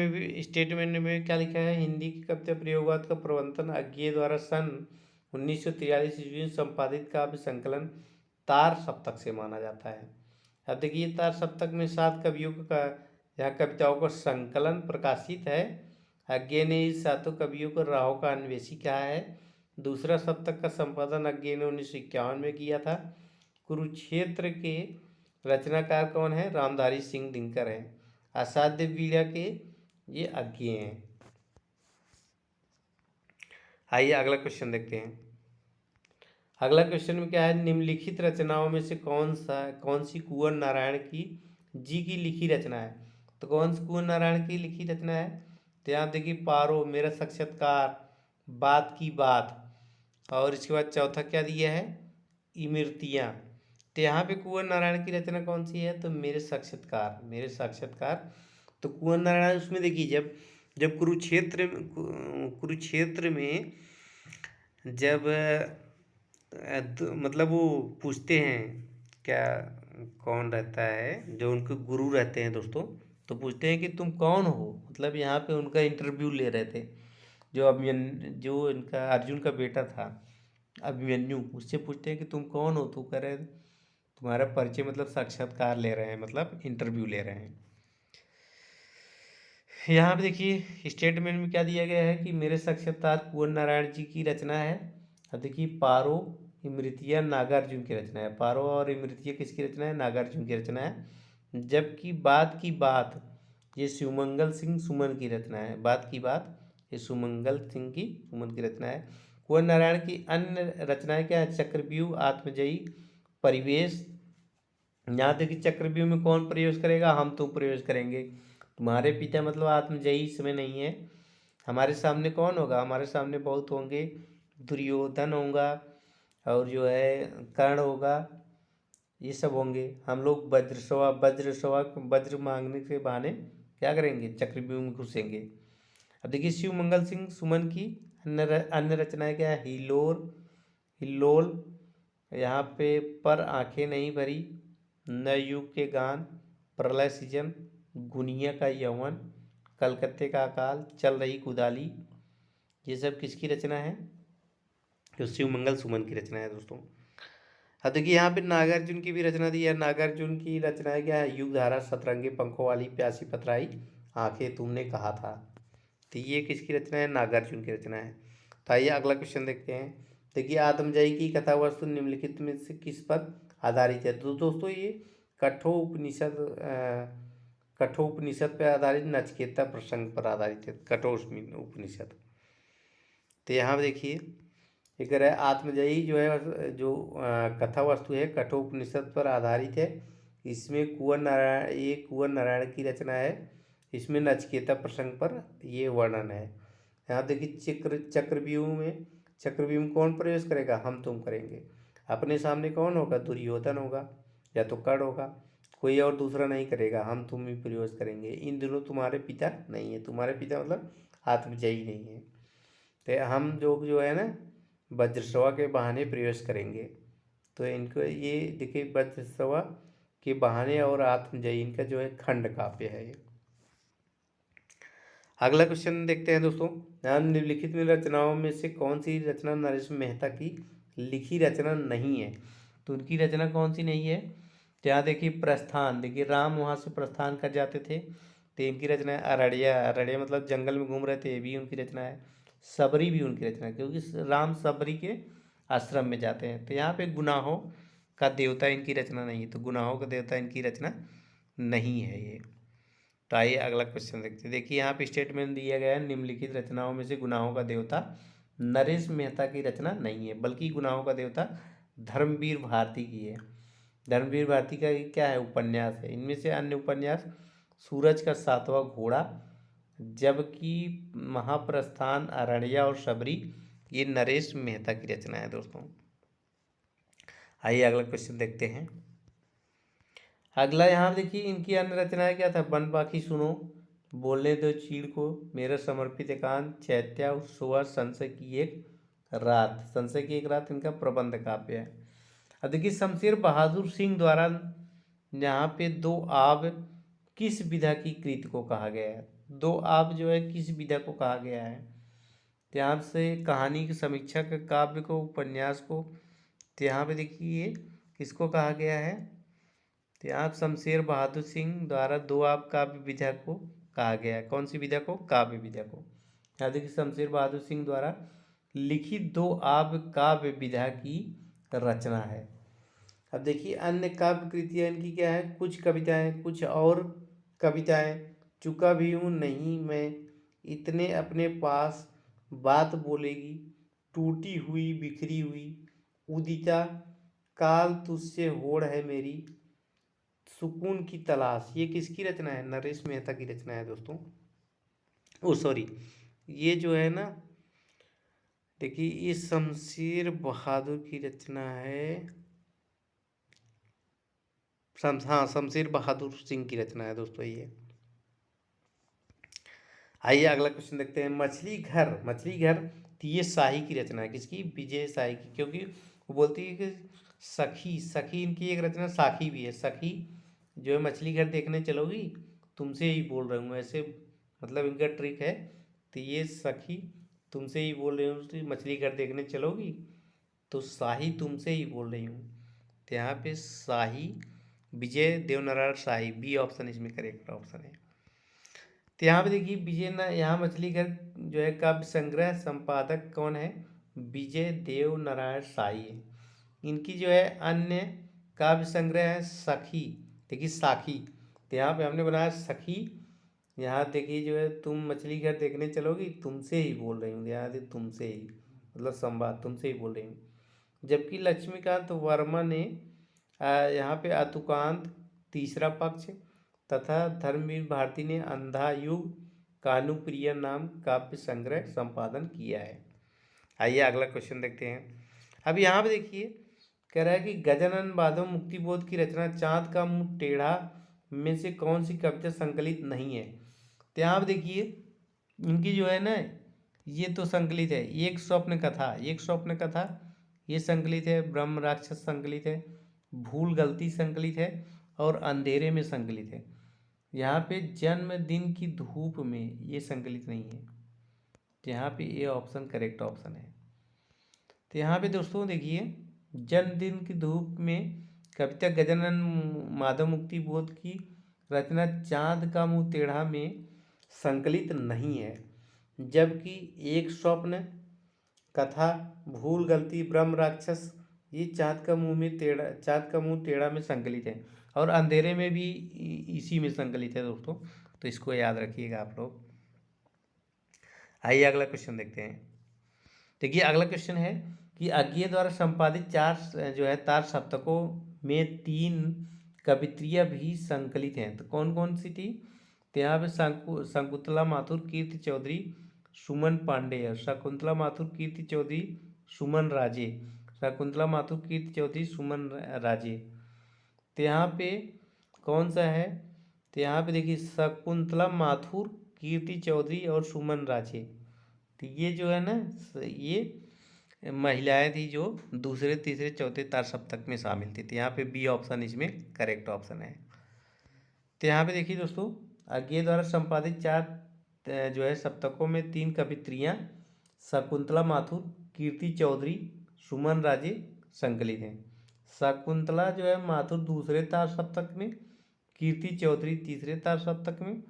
में क्या लिखा है, हिंदी की कविता प्रयोगवाद का प्रवर्तन अज्ञेय द्वारा सन 1943 ईस्वी में संपादित काव्य संकलन तार सप्तक से माना जाता है। अब देखिए तार सप्तक में 7 कवियों का यहाँ कविताओं का संकलन प्रकाशित है। अज्ञेय ने इस 7 कवियों को राहों का अन्वेषी कहा है। दूसरा सप्तक का संपादन अज्ञेय ने 1951 में किया था। कुरुक्षेत्र के रचनाकार कौन है, रामधारी सिंह दिनकर है। असाध्य पीड़ा के ये अज्ञेय हैं। आइए अगला क्वेश्चन देखते हैं। अगला क्वेश्चन में क्या है, निम्नलिखित रचनाओं में से कौन सी कुंवर नारायण जी की लिखी रचना है। तो कौन सी कुंवर नारायण की लिखी रचना है, तो यहाँ देखिए पारो, मेरा साक्षात्कार, बात की बात, और इसके बाद चौथा क्या दिया है, इमृतियाँ। तो यहाँ पे कुंवर नारायण की रचना कौन सी है, तो मेरे साक्षात्कार। तो कुंवर नारायण उसमें देखिए जब कुरुक्षेत्र में जब मतलब वो पूछते हैं, क्या कौन रहता है जो उनके गुरु रहते हैं दोस्तों, तो पूछते हैं कि तुम कौन हो, मतलब यहाँ पे उनका इंटरव्यू ले रहे थे। जो इनका अर्जुन का बेटा था अभिमन्यु, उससे पूछते हैं कि तुम कौन हो, तो कह रहे तुम्हारा परिचय, मतलब साक्षात्कार ले रहे हैं, मतलब इंटरव्यू ले रहे हैं। यहाँ पे देखिए स्टेटमेंट में क्या दिया गया है कि मेरे साक्षात्कार कुंवर नारायण जी की रचना है। अब देखिए पारो इमृतिया नागार्जुन की रचना है। पारो और इमृतिया किसकी रचना है, नागार्जुन की रचना है। जबकि बात की बात ये शिवमंगल सिंह सुमन की रचना है। बात की बात ये सुमन की रचना है। कुंवर नारायण की अन्य रचनाएं क्या है, चक्रव्यूह, आत्मजयी, परिवेश। यहाँ देखिए चक्रव्यूह में कौन प्रवेश करेगा, हम तो प्रवेश करेंगे। तुम्हारे पिता मतलब आत्मजयी इसमें नहीं है। हमारे सामने कौन होगा, हमारे सामने बहुत होंगे, दुर्योधन होगा और जो है कर्ण होगा, ये सब होंगे। हम लोग वज्र मांगने के बहाने क्या करेंगे, चक्रव्यूह में घुसेंगे। अब देखिए शिवमंगल सिंह सुमन की अन्य रचनाएं क्या है, हिल्लोल, यहाँ पे पर आंखें नहीं भरी, नवयुग के गान, प्रलय सृजन, गुनिया का यौवन, कलकत्ते का अकाल, चल रही कुदाली, ये सब किसकी रचना है, तो शिवमंगल सुमन की रचना है दोस्तों। अब देखिए यहाँ पे नागार्जुन की भी रचना दी है। नागार्जुन की रचना क्या है, युगधारा, सतरंगी पंखों वाली, प्यासी पतराई, आंखें तुमने कहा था। तो ये किसकी रचना है, नागार्जुन की रचना है। तो आइए अगला क्वेश्चन देखते हैं। देखिए आत्मजयी की कथा वस्तु निम्नलिखित में से किस पर आधारित है। तो दोस्तों ये कठोपनिषद पर आधारित नचिकेता प्रसंग पर आधारित है, कठोपनिषद। तो यहाँ देखिए ये कह रहा है आत्मजयी जो है जो कथा वस्तु है कठोपनिषद पर आधारित है। इसमें कुंवर नारायण की रचना है। इसमें नचिकेता प्रसंग पर ये वर्णन है। यहाँ देखिए चक्रव्यूह में कौन प्रवेश करेगा, हम तुम करेंगे। अपने सामने कौन होगा, दुर्योधन होगा या तो कर्ण होगा, कोई और दूसरा नहीं करेगा, हम तुम ही प्रवेश करेंगे। इन दिनों तुम्हारे पिता नहीं है, तुम्हारे पिता मतलब आत्मजयी नहीं है। तो हम जो है ना वज्रसवा के बहाने प्रवेश करेंगे। तो इनको ये देखिए वज्रसवा के बहाने और आत्मजयी इनका जो है खंड काव्य है ये। अगला क्वेश्चन देखते हैं दोस्तों। निम्नलिखित में रचनाओं में से कौन सी रचना नरेश मेहता की लिखी रचना नहीं है। तो उनकी रचना कौन सी नहीं है, तो यहाँ देखिए प्रस्थान, देखिए राम वहाँ से प्रस्थान कर जाते थे तो इनकी रचना है। अरड़िया मतलब जंगल में घूम रहे थे, ये भी उनकी रचना है। सबरी भी उनकी रचना है, क्योंकि राम सबरी के आश्रम में जाते हैं। तो यहाँ पे गुनाहों का देवता इनकी रचना नहीं है, तो गुनाहों का देवता इनकी रचना नहीं है ये। तो आइए अगला क्वेश्चन देखते हैं। देखिए यहाँ पे स्टेटमेंट दिया गया है, निम्नलिखित रचनाओं में से गुनाहों का देवता नरेश मेहता की रचना नहीं है, बल्कि गुनाहों का देवता धर्मवीर भारती की है। धर्मवीर भारती का क्या है, उपन्यास है। इनमें से अन्य उपन्यास सूरज का सातवां घोड़ा, जबकि महाप्रस्थान, अरण्या और शबरी ये नरेश मेहता की रचना है दोस्तों। आइए अगला क्वेश्चन देखते हैं। अगला यहाँ देखिए इनकी अन्य रचनाएं क्या था, वन पाखी सुनो, बोलने दो चीड़ को, मेरा समर्पित एकांत, चैत्या, सुबह, संशय की एक रात। संशय की एक रात इनका प्रबंध काव्य है। अब देखिए शमशेर बहादुर सिंह द्वारा यहाँ पे दो आब किस विधा की कृति को कहा गया है। दो आब जो है किस विधा को कहा गया है, तो यहाँ से कहानी की समीक्षा के काव्य को, उपन्यास को, तो यहाँ पे देखिए किसको कहा गया है, तो यहाँ शमशेर बहादुर सिंह द्वारा दो आब काव्य विधा को कहा गया है। कौन सी विधा को, काव्य विधा को। यहाँ देखिए शमशेर बहादुर सिंह द्वारा लिखित दो आब काव्य विधा की रचना है। अब देखिए अन्य काव्य कृतियाँ इनकी क्या है, कुछ कविताएं, कुछ और कविताएं, चुका भी हूँ नहीं मैं, इतने अपने पास, बात बोलेगी, टूटी हुई बिखरी हुई, उदिता, काल तुझसे होड़ है मेरी, सुकून की तलाश। ये किसकी रचना है, नरेश मेहता की रचना है दोस्तों। ओ सॉरी, ये जो है ना देखिए ये शमशेर बहादुर की रचना है। हाँ शमशेर बहादुर सिंह की रचना है दोस्तों ये। आइए अगला क्वेश्चन देखते हैं। मछली घर तो ये शाही की रचना है, किसकी, विजय शाही की। क्योंकि वो बोलती है कि सखी इनकी एक रचना साखी भी है। सखी जो है मछली घर देखने चलोगी, तुमसे ही बोल रही हूँ, ऐसे मतलब इनका ट्रिक है। तो ये सखी तुमसे ही बोल रही हूँ, तो मछली घर देखने चलोगी, तो शाही तुमसे ही बोल रही हूँ। तो यहाँ पे शाही, विजय देवनारायण शाही, बी ऑप्शन इसमें करेक्ट ऑप्शन है। तो यहाँ पे देखिए यहाँ मछली घर जो है काव्य संग्रह संपादक कौन है, विजय देव नारायण शाही है। इनकी जो है अन्य काव्य संग्रह है सखी, देखिए साखी, तो यहाँ पे हमने बनाया सखी। यहाँ देखिए जो है तुम मछली घर देखने चलोगी, तुमसे ही बोल रही हूँ, यहाँ देखिए तुमसे ही मतलब संवाद, तुमसे ही बोल रही हूँ। जबकि लक्ष्मीकांत वर्मा ने यहाँ पे अतुकांत, तीसरा पक्ष, तथा धर्मवीर भारती ने अंधा युग कानुप्रिय नाम काव्य संग्रह संपादन किया है। आइए अगला क्वेश्चन देखते हैं। अब यहाँ पे देखिए कह रहा है कि गजानन माधव मुक्तिबोध की रचना चाँद का मुंह टेढ़ा में से कौन सी कविता संकलित नहीं है। तो यहाँ पे देखिए इनकी जो है ना ये तो संकलित है, एक स्वप्न कथा ये संकलित है, ब्रह्म राक्षस संकलित है, भूल गलती संकलित है, और अंधेरे में संकलित है। यहाँ पे जन्मदिन की धूप में ये संकलित नहीं है, तो यहाँ पे ये ऑप्शन करेक्ट ऑप्शन है। तो यहाँ पे दोस्तों देखिए जन्मदिन की धूप में कविता गजानन माधव मुक्ति बोध की रचना चाँद का मुंह टेढ़ा में संकलित नहीं है, जबकि एक स्वप्न कथा, भूल गलती, ब्रह्म राक्षस ये चाँद का मुंह टेढ़ा में संकलित है, और अंधेरे में भी इसी में संकलित है दोस्तों। तो इसको याद रखिएगा आप लोग। आइए अगला क्वेश्चन देखते हैं। देखिए अगला क्वेश्चन है कि अज्ञेय द्वारा संपादित 4 जो है तार सप्तकों में 3 कवित्रियाँ भी संकलित हैं। तो कौन कौन सी थी? तो यहाँ पे शकुंतला माथुर, कीर्ति चौधरी, सुमन पांडे और शकुंतला माथुर, कीर्ति चौधरी, सुमन राजे। शकुंतला माथुर, कीर्ति चौधरी, सुमन राजे। तो यहाँ पे कौन सा है? तो यहाँ पे देखिए शकुंतला माथुर, कीर्ति चौधरी और सुमन राजे। तो ये जो है ना, ये महिलाएं थी जो दूसरे तीसरे चौथे तार सप्तक में शामिल थी। तो यहाँ पे बी ऑप्शन इसमें करेक्ट ऑप्शन है। तो यहाँ पे देखिए दोस्तों, अज्ञेय द्वारा संपादित 4 जो है सप्तकों में 3 कवित्रियाँ शकुंतला माथुर, कीर्ति चौधरी, सुमन राजे संकलित हैं। शकुंतला जो है माथुर दूसरे तार सप्तक में, कीर्ति चौधरी तीसरे तार सप्तक में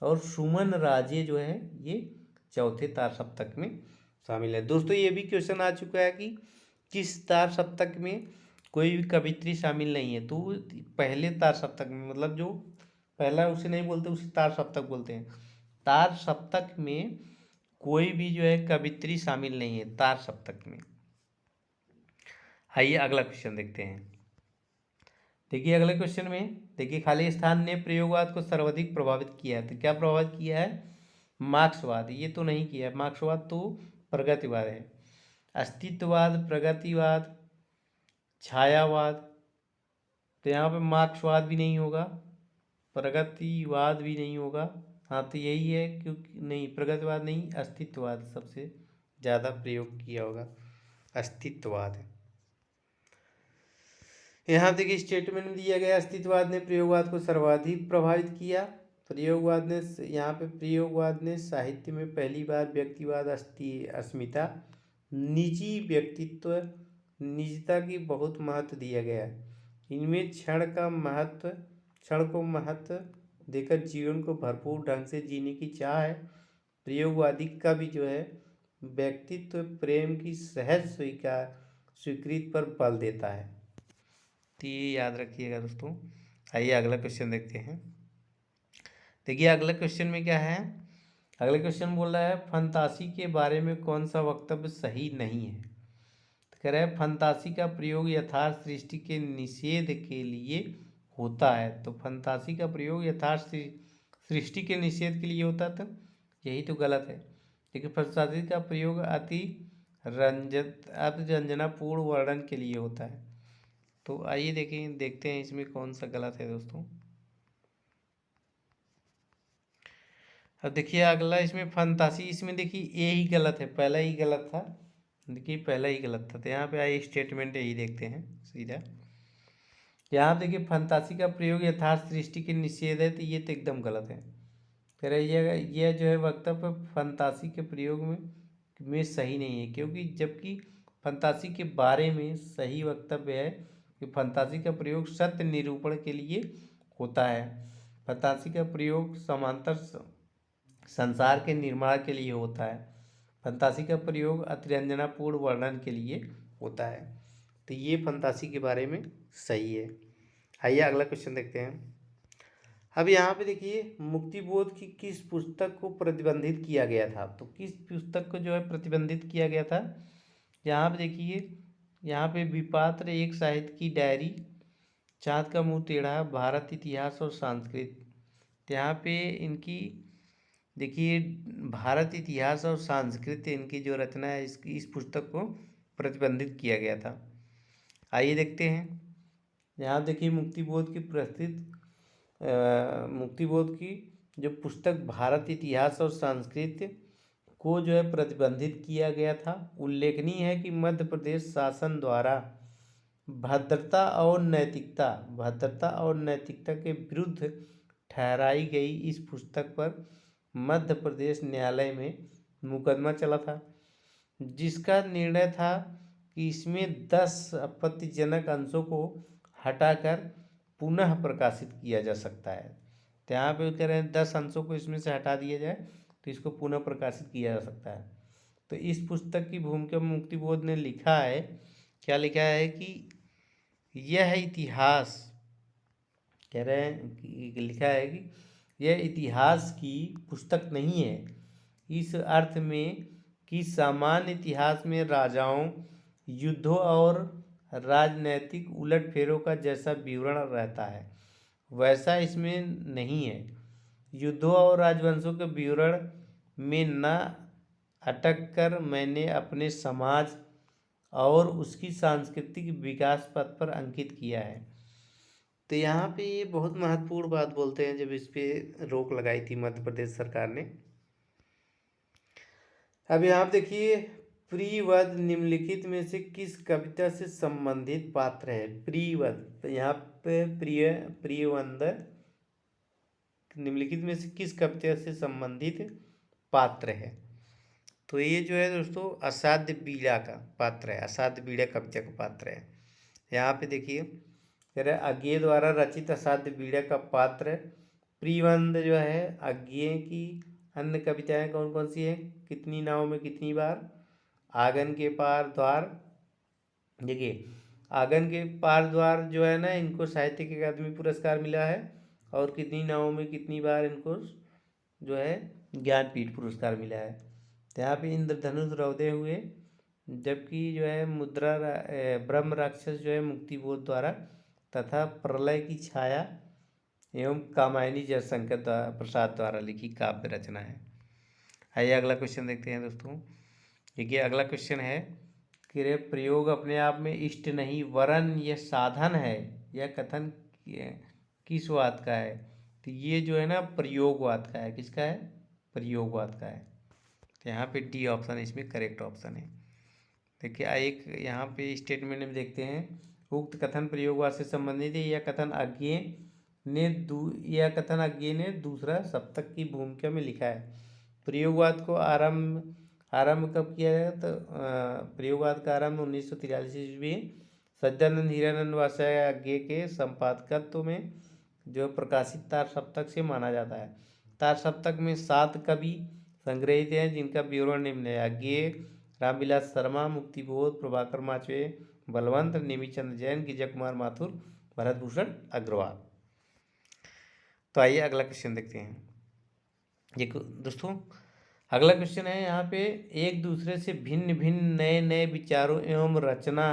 और सुमन राजे जो है ये चौथे तार सप्तक में शामिल है। दोस्तों ये भी क्वेश्चन आ चुका है कि किस तार सप्तक में कोई भी कवित्री शामिल नहीं है। तो पहले तार सप्तक में, मतलब जो पहला उसे नहीं बोलते, उसे तार सप्तक बोलते हैं। तार सप्तक में कोई भी जो है कवित्री शामिल नहीं है तार सप्तक में। आइए अगला क्वेश्चन देखते हैं। देखिए अगले क्वेश्चन में देखिए, खाली स्थान ने प्रयोगवाद को सर्वाधिक प्रभावित किया है। तो क्या प्रभावित किया है? मार्क्सवाद। ये तो नहीं किया है, मार्क्सवाद तो प्रगतिवाद है। अस्तित्ववाद, प्रगतिवाद, छायावाद। तो यहाँ पे मार्क्सवाद भी नहीं होगा, प्रगतिवाद भी नहीं होगा। हाँ तो यही है, क्योंकि नहीं, प्रगतिवाद नहीं, अस्तित्ववाद सबसे ज़्यादा प्रयोग किया होगा, अस्तित्ववाद। यहाँ देखिए स्टेटमेंट में दिया गया, अस्तित्ववाद ने प्रयोगवाद को सर्वाधिक प्रभावित किया। प्रयोगवाद ने, यहाँ पे प्रयोगवाद ने साहित्य में पहली बार व्यक्तिवाद, अस्मिता, निजी व्यक्तित्व, निजता की बहुत महत्व दिया गया। इनमें क्षण को महत्व देकर जीवन को भरपूर ढंग से जीने की चाह है। प्रयोगवादी का भी जो है व्यक्तित्व प्रेम की सहज स्वीकृति पर बल देता है। तो ये याद रखिएगा दोस्तों। आइए अगला क्वेश्चन देखते हैं। देखिए अगला क्वेश्चन में क्या है? अगला क्वेश्चन बोल रहा है फंतासी के बारे में कौन सा वक्तव्य सही नहीं है। तो कह रहा है फंतासी का प्रयोग यथार्थ सृष्टि के निषेध के लिए होता है। तो फंतासी का प्रयोग यथार्थ सृष्टि के निषेध के लिए होता था, यही तो गलत है। लेकिन फंतासी का प्रयोग अति रंजनापूर्ण वर्णन के लिए होता है। तो आइए देखते हैं इसमें कौन सा गलत है दोस्तों। अब देखिए अगला, इसमें फंतासी, इसमें देखिए ए ही गलत है, पहला ही गलत था। देखिए पहला ही गलत था। तो यहाँ पे आइए स्टेटमेंट यही देखते हैं सीधा। यहाँ देखिए फंतासी का प्रयोग यथार्थ सृष्टि के निषेध है, तो ये तो एकदम गलत है। फिर यह जो है वक्तव्य फंतासी के प्रयोग में सही नहीं है, क्योंकि जबकि फंतासी के बारे में सही वक्तव्य है कि फंतासी का प्रयोग सत्य निरूपण के लिए होता है। फंतासी का प्रयोग समांतर संसार के निर्माण के लिए होता है। फंतासी का प्रयोग अतिरंजनापूर्ण वर्णन के लिए होता है। तो ये फंतासी के बारे में सही है। आइए अगला क्वेश्चन देखते हैं। अब यहाँ पे देखिए मुक्तिबोध की किस पुस्तक को प्रतिबंधित किया गया था। तो किस पुस्तक को जो है प्रतिबंधित किया गया था? यहाँ पे देखिए, यहाँ पे विपात्र, एक साहित्य की डायरी, चाँद का मुँह टेढ़ा, भारत इतिहास और संस्कृत। यहाँ पे इनकी देखिए भारत इतिहास और संस्कृत इनकी जो रचना है, इस पुस्तक को प्रतिबंधित किया गया था। आइए देखते हैं। यहाँ देखिए मुक्तिबोध की जो पुस्तक भारत इतिहास और संस्कृत को जो है प्रतिबंधित किया गया था। उल्लेखनीय है कि मध्य प्रदेश शासन द्वारा भद्रता और नैतिकता के विरुद्ध ठहराई गई इस पुस्तक पर मध्य प्रदेश न्यायालय में मुकदमा चला था, जिसका निर्णय था कि इसमें 10 आपत्तिजनक अंशों को हटाकर पुनः प्रकाशित किया जा सकता है। तो यहाँ पे कह रहे हैं 10 अंशों को इसमें से हटा दिया जाए तो इसको पुनः प्रकाशित किया जा सकता है। तो इस पुस्तक की भूमिका मुक्तिबोध ने लिखा है, क्या लिखा है कि यह इतिहास, कह रहे हैं कि लिखा है कि यह इतिहास की पुस्तक नहीं है, इस अर्थ में कि सामान्य इतिहास में राजाओं युद्धों और राजनैतिक उलटफेरों का जैसा विवरण रहता है वैसा इसमें नहीं है। युद्धों और राजवंशों के विवरण में न अटक कर मैंने अपने समाज और उसकी सांस्कृतिक विकास पथ पर अंकित किया है। तो यहाँ पे ये बहुत महत्वपूर्ण बात बोलते हैं जब इस पे रोक लगाई थी मध्य प्रदेश सरकार ने। अब यहाँ देखिए, प्रियवध निम्नलिखित में से किस कविता से संबंधित पात्र है? प्रियवध, तो यहाँ पे प्रियवंद निम्नलिखित में से किस कविता से संबंधित पात्र है? तो ये जो है दोस्तों असाध्य बीड़ा का पात्र है, असाध्य बीड़ा कविता का पात्र है। यहाँ पे देखिए कह रहे अज्ञेय द्वारा रचित असाध्य बीड़ा का पात्र प्रियवंद जो है। अज्ञेय की अन्य कविताएं कौन कौन सी है? कितनी नाव में कितनी बार, आंगन के पार द्वार। देखिए आंगन के पार द्वार जो है ना, इनको साहित्य अकादमी पुरस्कार मिला है, और कितनी नावों में कितनी बार इनको जो है ज्ञानपीठ पुरस्कार मिला है। तो यहाँ पे इंद्रधनुष रौदे हुए, जबकि जो है मुद्रा ब्रह्म राक्षस जो है मुक्तिबोध द्वारा, तथा प्रलय की छाया एवं कामायनी जयशंकर प्रसाद द्वारा लिखी काव्य रचना है। आइए अगला क्वेश्चन देखते हैं दोस्तों। देखिए अगला क्वेश्चन है कि रे प्रयोग अपने आप में इष्ट नहीं वरन यह साधन है, यह कथन किस वाद का है? तो ये जो है ना प्रयोगवाद का है। किसका है? प्रयोगवाद का है। तो यहाँ पे डी ऑप्शन इसमें करेक्ट ऑप्शन है। देखिए एक यहाँ पे स्टेटमेंट में देखते हैं, उक्त कथन प्रयोगवाद से संबंधित है। यह कथन अज्ञेय ने दूसरा सप्तक की भूमिका में लिखा है। प्रयोगवाद को आरंभ कब किया गया? तो प्रयोगवाद का आरंभ 1943 ईस्वी सज्जानंद हीरानंद वात्स्यायन अज्ञेय के संपादकत्व में जो प्रकाशित तार सप्तक से माना जाता है। तार सप्तक में 7 कवि संग्रहित हैं जिनका विवरण निम्न है। अज्ञेय, रामविलास शर्मा, मुक्तिबोध, प्रभाकर माचवे, बलवंत, नेमीचंद जैन, गिरिजा कुमार माथुर, भरतभूषण अग्रवाल। तो आइए अगला क्वेश्चन देखते हैं। देखो दोस्तों अगला क्वेश्चन है यहाँ पे, एक दूसरे से भिन्न भिन्न नए नए विचारों एवं रचना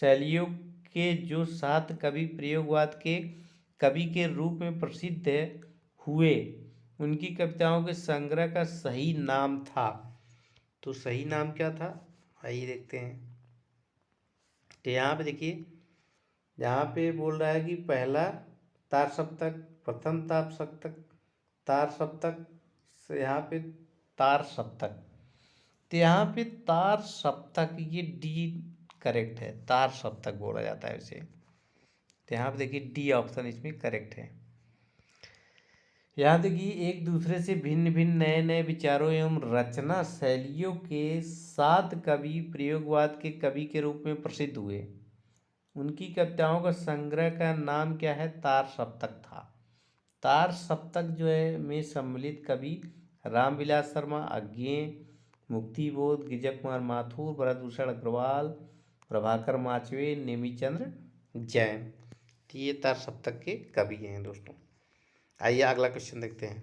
शैलियों के जो 7 कवि प्रयोगवाद के कवि के रूप में प्रसिद्ध हुए, उनकी कविताओं के संग्रह का सही नाम था। तो सही नाम क्या था? आइए देखते हैं। तो यहाँ पे देखिए, यहाँ पे बोल रहा है कि पहला तार सप्तक, प्रथम तार सप्तक, तार सप्तक, यहाँ पे तार सप्तक। तो यहाँ पे तार सप्तक, ये डी करेक्ट है, तार सप्तक बोला जाता है उसे। तो यहाँ पे देखिए डी ऑप्शन इसमें करेक्ट है। यहाँ देखिए, एक दूसरे से भिन्न भिन्न नए नए विचारों एवं रचना शैलियों के 7 कवि प्रयोगवाद के कवि के रूप में प्रसिद्ध हुए, उनकी कविताओं का संग्रह का नाम क्या है? तार सप्तक था। तार सप्तक जो है में सम्मिलित कवि रामविलास शर्मा अज्ञेय, मुक्तिबोध, गिरिजा कुमार माथुर, भरतभूषण अग्रवाल, प्रभाकर माचवे, नेमीचंद्र जैन। तो ये तार सप्तक के कवि हैं दोस्तों। आइए अगला क्वेश्चन देखते हैं।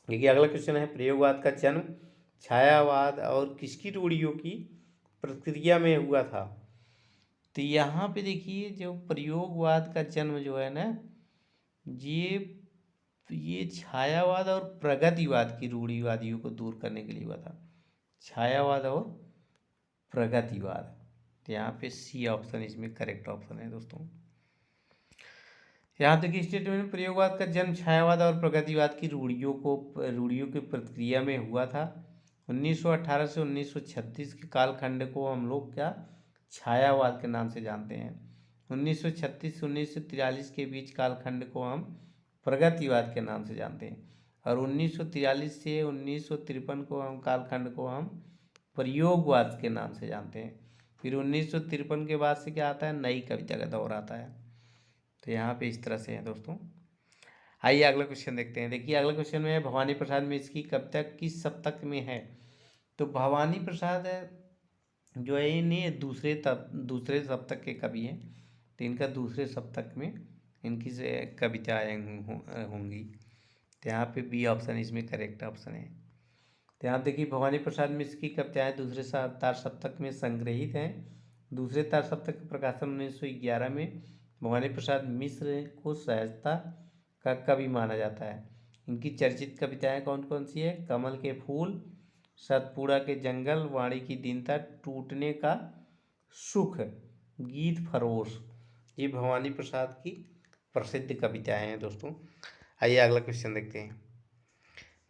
देखिए अगला क्वेश्चन है, प्रयोगवाद का जन्म छायावाद और किसकी रूढ़ियों की प्रक्रिया में हुआ था? तो यहाँ पे देखिए, जो प्रयोगवाद का जन्म जो है ना, ये छायावाद और प्रगतिवाद की रूढ़िवादियों को दूर करने के लिए हुआ था। छायावाद और प्रगतिवाद। तो यहाँ पे सी ऑप्शन इसमें करेक्ट ऑप्शन है दोस्तों। यहाँ तक स्टेटमेंट में प्रयोगवाद का जन्म छायावाद और प्रगतिवाद की रूढ़ियों की प्रक्रिया में हुआ था। 1918 से 1936 के कालखंड को हम लोग क्या छायावाद के नाम से जानते हैं। 1936 से 1943 के बीच कालखंड को हम प्रगतिवाद के नाम से जानते हैं, और 1943 से 1953 को हम कालखंड को हम प्रयोगवाद के नाम से जानते हैं। फिर 1953 के बाद से क्या आता है? नई कविता का दौर आता है। तो यहाँ पे इस तरह से है दोस्तों। आइए अगला क्वेश्चन देखते हैं। देखिए अगला क्वेश्चन में है, भवानी प्रसाद मिश्र की कविता किस सप्तक में है? तो भवानी प्रसाद जो है इन्हें दूसरे सप्तक के कवि हैं। तो इनका दूसरे सप्तक में इनकी से कविताएँ होंगी। तो यहाँ पे बी ऑप्शन इसमें करेक्ट ऑप्शन है। तो यहाँ देखिए भवानी प्रसाद मिश्र की कविताएँ दूसरे तार सप्तक में संग्रहित हैं। दूसरे तार सप्तक का प्रकाशन 1911 में। भवानी प्रसाद मिश्र को सहजता का कवि माना जाता है। इनकी चर्चित कविताएँ कौन कौन सी है? कमल के फूल, सतपुड़ा के जंगल, वाणी की दीनता, टूटने का सुख, गीत फरोश, ये भवानी प्रसाद की प्रसिद्ध कविताएँ हैं दोस्तों। आइए अगला क्वेश्चन देखते हैं।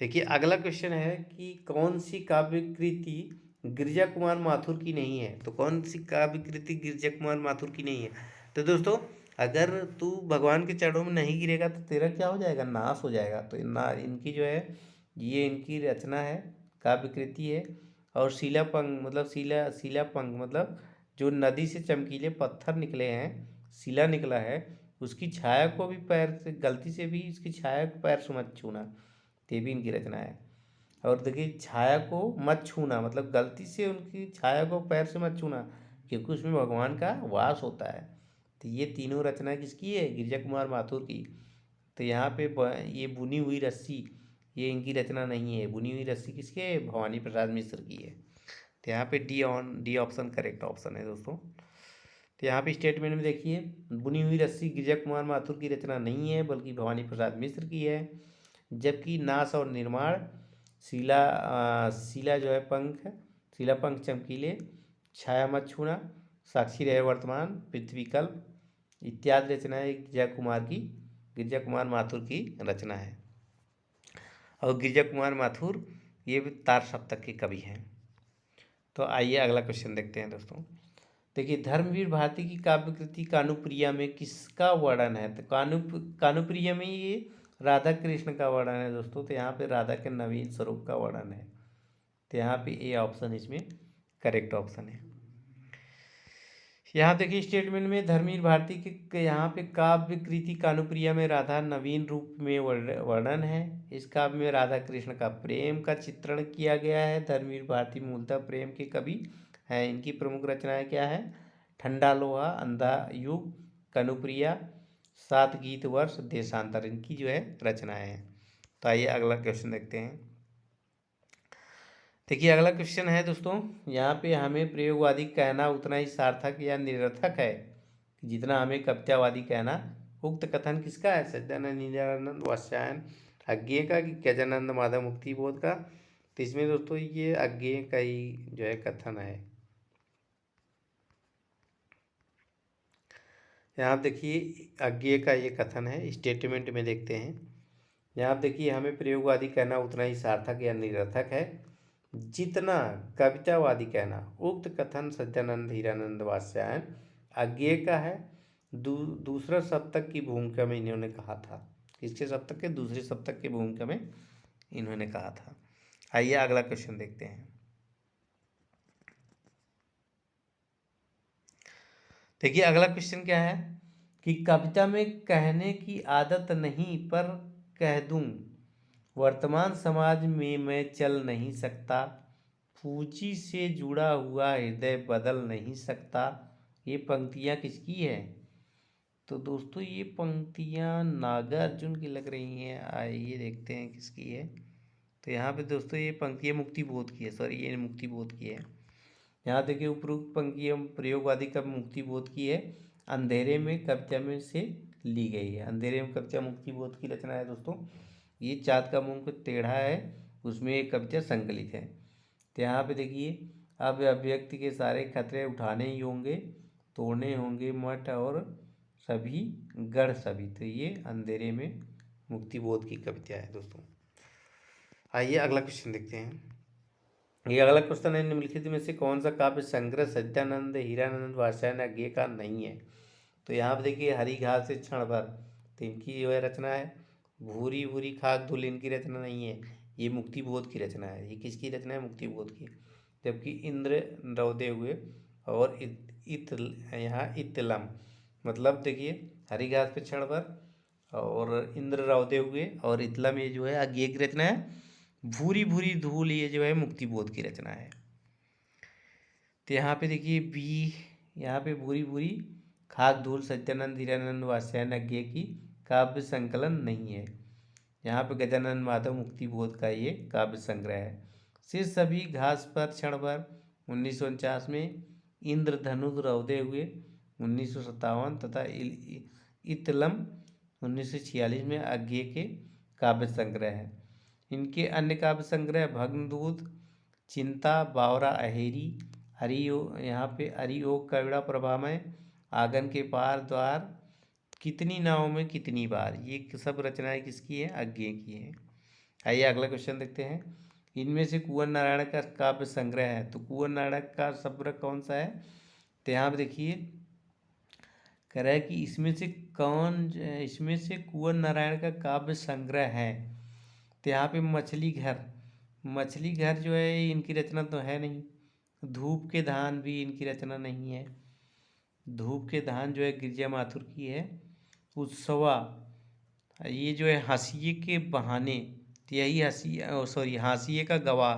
देखिए अगला क्वेश्चन है कि कौन सी काव्य कृति गिरिजा कुमार माथुर की नहीं है? तो कौन सी काव्य कृति गिरिजा कुमार माथुर की नहीं है? तो दोस्तों अगर तू भगवान के चरणों में नहीं गिरेगा तो तेरा क्या हो जाएगा? नाश हो जाएगा। तो ना इनकी जो है ये इनकी रचना है, काव्य कृति है। और शिलापंख मतलब जो नदी से चमकीले पत्थर निकले हैं, शिला निकला है, उसकी छाया को भी पैर से गलती से भी इसकी छाया को पैर से मत छूना, ये भी इनकी रचना है। और देखिए छाया को मत छूना मतलब गलती से उनकी छाया को पैर से मत छूना, क्योंकि उसमें भगवान का वास होता है। तो ये तीनों रचना किसकी है? गिरिजा कुमार माथुर की। तो यहाँ पे ये बुनी हुई रस्सी, ये इनकी रचना नहीं है। बुनी हुई रस्सी किसकी है? भवानी प्रसाद मिश्र की है। तो यहाँ पे डी ऑप्शन करेक्ट ऑप्शन है दोस्तों। तो यहाँ पे स्टेटमेंट में देखिए, बुनी हुई रस्सी गिरिजा कुमार माथुर की रचना नहीं है बल्कि भवानी प्रसाद मिश्र की है। जबकि नाश और निर्माण, शिला जो है पंख, शिला पंख चमकीले, छाया मत छूना, साक्षी रहे वर्तमान, पृथ्वी कल्प इत्यादि रचनाएं गिरिजा कुमार माथुर की रचना है। और गिरिजा कुमार माथुर ये भी तार सप्तक के कवि हैं। तो आइए अगला क्वेश्चन देखते हैं दोस्तों। देखिए धर्मवीर भारती की काव्य कृति कानुप्रिया में किसका वर्णन है? तो कानुप्रिया में ये राधा कृष्ण का वर्णन है दोस्तों। तो यहाँ पे राधा के नवीन स्वरूप का वर्णन है। तो यहाँ पे ए ऑप्शन इसमें करेक्ट ऑप्शन है। यहाँ देखिए स्टेटमेंट में धर्मवीर भारती के यहाँ पे काव्य कृति कानुप्रिया में राधा नवीन रूप में वर्णन है। इस काव्य में राधा कृष्ण का प्रेम का चित्रण किया गया है। धर्मवीर भारती मूलतः प्रेम के कवि हैं। इनकी प्रमुख रचनाएं क्या है? ठंडा लोहा, अंधा युग, कनुप्रिया, सात गीत वर्ष, देशांतर, इनकी जो है रचनाएं हैं। तो आइए अगला क्वेश्चन देखते हैं। देखिए अगला क्वेश्चन है दोस्तों, यहाँ पे हमें प्रयोगवादी कहना उतना ही सार्थक या निरर्थक है जितना हमें कवितावादी कहना। उक्त कथन किसका है? सच्चिदानंद, नित्यानंद, वात्स्यायन, अज्ञेय का कि गजानंद माधव मुक्ति बोध का? तो इसमें दोस्तों ये अज्ञेय का ही जो है कथन है। यहाँ देखिए अज्ञेय का ये कथन है। स्टेटमेंट में देखते हैं। यहाँ देखिए हमें प्रयोगवादी कहना उतना ही सार्थक या निरर्थक है जितना कवितावादी कहना। उक्त कथन सच्चिदानंद, हीरानंद, वात्स्यायन, अज्ञेय का है। दूसरा सप्तक की भूमिका में इन्होंने कहा था। किसके सप्तक के? दूसरे सप्तक की भूमिका में इन्होंने कहा था। आइए अगला क्वेश्चन देखते हैं। देखिए अगला क्वेश्चन क्या है कि कविता में कहने की आदत नहीं पर कह दूं, वर्तमान समाज में मैं चल नहीं सकता, पूंजी से जुड़ा हुआ हृदय बदल नहीं सकता, ये पंक्तियाँ किसकी है? तो दोस्तों ये पंक्तियाँ नागार्जुन की लग रही हैं। आइए देखते हैं किसकी है। तो यहाँ पे दोस्तों ये पंक्तियाँ मुक्तिबोध की है। सॉरी ये मुक्तिबोध की है। यहाँ देखिए उपरोक्त पंक्तियाँ प्रयोगवादी का मुक्तिबोध की है। अंधेरे में कविता में से ली गई है। अंधेरे में कविता मुक्तिबोध की रचना है दोस्तों। ये चाँद का मुंह टेढ़ा है, उसमें एक कविता संकलित है। तो यहाँ पे देखिए अब अभिव्यक्ति के सारे खतरे उठाने ही होंगे, तोड़ने होंगे मठ और सभी गढ़ सभी। तो ये अंधेरे में मुक्तिबोध की कविता है दोस्तों। आइए अगला क्वेश्चन देखते हैं। ये अगला क्वेश्चन है, निम्नलिखित में से कौन सा काव्य संग्रह सच्चिदानंद, हीरानंद, वात्स्यायन, अज्ञेय का नहीं है? तो यहाँ पे देखिए हरी घास से क्षण भर, तो इनकी जो है रचना है। भूरी भूरी खाक धूल, इनकी रचना नहीं है, ये मुक्तिबोध की रचना है। ये किसकी रचना है? मुक्तिबोध की। जबकि इंद्र रौदे हुए और यहाँ इतलम, मतलब देखिए हरी घास पे क्षण भर और इंद्र रौदे हुए और इतलम ये जो है अज्ञेय की रचना है। भूरी भूरी धूल ये जो है मुक्तिबोध की रचना है। तो यहाँ पे देखिए बी, यहाँ पे भूरी भूरी खाक धूल सच्चिदानंद, हीरानंद, वात्स्यायन, अज्ञेय की काव्य संकलन नहीं है। यहाँ पे गजानंद माधव मुक्तिबोध का ये काव्य संग्रह है। शेष सभी घास पर क्षण भर 1949 में, इंद्रधनुष रौदे हुए 1957 तथा इतलम 1946 में अज्ञे के काव्य संग्रह है। इनके अन्य काव्य संग्रह भग्नदूत, चिंता, बावरा अहेरी, यहाँ पे अरियोग कविड़ा प्रभा में, आंगन के पार द्वार, कितनी नावों में कितनी बार, ये सब रचनाएं किसकी है? अज्ञे की है। आइए अगला क्वेश्चन देखते हैं। इनमें से कुंवर नारायण का काव्य संग्रह है, तो कुंवर नारायण का संग्रह कौन सा है? तो यहाँ पे देखिए कह रहा है कि इसमें से कुंवर नारायण का काव्य संग्रह है। तो यहाँ पे मछली घर जो है इनकी रचना तो है नहीं। धूप के धान भी इनकी रचना नहीं है। धूप के धान जो है गिरिजा माथुर की है। उत्सवा, ये जो है हाशिए के बहाने, यही हाशिए का गवाह,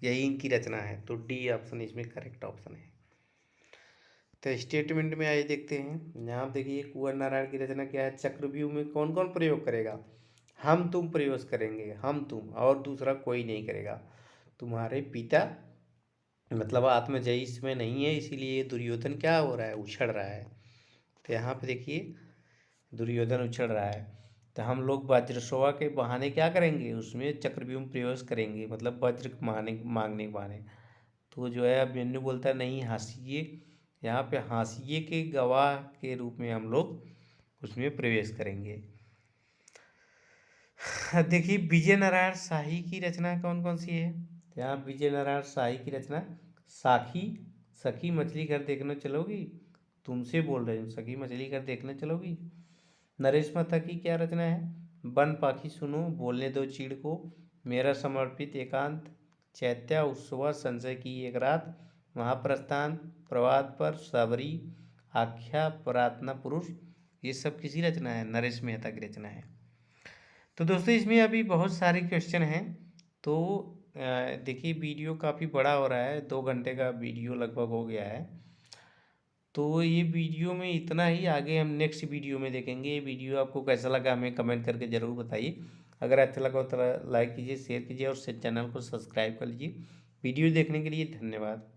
यही इनकी रचना है। तो डी ऑप्शन इसमें करेक्ट ऑप्शन है। तो स्टेटमेंट में आइए देखते हैं। यहाँ देखिए कुंवर नारायण की रचना क्या है? चक्रव्यूह में कौन कौन प्रयोग करेगा? हम तुम प्रयोग करेंगे, हम तुम, और दूसरा कोई नहीं करेगा। तुम्हारे पिता मतलब आत्मजयी इसमें नहीं है, इसीलिए दुर्योधन क्या हो रहा है? उछड़ रहा है। तो यहाँ पे देखिए दुर्योधन उछड़ रहा है। तो हम लोग वज्रसोवा के बहाने क्या करेंगे? उसमें चक्रव्यूह प्रयोग करेंगे, मतलब वज्र मांगने के बहाने। तो जो है अभिमन्यु बोलता है नहीं, हाशिए, यहाँ पे हाशिए के गवाह के रूप में हम लोग उसमें प्रवेश करेंगे। देखिए विजय नारायण शाही की रचना कौन कौन सी है? तो यहाँ विजय नारायण शाही की रचना सखी मछली घर देखने चलोगी, तुमसे बोल रहे हूँ, सखी मछली घर देखने चलोगी। नरेश मेहता की क्या रचना है? वन पाखी सुनो, बोलने दो चीड़ को, मेरा समर्पित एकांत, चैत्या, उत्सवा, संशय की एक रात, महाप्रस्थान, प्रवाद पर, सबरी, आख्या, प्रार्थना पुरुष, ये सब किसी रचना है? नरेश मेहता की रचना है। तो दोस्तों इसमें अभी बहुत सारे क्वेश्चन हैं। तो देखिए वीडियो काफ़ी बड़ा हो रहा है, 2 घंटे का वीडियो लगभग हो गया है। तो ये वीडियो में इतना ही, आगे हम नेक्स्ट वीडियो में देखेंगे। ये वीडियो आपको कैसा लगा हमें कमेंट करके ज़रूर बताइए। अगर अच्छा लगा तो लाइक कीजिए, शेयर कीजिए और चैनल को सब्सक्राइब कर लीजिए। वीडियो देखने के लिए धन्यवाद।